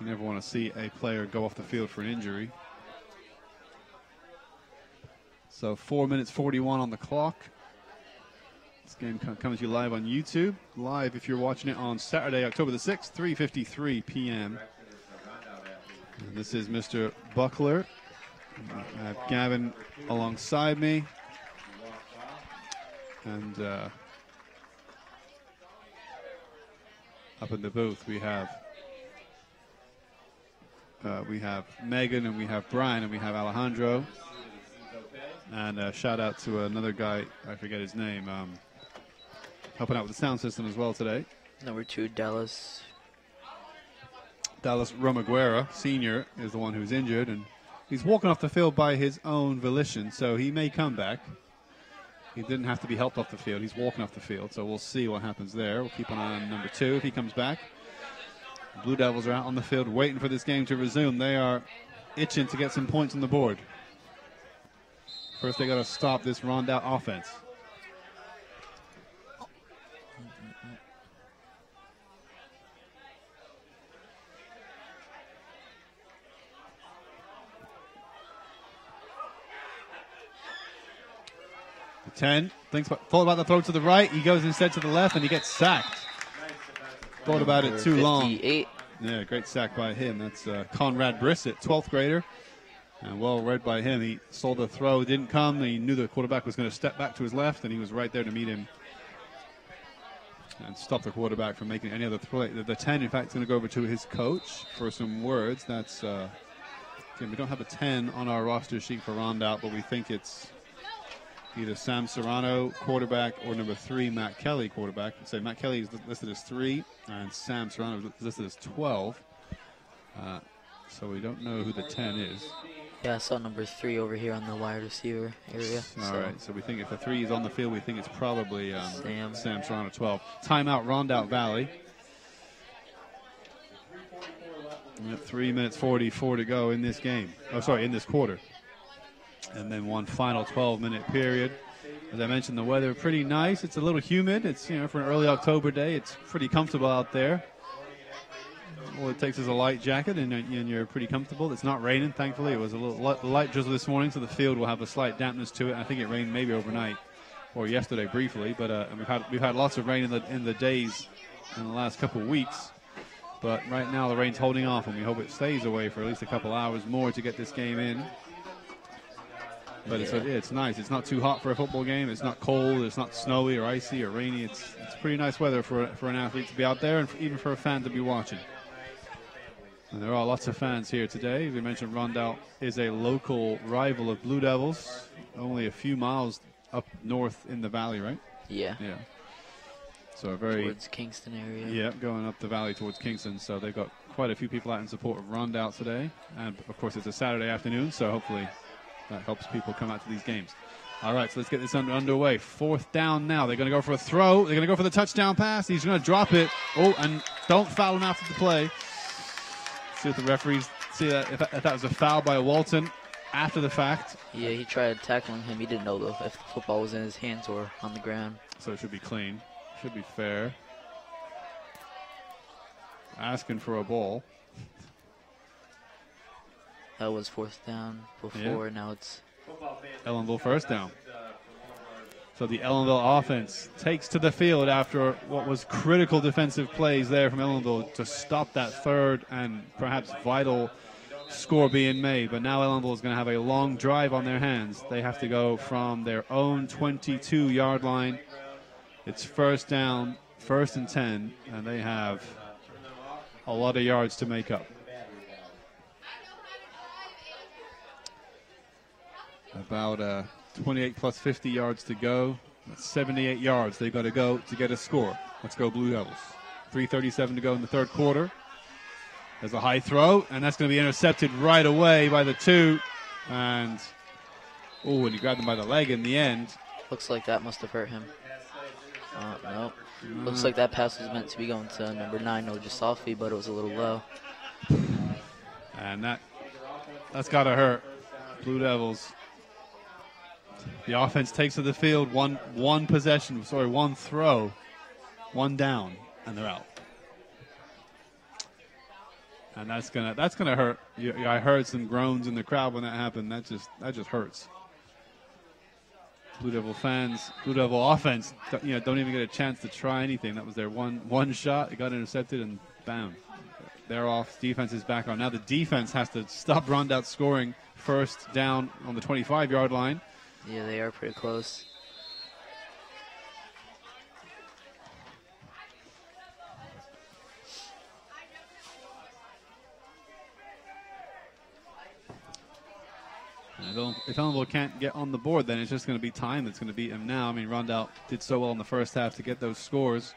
You never want to see a player go off the field for an injury. So 4 minutes 41 on the clock. This game comes to you live on YouTube. Live if you're watching it on Saturday, October the 6th, 3:53 p.m. And this is Mr. Buckler. I have Gavin alongside me. And up in the booth we have Megan, and we have Brian, and we have Alejandro. And shout out to another guy, I forget his name, helping out with the sound system as well today. Number 2, Dallas Romaguera, senior, is the one who's injured, and he's walking off the field by his own volition, so he may come back. He didn't have to be helped off the field. He's walking off the field, so we'll see what happens there. We'll keep an eye on number 2 if he comes back. Blue Devils are out on the field waiting for this game to resume. They are itching to get some points on the board. First, they got to stop this Rondout offense. The 10 thinks thought about the throw to the right. He goes instead to the left, and he gets sacked. Thought about it too long. 58. Yeah, great sack by him. That's Conrad Brissett, 12th grader. And well read by him. He saw the throw, didn't come. He knew the quarterback was going to step back to his left, and he was right there to meet him and stop the quarterback from making any other play. The 10, in fact, is going to go over to his coach for some words. That's again, we don't have a 10 on our roster sheet for Rondout, but we think it's either Sam Serrano, quarterback, or number 3, Matt Kelly, quarterback. So Matt Kelly is listed as 3, and Sam Serrano is listed as 12. So we don't know who the 10 is. Yeah, I saw number 3 over here on the wide receiver area. All right, so we think if the 3 is on the field, we think it's probably Sam Serrano, 12. Timeout, Rondout Valley. We have 3 minutes 44 to go in this game. Oh, sorry, in this quarter. And then one final 12-minute period. As I mentioned, the weather pretty nice. It's a little humid. It's, you know, for an early October day, it's pretty comfortable out there. All it takes is a light jacket, and you're pretty comfortable. It's not raining, thankfully. It was a little light drizzle this morning, so the field will have a slight dampness to it. I think it rained maybe overnight or yesterday briefly, but we've had lots of rain in the days in the last couple of weeks. But right now the rain's holding off, and we hope it stays away for at least a couple hours more to get this game in. But it's nice. It's not too hot for a football game. It's not cold. It's not snowy or icy or rainy. It's pretty nice weather for an athlete to be out there, and even for a fan to be watching. And there are lots of fans here today. As we mentioned, Rondout is a local rival of Blue Devils, only a few miles up north in the valley, right? Yeah. Yeah. So towards Kingston area. Yeah, going up the valley towards Kingston. So they've got quite a few people out in support of Rondout today. And, of course, it's a Saturday afternoon, so hopefully that helps people come out to these games. All right, so let's get this underway. 4th down now. They're going to go for a throw. They're going to go for the touchdown pass. He's going to drop it. Oh, and don't foul him after the play. See if the referees see that, if that was a foul by Walton after the fact. Yeah, he tried tackling him. He didn't know, though, if the football was in his hands or on the ground. So it should be clean. Should be fair. Asking for a ball. That was 4th down before. Now it's Ellenville 1st down. So the Ellenville offense takes to the field after what was critical defensive plays there from Ellenville to stop that 3rd and perhaps vital score being made. But now Ellenville is going to have a long drive on their hands. They have to go from their own 22-yard line. It's 1st down, 1st and 10, and they have a lot of yards to make up. About 28 plus 50 yards to go. That's 78 yards they've got to go to get a score. Let's go Blue Devils. 3:37 to go in the third quarter. There's a high throw, and that's going to be intercepted right away by the 2. And, and he grabbed him by the leg in the end. Looks like that must have hurt him. No. Looks like that pass was meant to be going to number 9, Ojasofi, but it was a little low. And that's got to hurt. Blue Devils. The offense takes to the field, one throw, 1 down, and they're out. And that's gonna hurt. I heard some groans in the crowd when that happened. That just hurts. Blue Devil fans, Blue Devil offense, don't even get a chance to try anything. That was their one shot. It got intercepted, and bam, they're off. Defense is back on. Now the defense has to stop Rondout scoring. First down on the 25-yard line. Yeah, they are pretty close. If Ellenville can't get on the board, then it's just going to be time that's going to beat him now. I mean, Rondout did so well in the first half to get those scores.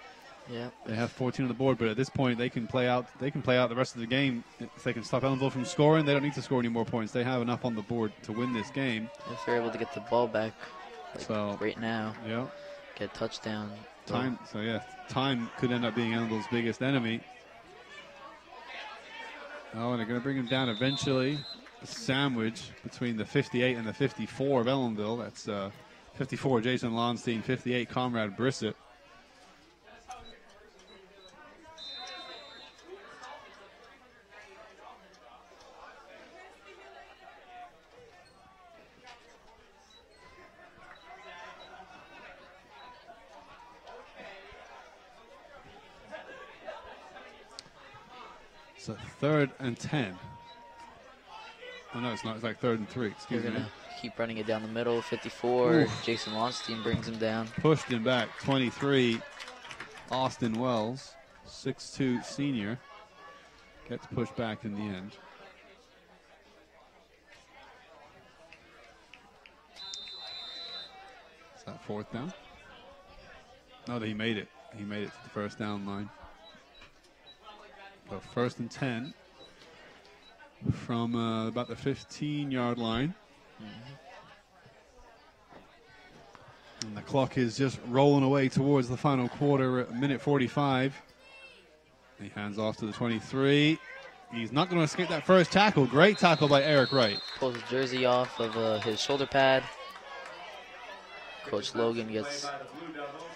Yeah. They have 14 on the board, but at this point they can play out the rest of the game. If they can stop Ellenville from scoring, they don't need to score any more points. They have enough on the board to win this game. If they're able to get the ball back right now, get a touchdown. Time could end up being Ellenville's biggest enemy. Oh, and they're going to bring him down eventually. A sandwich between the 58 and the 54 of Ellenville. That's 54 Jason Lonstein, 58 Conrad Brissett. So 3rd and 10. Oh, no, it's not. It's like 3rd and 3. Excuse me. They're going to keep running it down the middle. 54. Oof. Jason Lonstein brings him down. Pushed him back. 23. Austin Wells, 6'2" senior, gets pushed back in the end. Is that 4th down? No, he made it. He made it to the first down line. So 1st and 10. From about the 15-yard line. And the clock is just rolling away towards the final quarter at minute 45. He hands off to the 23. He's not going to escape that first tackle. Great tackle by Eric Wright. Pulls his jersey off of his shoulder pad. Coach Logan gets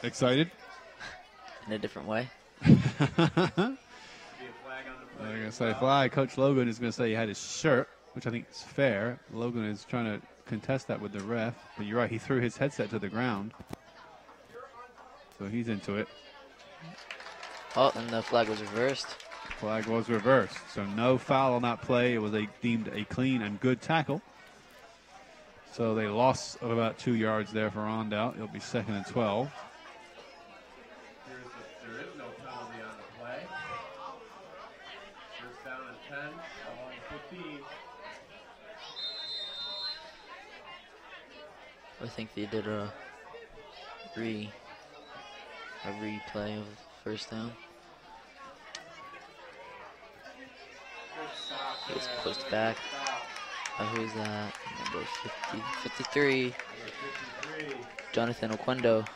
excited in a different way. They're going to say flag. Coach Logan is going to say he had his shirt, which I think is fair. Logan is trying to contest that with the ref. But you're right, he threw his headset to the ground. So he's into it. Oh, and the flag was reversed. Flag was reversed. So no foul on that play. It was deemed a clean and good tackle. So they lost of about 2 yards there for Rondout. It'll be 2nd and 12. There is no penalty on the play. First down and 10, ball on 15. I think they did a replay of first down. He was pushed back. Who's that? Number 53. Jonathan Oquendo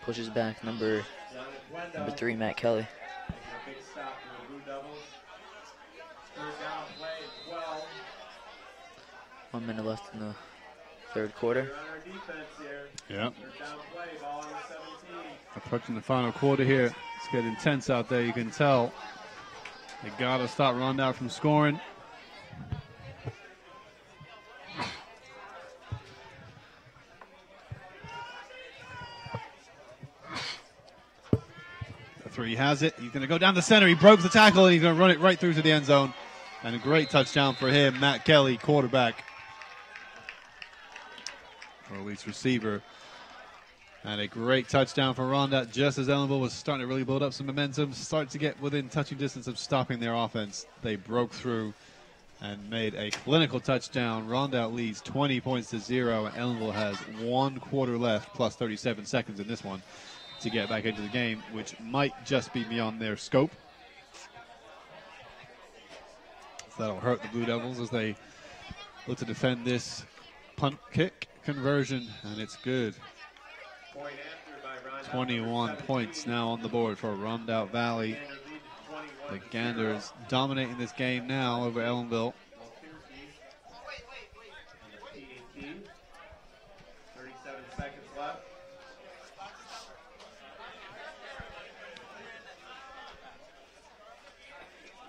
pushes back number 3, Matt Kelly. Big stop for the Blue Devils. First down play, 12. 1 minute left in the third quarter. We're on our defense here. Yep. First down play, ball on the 17. Approaching the final quarter here. It's getting intense out there, you can tell. They got to stop Rondout from scoring. He has it. He's going to go down the center. He broke the tackle, and he's going to run it right through to the end zone. And a great touchdown for him, Matt Kelly, quarterback. Or at least receiver. And a great touchdown for Rondout just as Ellenville was starting to really build up some momentum, start to get within touching distance of stopping their offense. They broke through and made a clinical touchdown. Rondout leads 20 points to 0, and Ellenville has 1 quarter left plus 37 seconds in this one. to get back into the game, which might just be beyond their scope. So that'll hurt the Blue Devils as they look to defend this punt kick conversion, and it's good. Point after by Rondout. 21 points now on the board for Rondout Valley. The Ganders dominating this game now over Ellenville. 37 seconds left.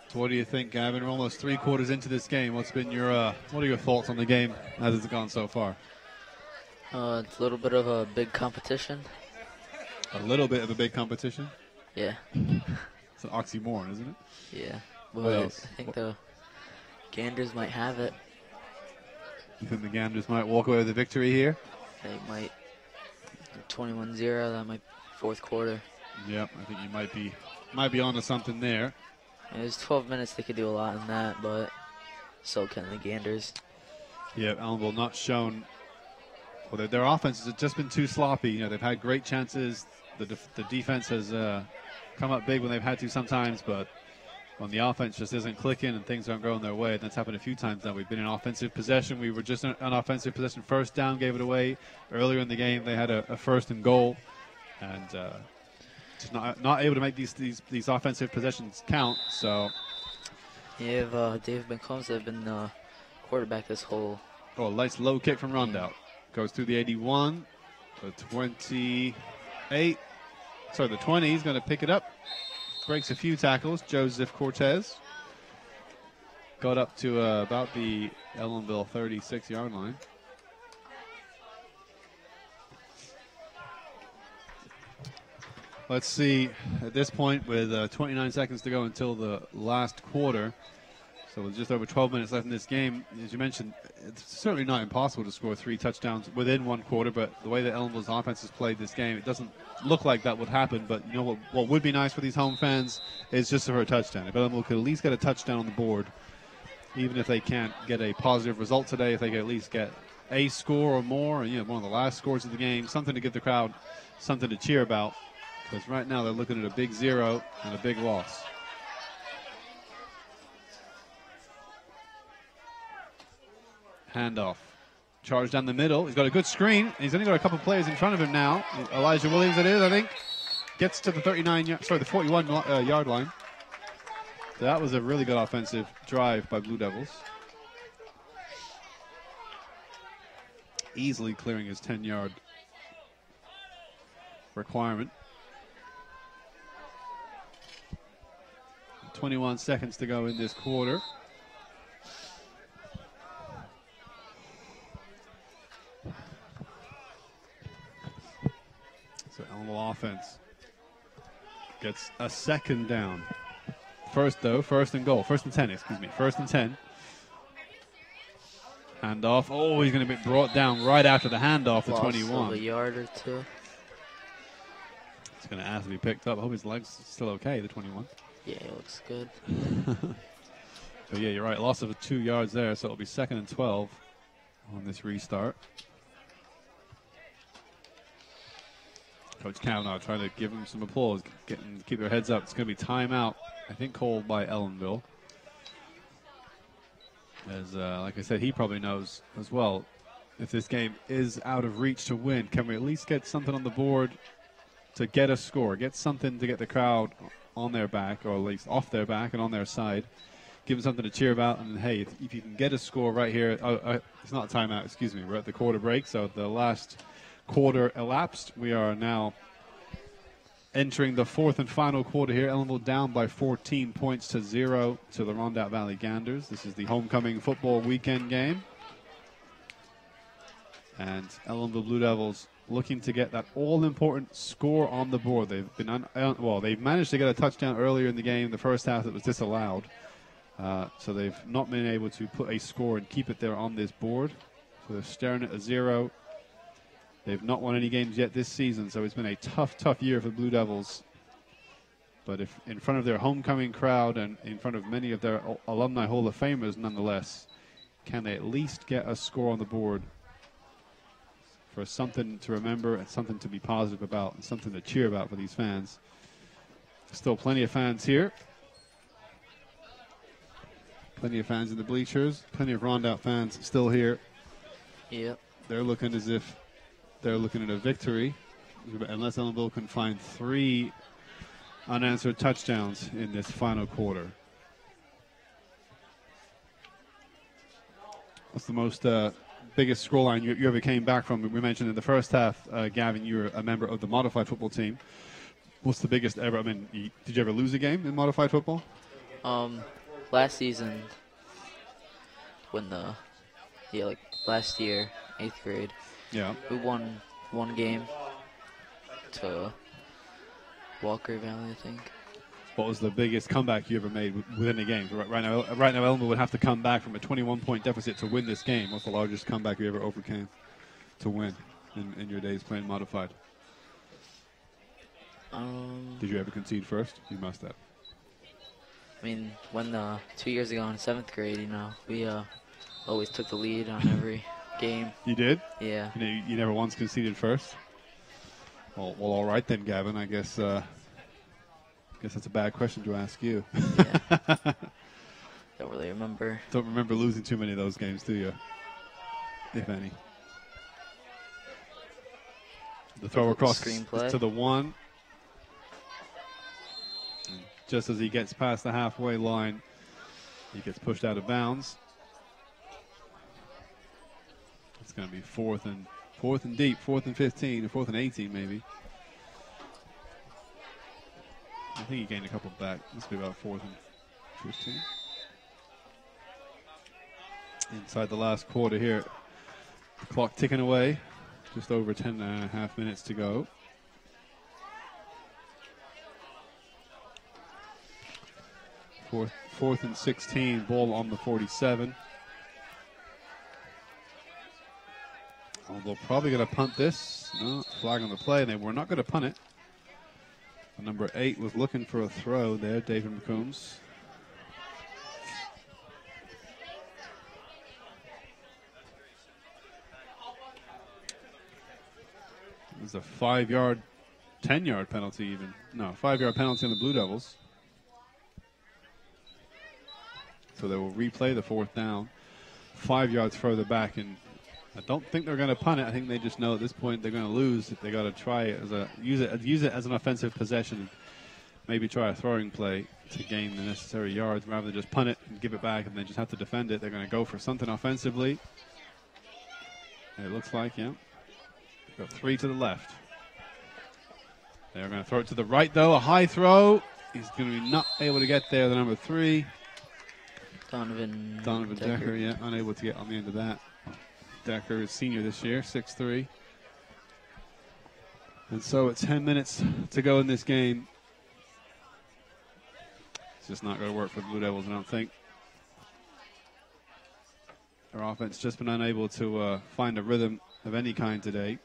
So what do you think, Gavin? We're almost 3/4 into this game. What are your thoughts on the game as it's gone so far? It's a little bit of a big competition. A little bit of a big competition. Yeah. It's an oxymoron, isn't it? Yeah. What But else? I think the Ganders might have it. You think the Ganders might walk away with a victory here? They might 21-0. That might fourth quarter. Yep, I think you might be onto something there. It was 12 minutes. They could do a lot in that, but so can the Ganders. Yeah, Ellenville not shown. Well, their offense has just been too sloppy. You know, they've had great chances. The defense has come up big when they've had to sometimes, but when the offense just isn't clicking and things aren't going their way, and that's happened a few times now. We've been in offensive possession. We were just on offensive possession. First down, gave it away. Earlier in the game, they had a first and goal, and just not able to make these offensive possessions count. So, You have Dave McCombs that have been quarterback this whole. oh, a nice low kick from Rondout. Goes through the 81, the 28. Sorry, the 20. He's going to pick it up. Breaks a few tackles. Joseph Cortez got up to about the Ellenville 36-yard line. Let's see, at this point, with 29 seconds to go until the last quarter, so with just over 12 minutes left in this game, as you mentioned, it's certainly not impossible to score 3 touchdowns within one quarter, but the way that Ellenville's offense has played this game, it doesn't look like that would happen. But you know what would be nice for these home fans is just for a touchdown. If Ellenville could at least get a touchdown on the board, even if they can't get a positive result today, if they could at least get a score or more, and one of the last scores of the game, something to give the crowd something to cheer about. Because right now they're looking at a big 0 and a big loss. Handoff. Charge down the middle. He's got a good screen. He's only got a couple players in front of him now. Elijah Williams, it is, I think. Gets to the 41-yard line. So that was a really good offensive drive by Blue Devils. Easily clearing his 10-yard requirement. 21 seconds to go in this quarter. So Ellenville offense gets a second down. First and goal. First and 10, excuse me. First and 10. Handoff. Oh, he's going to be brought down right after the handoff to 21. A yard or two. It's going to have to be picked up. I hope his leg's still okay, the 21. Yeah, it looks good. But yeah, you're right. Loss of 2 yards there, so it'll be 2nd and 12 on this restart. Coach Kavanaugh trying to give them some applause, keep their heads up. It's going to be timeout, I think, called by Ellenville. As, like I said, he probably knows as well, if this game is out of reach to win, can we at least get something on the board to get a score, get something to get the crowd on their back, or at least off their back and on their side, give them something to cheer about. And hey, if you can get a score right here, it's not a timeout, excuse me, we're at the quarter break, so the last quarter elapsed. We are now entering the 4th and final quarter here. Ellenville down by 14 points to 0 to the Rondout Valley Ganders. This is the homecoming football weekend game. And Ellenville Blue Devils looking to get that all-important score on the board. They've been they've managed to get a touchdown earlier in the game, the first half, that was disallowed. So they've not been able to put a score and keep it there on this board. So they're staring at a 0. They've not won any games yet this season, so it's been a tough year for the Blue Devils. But if in front of their homecoming crowd and in front of many of their alumni Hall of Famers, nonetheless, can they at least get a score on the board for something to remember and something to be positive about and something to cheer about for these fans. Still plenty of fans here. Plenty of fans in the bleachers. Plenty of Rondout fans still here. Yep. They're looking as if they're looking at a victory, unless Ellenville can find 3 unanswered touchdowns in this final quarter. What's the most biggest scoreline you ever came back from? We mentioned in the first half, Gavin, you were a member of the modified football team. What's the biggest ever? I mean, did you ever lose a game in modified football? Last season, when like last year, 8th grade, Yeah. we won 1 game to Walker Valley, I think. What was the biggest comeback you ever made within a game? Right now, Ellenville would have to come back from a 21-point deficit to win this game. What's the largest comeback you ever overcame to win in your days playing modified? Did you ever concede first? You must have. I mean, when 2 years ago in 7th grade, you know, we always took the lead on every game. You did? Yeah. You never once conceded first? Well, all right then, Gavin. I guess that's a bad question to ask you. Yeah. Don't really remember. Don't remember losing too many of those games, do you? If any. The throw across to the 1. And just as he gets past the halfway line, he gets pushed out of bounds. It's going to be fourth and deep, 4th and 15, or 4th and 18 maybe. I think he gained a couple back. Must be about 4th and 15. Inside the last quarter here. The clock ticking away. Just over 10.5 minutes to go. Fourth and 16, ball on the 47. Oh, they're probably going to punt this. No, flag on the play, and they were not going to punt it. Number 8 was looking for a throw there, David McCombs. It was a 5-yard, 10-yard penalty even. No, 5-yard penalty on the Blue Devils. So they will replay the 4th down 5 yards further back, and I don't think they're going to punt it. I think they just know at this point they're going to lose. They got to try it use it as an offensive possession, and maybe try a throwing play to gain the necessary yards rather than just punt it and give it back and then just have to defend it. They're going to go for something offensively. And it looks like, yeah. Got 3 to the left. They're going to throw it to the right, though. A high throw. He's going to be not able to get there. The number 3. Donovan Decker, yeah, unable to get on the end of that. Decker is senior this year, 6'3". And so it's 10 minutes to go in this game. It's just not going to work for the Blue Devils, I don't think. Their offense just been unable to find a rhythm of any kind today.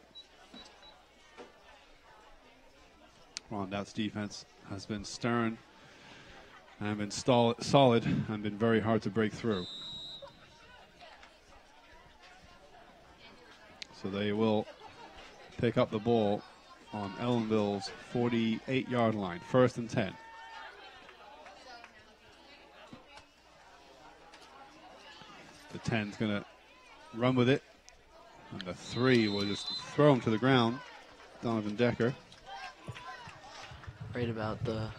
Rondout's defense has been stern and been solid and been very hard to break through. So they will pick up the ball on Ellenville's 48-yard line, 1st and 10. The 10's going to run with it. And the 3 will just throw him to the ground. Donovan Decker. Right about the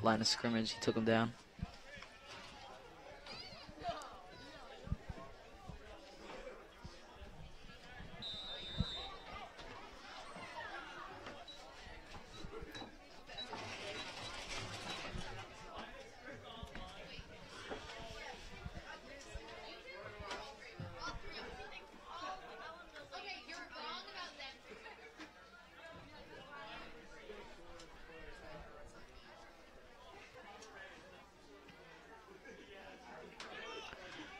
line of scrimmage, he took him down.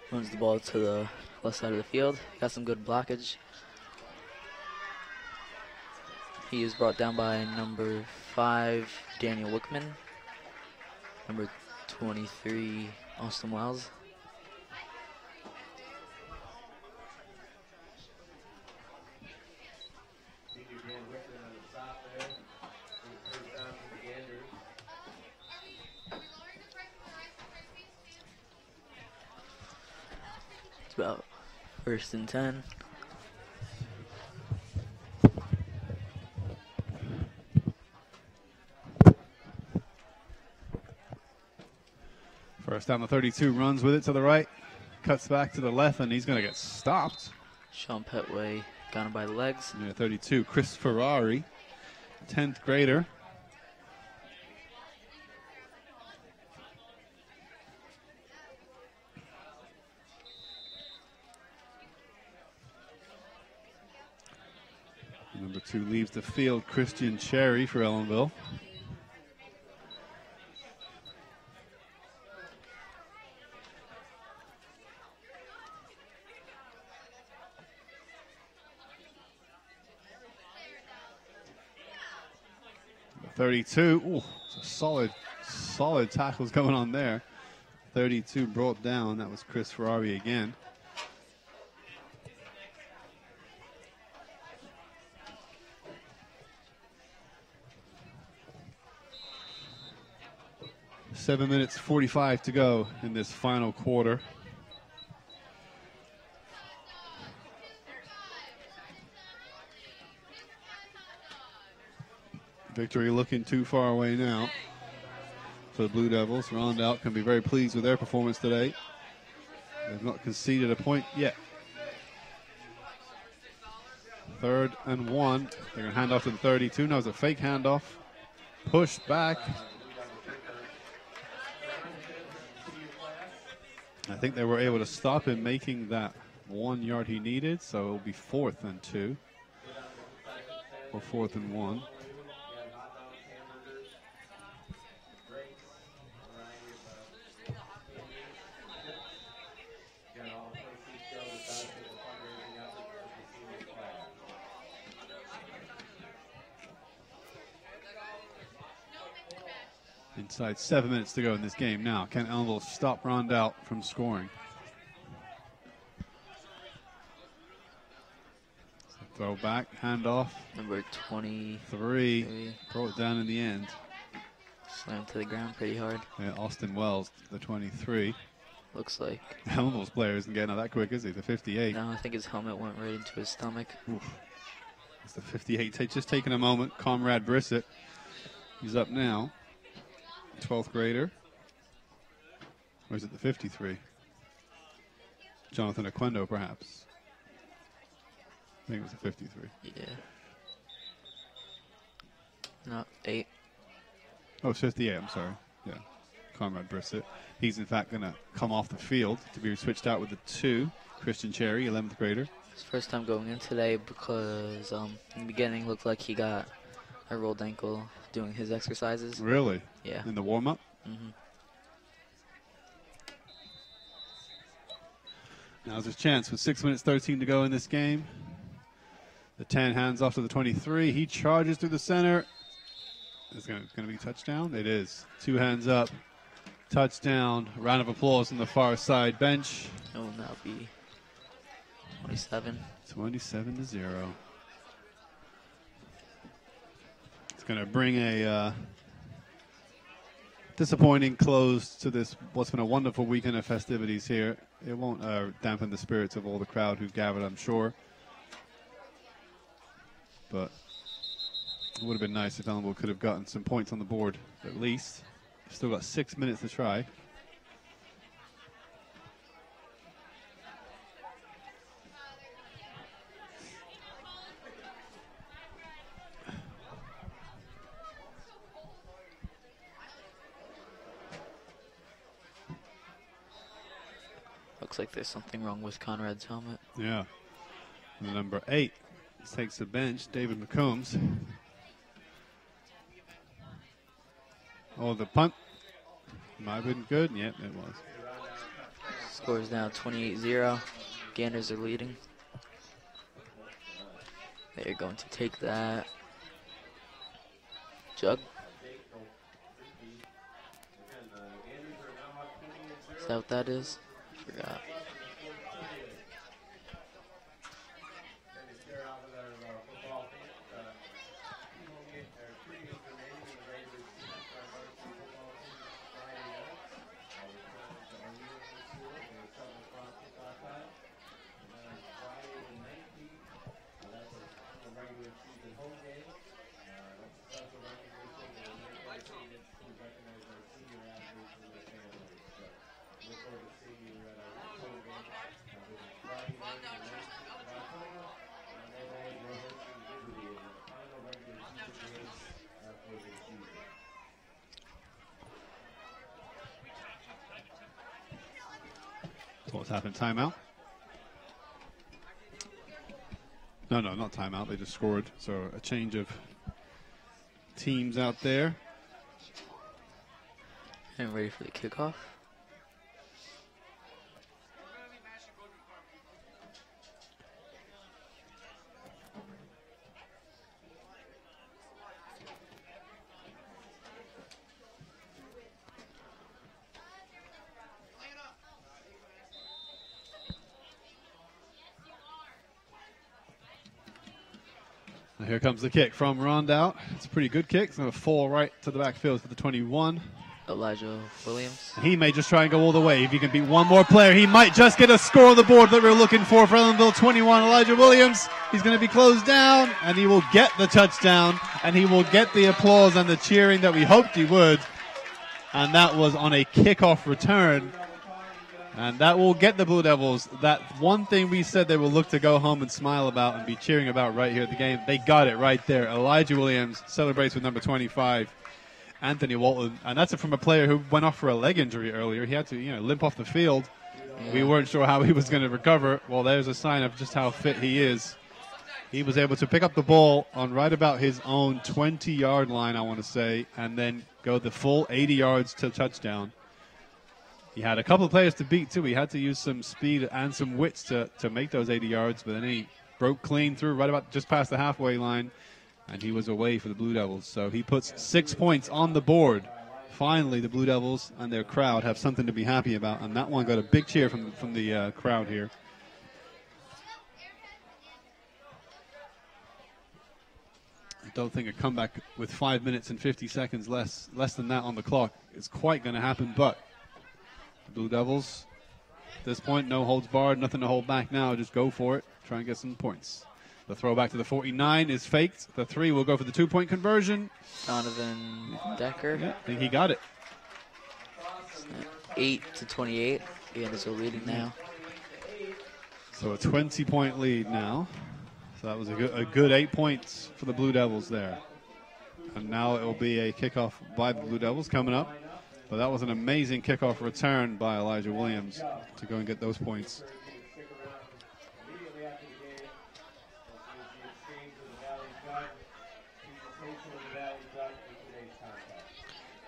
Runs the ball to the left side of the field. Got some good blockage. He is brought down by number 5, Daniel Wickman. Number 23, Austin Wells. about 1st and 10. First down the 32, runs with it to the right, cuts back to the left, and he's going to get stopped. Sean Petway got him by the legs. Yeah, 32, Chris Ferrari, 10th grader. Number 2 leaves the field, Christian Cherry for Ellenville. Number 32, ooh, it's a solid tackles going on there. 32 brought down, that was Chris Ferrari again. Seven minutes 45 to go in this final quarter. Victory looking too far away now for the Blue Devils. Rondout can be very pleased with their performance today. They've not conceded a point yet. 3rd and 1. They're going to hand off to the 32. Now it's a fake handoff. Pushed back. I think they were able to stop him making that 1 yard he needed, so it'll be 4th and 2 or 4th and 1. Inside 7 minutes to go in this game now. Can Ellenville stop Rondout from scoring? So throw back, handoff. Number 23. Throw it down in the end. Slammed to the ground pretty hard. Yeah, Austin Wells, the 23. Looks like. Ellenville's player isn't getting out that quick, is he? The 58. No, I think his helmet went right into his stomach. Oof. It's the 58. Just taking a moment. Comrade Brissett. He's up now. 12th grader. Or is it the 53? Jonathan Aquendo, perhaps. I think it was the 53. Yeah. No, 8. Oh, it's 58, I'm sorry. Yeah, Comrade Brissett. He's, in fact, going to come off the field to be switched out with the 2. Christian Cherry, 11th grader. His first time going in today because in the beginning looked like he got a rolled ankle doing his exercises. Really? Yeah. In the warm-up? Mm-hmm. Now's his chance with 6 minutes 13 to go in this game. The 10 hands off to the 23. He charges through the center. It's going to be a touchdown. It is. 2 hands up. Touchdown. A round of applause on the far side bench. It will now be 27. 27-0. It's going to bring a disappointing close to this, what's been a wonderful weekend of festivities here. It won't dampen the spirits of all the crowd who've gathered, I'm sure. But it would have been nice if Ellenville could have gotten some points on the board, at least. Still got 6 minutes to try. Looks like there's something wrong with Conrad's helmet. Yeah. And the number 8 takes the bench, David McCombs. Oh, the punt might have been good. Yep, it was. Score is now 28-0. Ganders are leading. They're going to take that. Jug. Is that what that is? Forgot. we recognize our senior athletes and their families. So look forward to seeing you at our home game Friday night, the 19th of October. And as always, we're hosting Liberty in the final regular season game for the season. So what's happened? Timeout? No, not timeout. They just scored. So a change of teams out there. And ready for the kickoff. And here comes the kick from Rondout. It's a pretty good kick. It's going to fall right to the backfield for the 21. Elijah Williams. He may just try and go all the way. If he can beat one more player, he might just get a score on the board that we're looking for Ellenville 21. Elijah Williams, he's going to be closed down, and he will get the touchdown, and he will get the applause and the cheering that we hoped he would. And that was on a kickoff return. And that will get the Blue Devils that one thing we said they will look to go home and smile about and be cheering about right here at the game. They got it right there. Elijah Williams celebrates with number 25, Anthony Walton. And that's from a player who went off for a leg injury earlier. He had to, limp off the field. Yeah. We weren't sure how he was going to recover. Well, there's a sign of just how fit he is. He was able to pick up the ball on right about his own 20-yard line, I want to say, and then go the full 80 yards to touchdown. He had a couple of players to beat, too. He had to use some speed and some wits to make those 80 yards, but then he broke clean through right about just past the halfway line, and he was away for the Blue Devils. So he puts 6 points on the board. Finally, the Blue Devils and their crowd have something to be happy about, and that one got a big cheer from the crowd here. I don't think a comeback with 5 minutes and 50 seconds less than that on the clock is quite going to happen, but the Blue Devils, at this point, no holds barred, nothing to hold back now. Just go for it. Try and get some points. The throw back to the 49 is faked. The 3 will go for the 2-point conversion. Decker. Yeah, I think he got it. 8-28. Yeah, there's a leading now. So a 20-point lead now. So that was a good 8 points for the Blue Devils there. And now it will be a kickoff by the Blue Devils coming up. But that was an amazing kickoff return by Elijah Williams to go and get those points.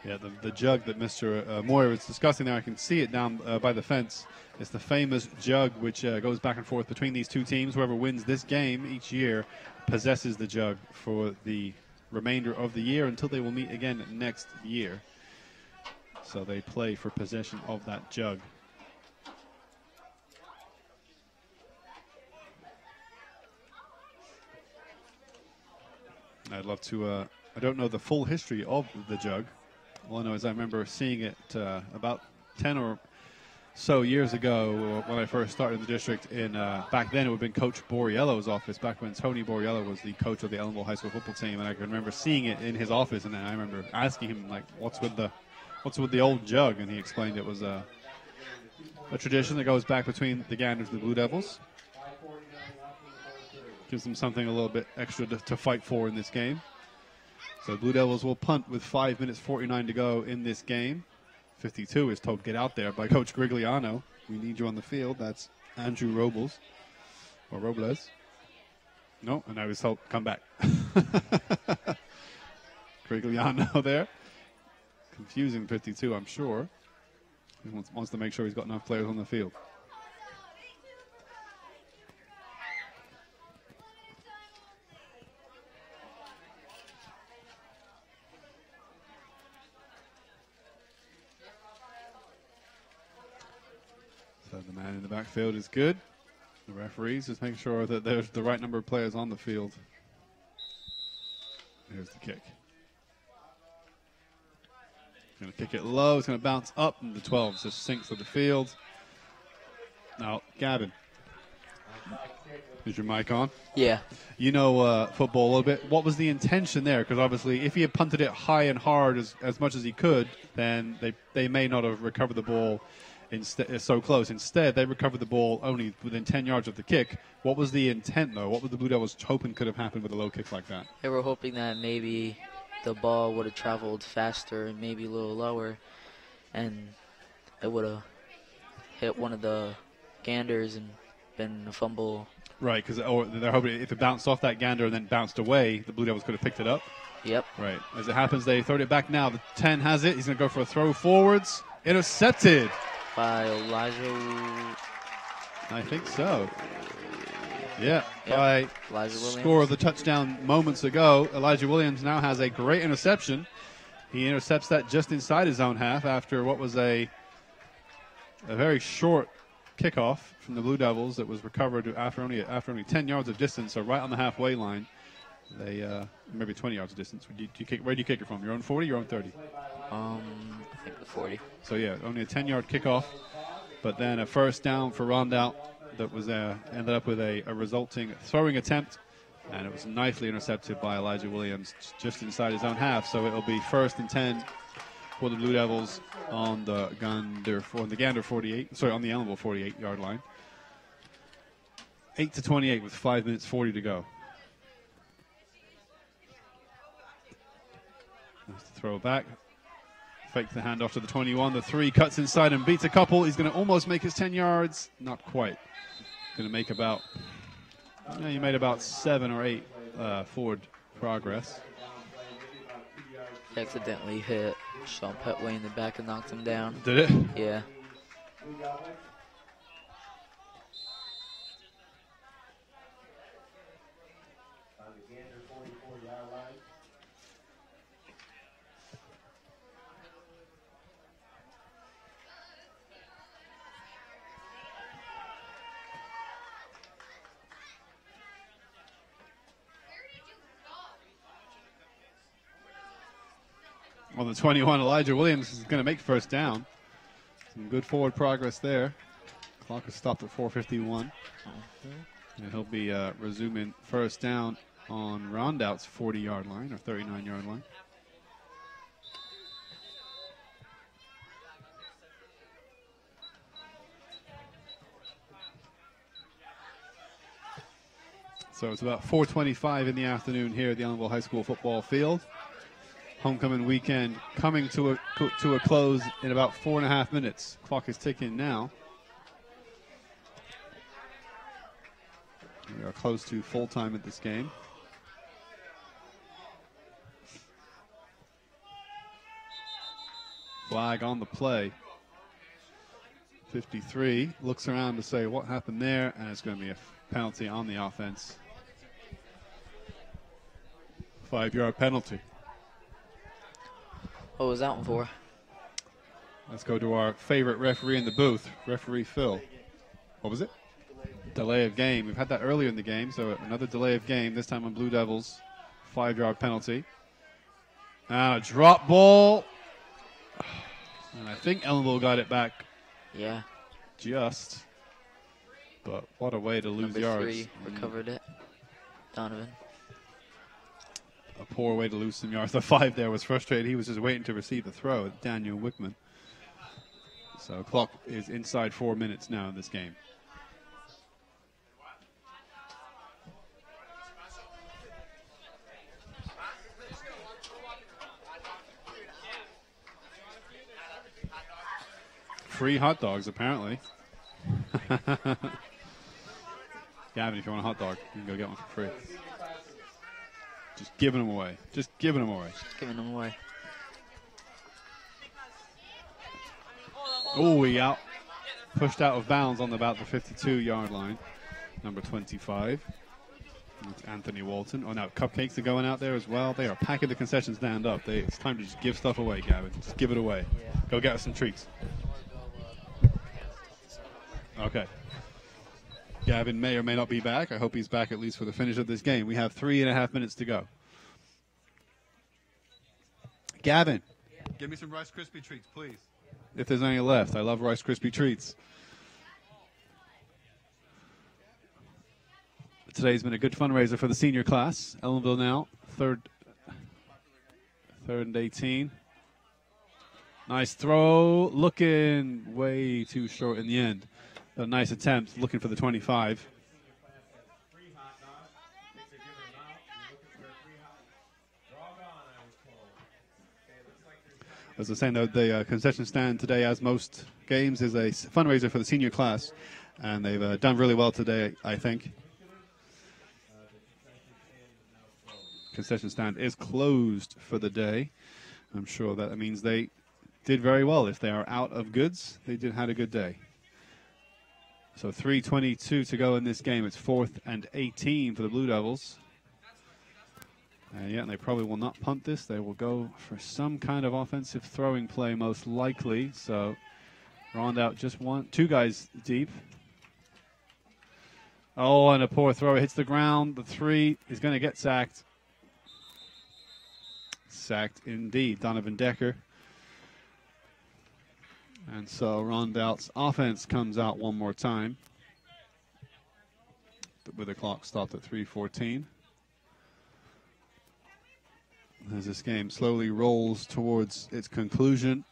Yeah, the jug that Mr. Moyer was discussing there, I can see it down by the fence. It's the famous jug which goes back and forth between these two teams. Whoever wins this game each year possesses the jug for the remainder of the year until they will meet again next year. So they play for possession of that jug. I'd love to, I don't know the full history of the jug. All I know is I remember seeing it about 10 or so years ago when I first started in the district. Back then it would have been Coach Borriello's office, back when Tony Borriello was the coach of the Ellenville High School football team. And I can remember seeing it in his office, and I remember asking him, like, what's with the old jug? And he explained it was a tradition that goes back between the Ganders and the Blue Devils. Gives them something a little bit extra to fight for in this game. So the Blue Devils will punt with 5 minutes 49 to go in this game. 52 is told get out there by Coach Grigliano. We need you on the field. That's Andrew Robles. No, and now he's told come back. Grigliano there. Confusing 52, I'm sure. He wants to make sure he's got enough players on the field. So the man in the backfield is good. The referees just make sure that there's the right number of players on the field. Here's the kick. Going to kick it low. It's going to bounce up, and the 12 just sinks to the field. Now, Gavin. Is your mic on? Yeah. You know football a little bit. What was the intention there? Because obviously, if he had punted it high and hard as much as he could, then they may not have recovered the ball so close. Instead, they recovered the ball only within 10 yards of the kick. What was the intent, though? What was the Blue Devils hoping could have happened with a low kick like that? They were hoping that maybe the ball would have traveled faster and maybe a little lower, and it would have hit one of the ganders and been a fumble. Right, because they're hoping if it bounced off that gander and then bounced away, the Blue Devils could have picked it up. Yep. Right. As it happens, they throw it back now. The 10 has it. He's going to go for a throw forwards. Intercepted. By Elijah. I think so. Yeah. Yep. By Elijah Williams. score of the touchdown moments ago, Elijah Williams now has a great interception. He intercepts that just inside his own half after what was a very short kickoff from the Blue Devils that was recovered after only 10 yards of distance, so right on the halfway line. They maybe 20 yards of distance. Where do you kick it from? Your own 40, your own 30? I think the 40. So yeah, only a 10-yard kickoff, but then a first down for Rondout that was ended up with a resulting throwing attempt, and it was nicely intercepted by Elijah Williams just inside his own half. So it'll be 1st and 10 for the Blue Devils on the Gander 48. Sorry, on the Ellenville 48-yard line. 8-28 with 5 minutes 40 to go. Nice to throw back. Fake the handoff to the 21. The 3 cuts inside and beats a couple. He's going to almost make his 10 yards. Not quite. Going to make about, he made about 7 or 8 forward progress. He accidentally hit Sean Petway in the back and knocked him down. Did it? Yeah. On the 21, Elijah Williams is going to make first down. Some good forward progress there. Clock is stopped at 4:51. And he'll be resuming first down on Rondout's 40-yard line or 39-yard line. So it's about 4:25 in the afternoon here at the Ellenville High School football field. Homecoming weekend coming to a close in about 4.5 minutes. Clock is ticking now. We are close to full time at this game. Flag on the play. 53 looks around to say what happened there, and it's going to be a penalty on the offense. 5-yard penalty. What was that one for? Let's go to our favorite referee in the booth, Referee Phil. What was it? Delay of game. We've had that earlier in the game, so another delay of game, this time on Blue Devils. 5-yard penalty. And a drop ball. And I think Ellenville got it back. Yeah. Just. But what a way to lose Number yards. 3 recovered it. Donovan. A poor way to lose some yards. The 5 there was frustrated. He was just waiting to receive the throw. Daniel Wickman. So clock is inside 4 minutes now in this game. Free hot dogs, apparently. Gavin, if you want a hot dog, you can go get one for free. Just giving them away. Just giving them away. Giving them away. Oh, he pushed out of bounds on about the 52-yard line. Number 25. It's Anthony Walton. Oh, now cupcakes are going out there as well. They are packing the concession stand up. It's time to just give stuff away, Gavin. Just give it away. Yeah. Go get us some treats. Okay. Gavin may or may not be back. I hope he's back at least for the finish of this game. We have 3.5 minutes to go. Gavin, give me some Rice Krispie treats, please. If there's any left. I love Rice Krispie treats. Today's been a good fundraiser for the senior class. Ellenville now, third and 18. Nice throw, looking way too short in the end. A nice attempt, looking for the 25. As I was saying, though, the concession stand today, as most games, is a fundraiser for the senior class. And they've done really well today, I think. Concession stand is closed for the day. I'm sure that means they did very well. If they are out of goods, they had a good day. So 3:22 to go in this game. It's 4th and 18 for the Blue Devils. And they probably will not punt this. They will go for some kind of offensive throwing play, most likely. So Rondout just two guys deep. Oh, and a poor throw. It hits the ground. The 3 is going to get sacked. Sacked indeed. Donovan Decker. And so Rondout's offense comes out one more time with the clock stopped at 3:14. As this game slowly rolls towards its conclusion,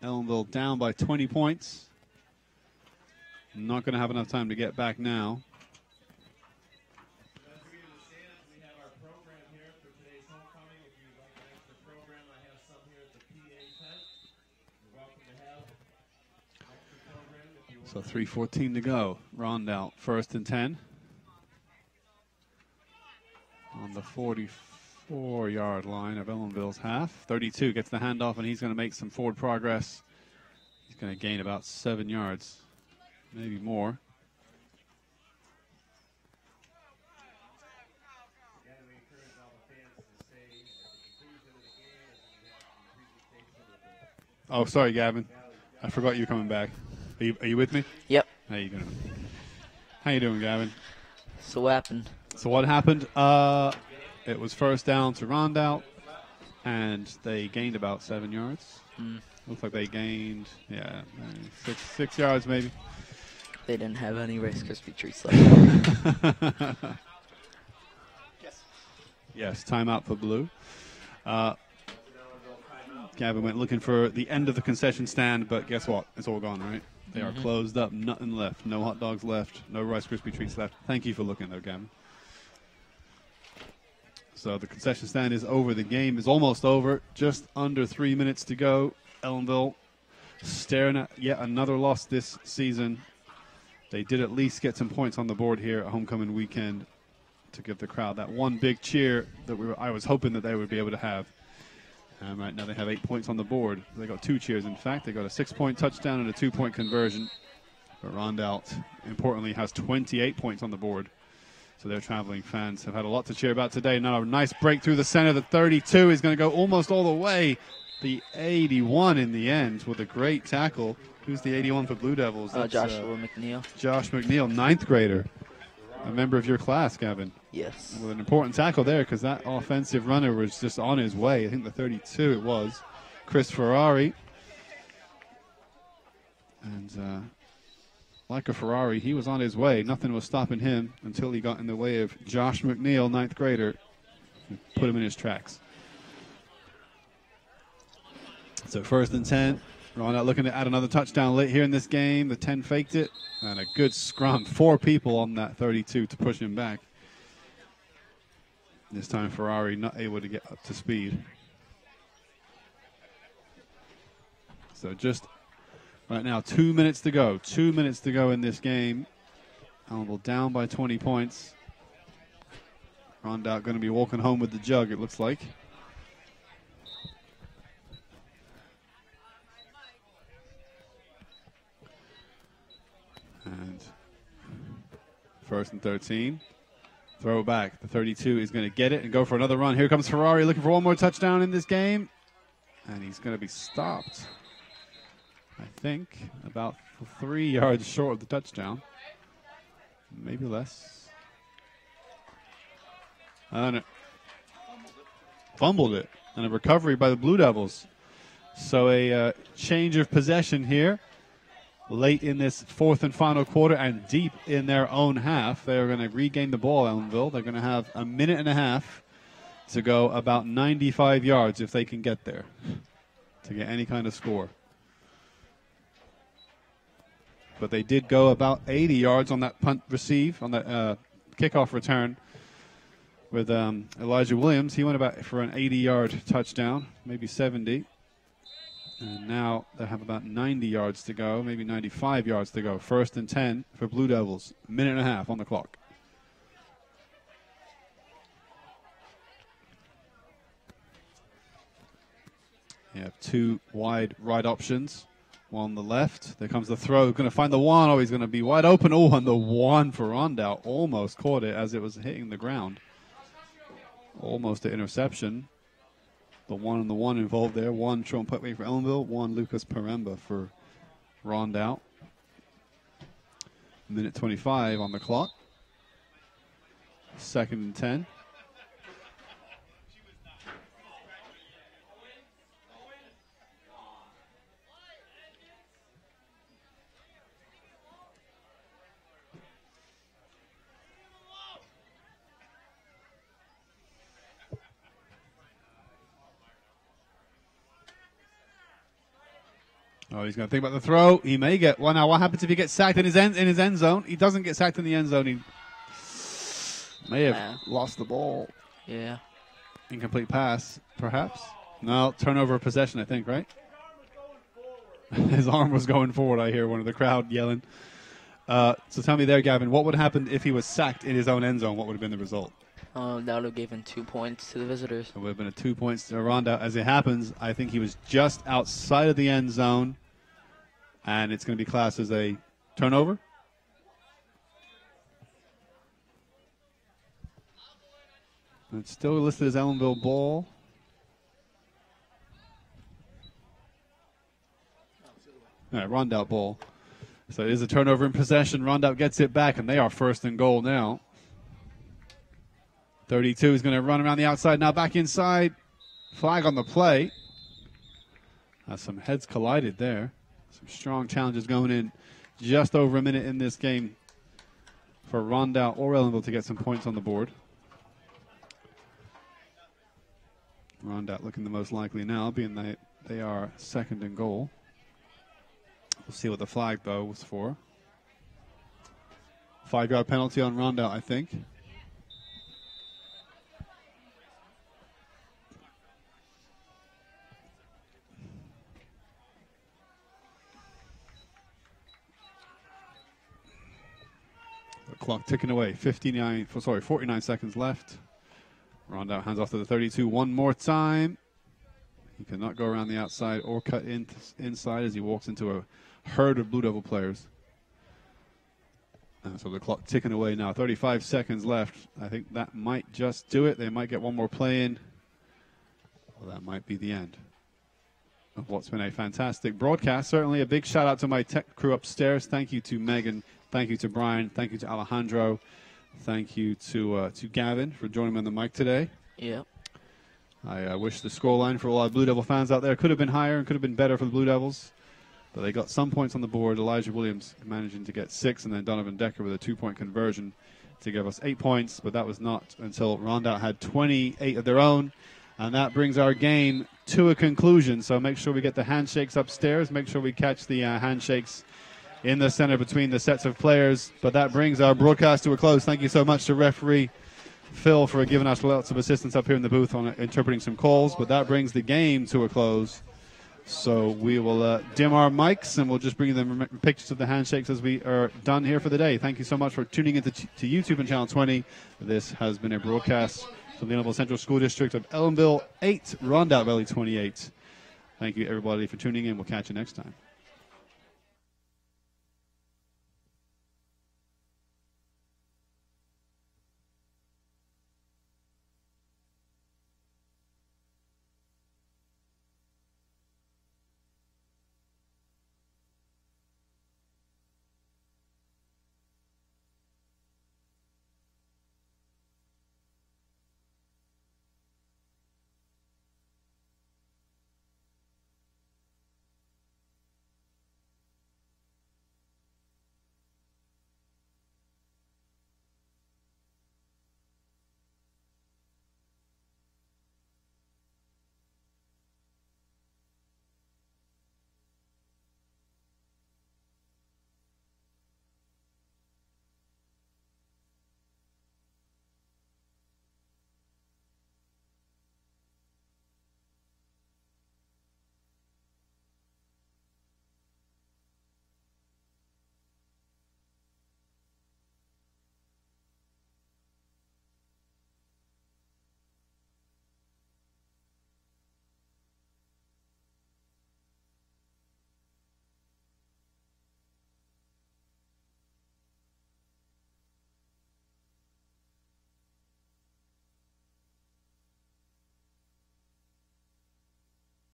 Ellenville down by 20 points. Not going to have enough time to get back now. So 3:14 to go. Rondout, 1st and 10. On the 44-yard line of Ellenville's half. 32 gets the handoff, and he's going to make some forward progress. He's going to gain about 7 yards, maybe more. Oh, sorry, Gavin. I forgot you were coming back. Are you with me? Yep. How you doing? How you doing, Gavin? So what happened? So what happened? It was 1st down to Rondout, and they gained about 7 yards. Looks like they gained, six yards maybe. They didn't have any Rice Krispie treats left. Yes, timeout for Blue. Gavin went looking for the end of the concession stand, but guess what? It's all gone, right? They are closed up, nothing left. No hot dogs left, no Rice Krispie treats left. Thank you for looking, though, Gavin. So the concession stand is over. The game is almost over. Just under 3 minutes to go. Ellenville staring at yet another loss this season. They did at least get some points on the board here at homecoming weekend to give the crowd that one big cheer that I was hoping that they would be able to have. Right now they have 8 points on the board. They got 2 cheers, in fact. They got a 6-point touchdown and a 2-point conversion. But Rondout, importantly, has 28 points on the board. So their traveling fans have had a lot to cheer about today. Now a nice break through the center. The 32 is going to go almost all the way. The 81 in the end with a great tackle. Who's the 81 for Blue Devils? That's, Joshua McNeil. Josh McNeil, 9th grader. A member of your class, Gavin. Yes. With an important tackle there because that offensive runner was just on his way. I think the 32 it was. Chris Ferrari. And like a Ferrari, he was on his way. Nothing was stopping him until he got in the way of Josh McNeil, 9th grader, and put him in his tracks. So 1st and 10. Rondout looking to add another touchdown late here in this game. The 10 faked it. And a good scrum. 4 people on that 32 to push him back. This time Ferrari not able to get up to speed. So just right now 2 minutes to go. 2 minutes to go in this game. Ellenville down by 20 points. Rondout going to be walking home with the jug, it looks like. And 1st and 13. Throw back. The 32 is going to get it and go for another run. Here comes Ferrari looking for one more touchdown in this game. And he's going to be stopped, I think, about 3 yards short of the touchdown. Maybe less. And fumbled it. And a recovery by the Blue Devils. So a change of possession here. late in this fourth and final quarter and deep in their own half. They're going to regain the ball, Ellenville. They're going to have a minute and a half to go, about 95 yards if they can get there to get any kind of score. But they did go about 80 yards on that punt receive, on that kickoff return with Elijah Williams. He went about for an 80-yard touchdown, maybe 70. And now they have about 90 yards to go, maybe 95 yards to go. 1st and 10 for Blue Devils. A minute and a half on the clock. You have two wide right options. One on the left. There comes the throw. Going to find the one. Oh, he's going to be wide open. Oh, and the one for Rondout. Almost caught it as it was hitting the ground. Almost an interception. The one and the one involved there. One Sean Putney for Ellenville. One Lucas Paremba for Rondout. Minute 25 on the clock. 2nd and 10. Oh, he's going to think about the throw. He may get one. Now, what happens if he gets sacked in his end zone? He doesn't get sacked in the end zone. He may have lost the ball. Yeah. Incomplete pass, perhaps. No, turnover of possession, I think, right? His arm was going forward, I hear one of the crowd yelling. So tell me there, Gavin, what would happen if he was sacked in his own end zone? What would have been the result? That would have given 2 points to the visitors. It would have been a 2 points to Rondout. As it happens, I think he was just outside of the end zone. And it's going to be classed as a turnover. It's still listed as Ellenville ball. All right, Rondout ball. So it is a turnover in possession. Rondout gets it back, and they are 1st and goal now. 32 is going to run around the outside now, back inside. Flag on the play. Some heads collided there. Some strong challenges going in. Just over a minute in this game for Rondout or Ellenville to get some points on the board. Rondout looking the most likely now, being that they are 2nd and goal. We'll see what the flag, though, was for. 5-yard penalty on Rondout, I think. Clock ticking away. 49 seconds left. Rondout hands off to the 32 one more time. He cannot go around the outside or cut inside as he walks into a herd of Blue Devil players. So the clock ticking away now. 35 seconds left. I think that might just do it. They might get one more play in. Well, that might be the end of what's been a fantastic broadcast. Certainly a big shout out to my tech crew upstairs. Thank you to Megan. Thank you to Brian. Thank you to Alejandro. Thank you to Gavin for joining me on the mic today. Yeah. I wish the scoreline for a lot of Blue Devil fans out there could have been higher and could have been better for the Blue Devils. But they got some points on the board. Elijah Williams managing to get 6, and then Donovan Decker with a 2-point conversion to give us 8 points. But that was not until Rondout had 28 of their own. And that brings our game to a conclusion. So make sure we get the handshakes upstairs. Make sure we catch the handshakes in the center between the sets of players. But that brings our broadcast to a close. Thank you so much to referee Phil for giving us lots of assistance up here in the booth on interpreting some calls. But that brings the game to a close. So we will dim our mics, and we'll just bring them pictures of the handshakes as we are done here for the day. Thank you so much for tuning into to YouTube and Channel 20. This has been a broadcast from the Ellenville Central School District of Ellenville 8, Rondout Valley 28. Thank you, everybody, for tuning in. We'll catch you next time.